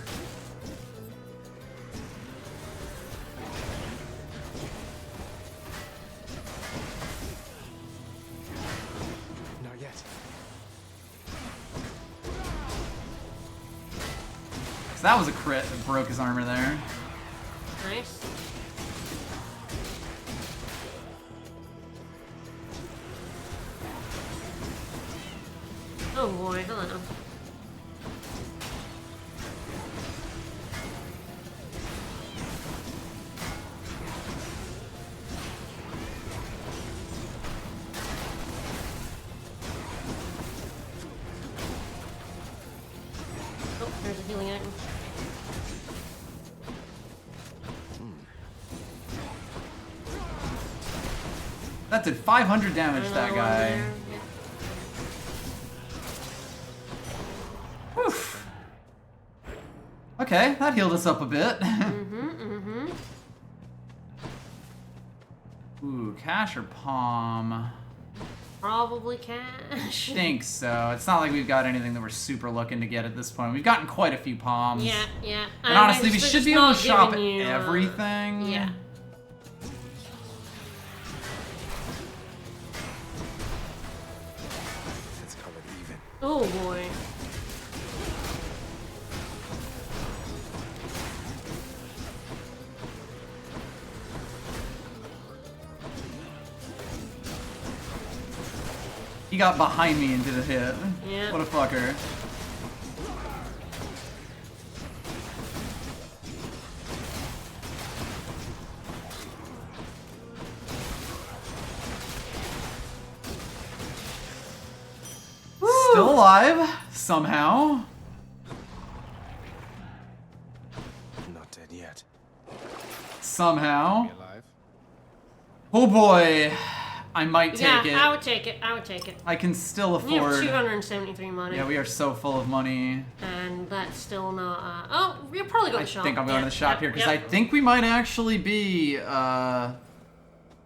Not yet. So that was a crit that broke his armor there. Nice. Oh boy, hello. Oh, there's a healing item. That did 500 damage to that guy. Whew. Okay, that healed us up a bit. Ooh, cash or palm? Probably cash. Think so. It's not like we've got anything that we're super looking to get at this point. We've gotten quite a few palms. Yeah. And honestly, we should be able to shop you, everything. Yeah. It's colored even. Oh boy. He got behind me and did a hit. Yeah. What a fucker. Still alive, somehow. Not dead yet. Somehow. Oh boy. I might take it. Yeah, I would take it. I can still afford. You have 273 money. Yeah, we are so full of money. And that's still not. Oh, you'll probably go to the shop. I think I'm going to the shop here because I think we might actually be.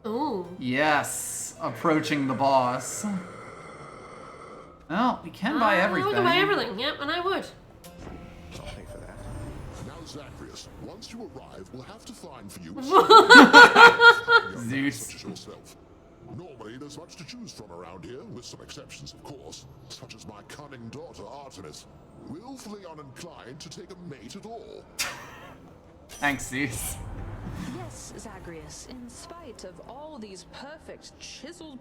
Ooh. Yes, approaching the boss. Well, we can buy everything. We can buy everything. Yep, and I would. I'll pay for that. Now, Zacharias, once you arrive, we'll have to find for you Zeus. such as yourself. Normally, there's much to choose from around here, with some exceptions, of course, such as my cunning daughter, Artemis, willfully uninclined to take a mate at all. Thanks, Zeus. Yes, Zagreus, in spite of all these perfect, chiseled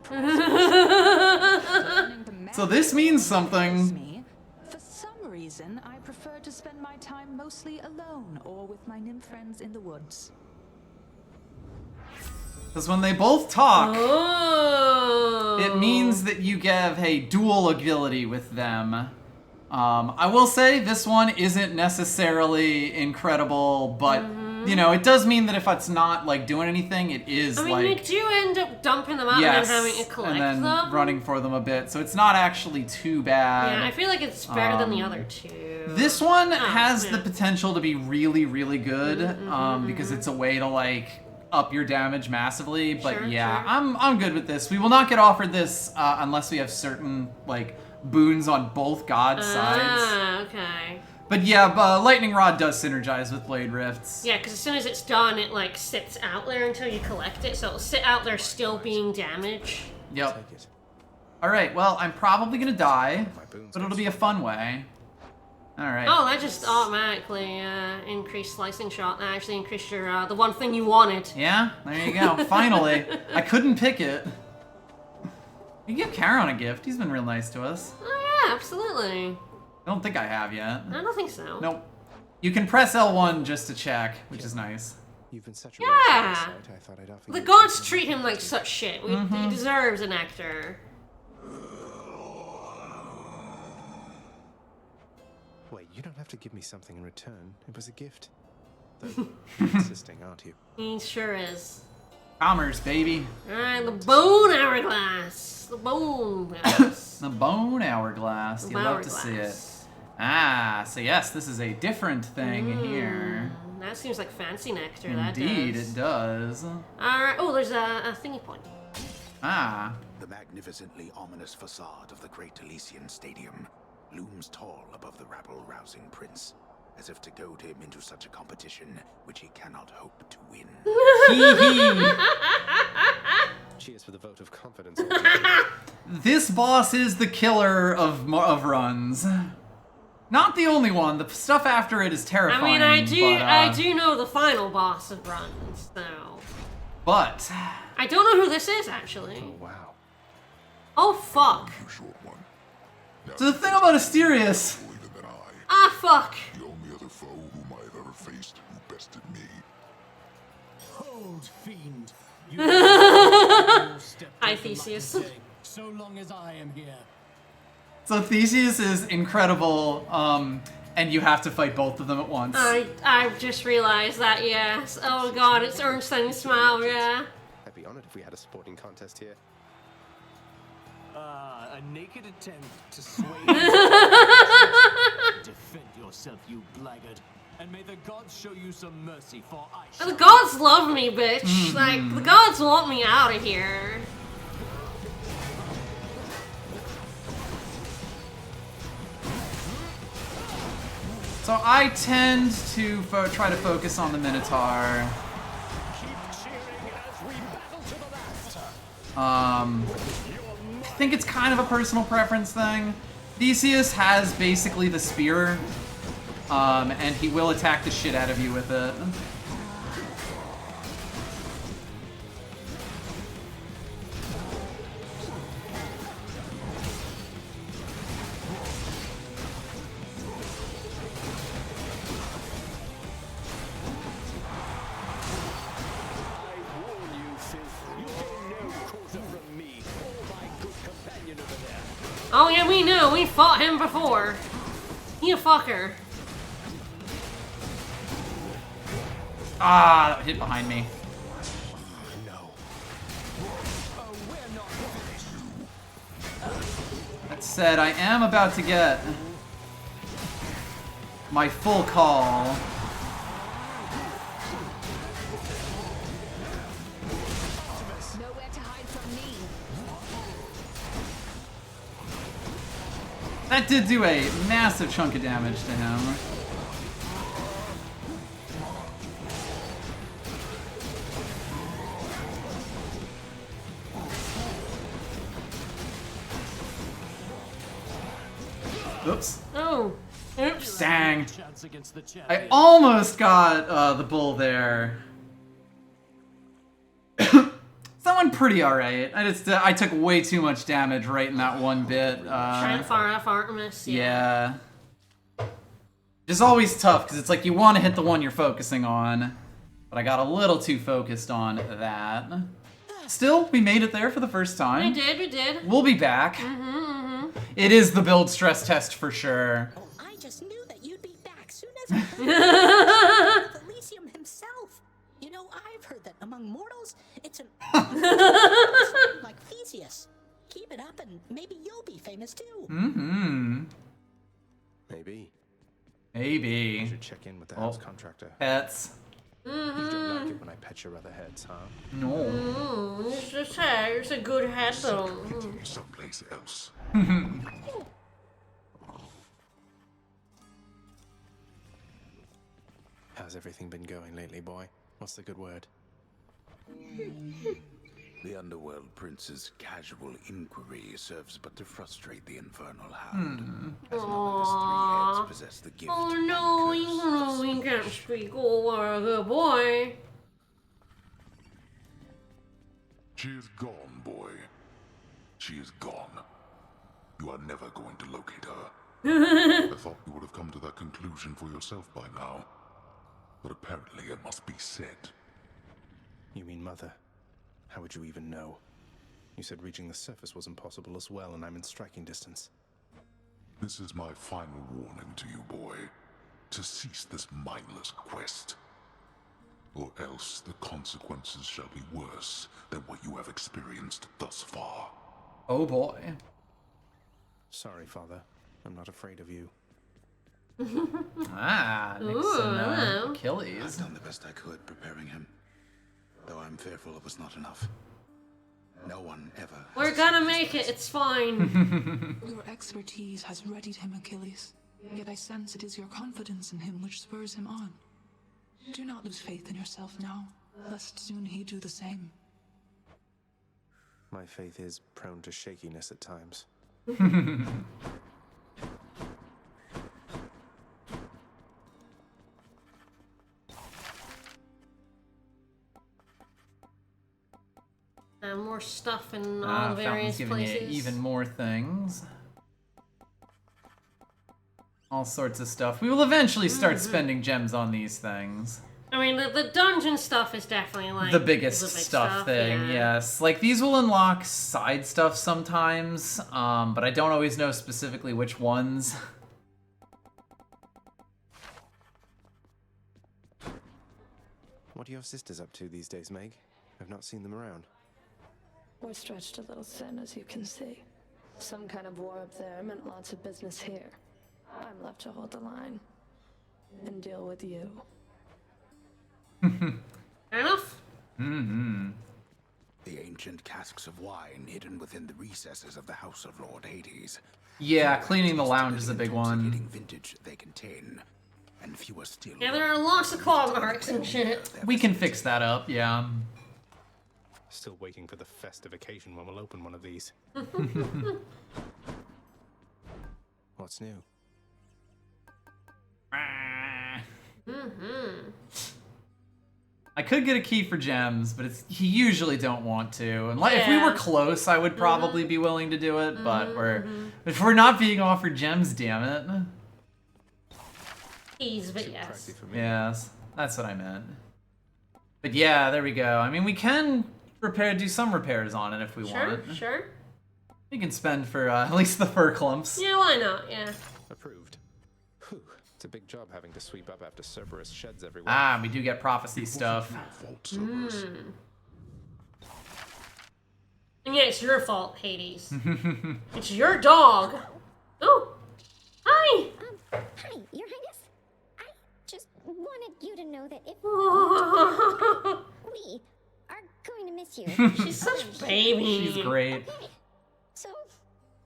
So this means something. For some reason, I prefer to spend my time mostly alone or with my nymph friends in the woods. Because when they both talk, Oh. it means that you have a dual ability with them. I will say this one isn't necessarily incredible, but you know, it does mean that if it's not like doing anything, it is I mean, like you do end up dumping them out yes, and then having to collect and then them. running for them a bit. So it's not actually too bad. Yeah, I feel like it's better than the other two. This one Oh, has yeah. the potential to be really, really good because it's a way to like up your damage massively. But Sure, yeah, sure. I'm good with this. We will not get offered this unless we have certain like boons on both god sides. Ah, okay. But yeah, lightning rod does synergize with blade rifts. Yeah, because as soon as it's done, it like sits out there until you collect it, so it'll sit out there still being damaged. Yep. All right. Well, I'm probably gonna die, but it'll be a fun way. All right. Oh, that just automatically increased slicing shot. That actually increased your the one thing you wanted. Yeah, there you go. Finally, I couldn't pick it. You give Charon a gift. He's been real nice to us. Oh Yeah, absolutely. I don't think I have yet. I don't think so. Nope. You can press L1 just to check, which is nice. You've been such a Yeah. sight, I thought I'd offer The you gods treat him like such shit. He Mm-hmm. deserves an actor. Wait, you don't have to give me something in return. It was a gift. Though you're insisting, aren't you? He sure is. Commerce, baby. Alright, the bone hourglass. The bone hourglass. The bone hourglass. The You love to see it. Ah, so yes, this is a different thing here. That seems like fancy nectar. That Indeed, does. it does. Alright. Oh, there's a thingy point. Ah. The magnificently ominous facade of the Great Elysian Stadium looms tall above the rabble-rousing prince, as if to goad him into such a competition which he cannot hope to win. Cheers for the vote of confidence. This boss is the killer of runs. Not the only one. The stuff after it is terrifying. I mean, but, I do know the final boss of runs, so. But I don't know who this is actually. Oh wow. Oh fuck. So the thing about Asterius. Ah fuck. The only other foe whom I have ever faced who bested me. Hold, fiend. Hi, Theseus. So long as I am here. So Theseus is incredible, and you have to fight both of them at once. I just realized that, yes. Oh god, it's Ernstein's smile, yeah. I'd be honored if we had a sporting contest here. A naked attempt to sway Defend yourself, you blackguard. And may the gods show you some mercy, for I shall... The gods love me, bitch. Like, the gods want me out of here. So I tend to try to focus on the Minotaur. I think it's kind of a personal preference thing. Theseus has basically the spear, and he will attack the shit out of you with it. Oh yeah, we knew. We fought him before. He a fucker. Ah, that hit behind me. That said, I am about to get my full call. Nowhere to hide from me. That did do a massive chunk of damage to him. Oops. Oh. Oops. Dang. I almost got the bull there. That went pretty alright. I took way too much damage right in that one bit. Trying to fire off Artemis. Yeah. It's always tough, because it's like you want to hit the one you're focusing on. But I got a little too focused on that. Still, we made it there for the first time. We did. We'll be back. It is the build stress test for sure. I just knew that you'd be back soon as I heard of Elysium himself. You know, I've heard that among mortals, it's an like Theseus. Keep it up and maybe you'll be famous too. Maybe. Maybe. I should check in with the house contractor. Pets. You don't like it when I pet your other heads, huh? No. It's just hair. It's a good head though. Someplace else. How's everything been going lately, boy? What's the good word? The Underworld Prince's casual inquiry serves but to frustrate the Infernal Hound, as none of his 3 heads possess the gift. Oh no, you know we can't speak over the boy. She is gone, boy. She is gone. You are never going to locate her. I thought you would have come to that conclusion for yourself by now. But apparently it must be said. You mean Mother? How would you even know? You said reaching the surface was impossible as well, and I'm in striking distance. This is my final warning to you, boy. To cease this mindless quest. Or else the consequences shall be worse than what you have experienced thus far. Oh boy. Sorry, Father. I'm not afraid of you. Nixon, Achilles. I've done the best I could preparing him. Though I'm fearful it was not enough. No one ever... We're gonna make it, it's fine. Your expertise has readied him, Achilles. Yet I sense it is your confidence in him which spurs him on. Do not lose faith in yourself now, lest soon he do the same. My faith is prone to shakiness at times. More stuff in all the various giving places. you even more things. All sorts of stuff. We will eventually start spending gems on these things. I mean, the dungeon stuff is definitely like The biggest the big stuff thing, yeah. yes. Like, these will unlock side stuff sometimes, but I don't always know specifically which ones. What are your sisters up to these days, Meg? I've not seen them around. We're stretched a little thin, as you can see. Some kind of war up there meant lots of business here. I'm left to hold the line and deal with you. Fair enough. Mm-hmm. The ancient casks of wine hidden within the recesses of the House of Lord Hades. Yeah, cleaning the lounge is a big one. Vintage they contain, and fewer still. Yeah, there are lots of claw marks and shit. We can fix that up, yeah. Still waiting for the festive occasion when we'll open one of these. What's new? I could get a key for gems, but you usually don't want to. And if we were close, I would probably be willing to do it. But if we're not being offered gems, damn it. Keys, but yes. Yes, that's what I meant. But yeah, there we go. I mean, we can do some repairs on it if we want. Sure. We can spend for at least the fur clumps. Yeah, why not? Yeah. Approved. Whew, it's a big job having to sweep up after Cerberus sheds everywhere. Ah, we do get prophecy stuff. And yeah, it's your fault, Hades. It's your dog. Oh, hi. Hi, Your Highness. I just wanted you to know that if we are going to miss you. She's such a baby. She's great. Okay. So,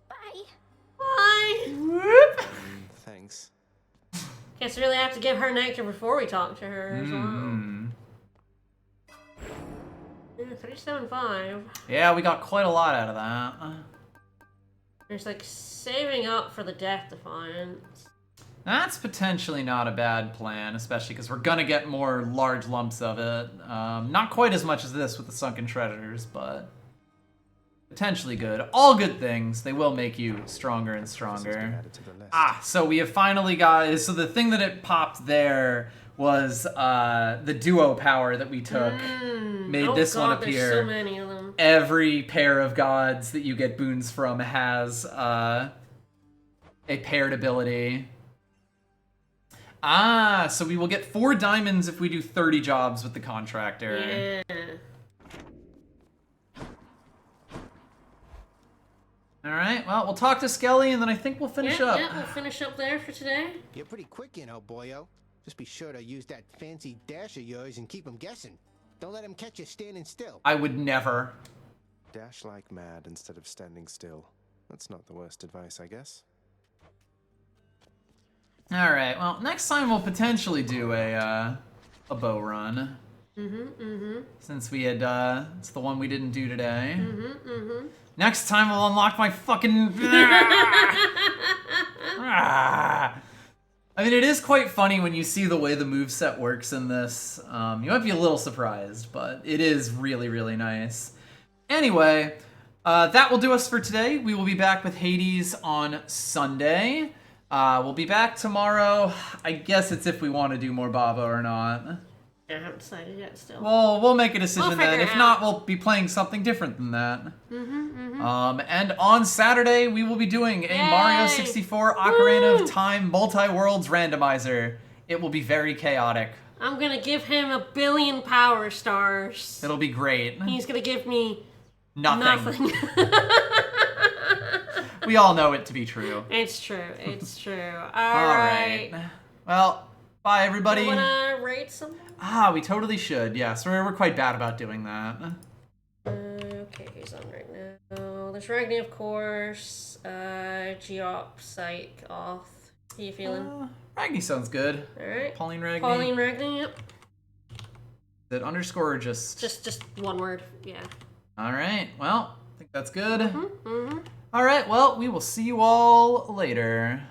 bye. Bye. Thanks. Guess we really have to give her nectar before we talk to her as well. 375. Yeah, we got quite a lot out of that. There's like saving up for the Death Defiance. That's potentially not a bad plan, especially because we're gonna get more large lumps of it. Not quite as much as this with the Sunken Treasures, but potentially good. All good things. They will make you stronger and stronger. So we have finally got... So the thing that it popped there was the duo power that we took. Made this one appear. There's so many of them. Every pair of gods that you get boons from has a paired ability. So we will get 4 diamonds if we do 30 jobs with the contractor. Yeah. Alright, well, we'll talk to Skelly and then I think we'll finish up. Yeah, we'll finish up there for today. You're pretty quick, you know, boyo. Just be sure to use that fancy dash of yours and keep them guessing. Don't let them catch you standing still. I would never. Dash like mad instead of standing still. That's not the worst advice, I guess. Alright, well, next time we'll potentially do a bow run. Since we had, it's the one we didn't do today. Next time we'll unlock my fucking... I mean, it is quite funny when you see the way the moveset works in this. You might be a little surprised, but it is really, really nice. Anyway, That will do us for today. We will be back with Hades on Sunday. We'll be back tomorrow. I guess it's if we want to do more Bava or not. I haven't decided yet still. Well, we'll make a decision then. figure it If out. not, we'll be playing something different than that. And on Saturday, we will be doing a Mario 64 Ocarina of Time Multi-Worlds randomizer. It will be very chaotic. I'm gonna give him 1 billion power stars. It'll be great. He's gonna give me Nothing. We all know it to be true. It's true. It's true. All right. Well, bye everybody. You wanna rate someone? We totally should. Yes, we're quite bad about doing that. Okay, who's on right now? There's Ragni, of course. Geop, Psych, Oth. How you feeling? Ragni sounds good. Alright. Pauline Ragni. Pauline Ragni, yep. Is it underscore or just? Just one word, yeah. Alright, well, I think that's good. Alright, well, we will see you all later.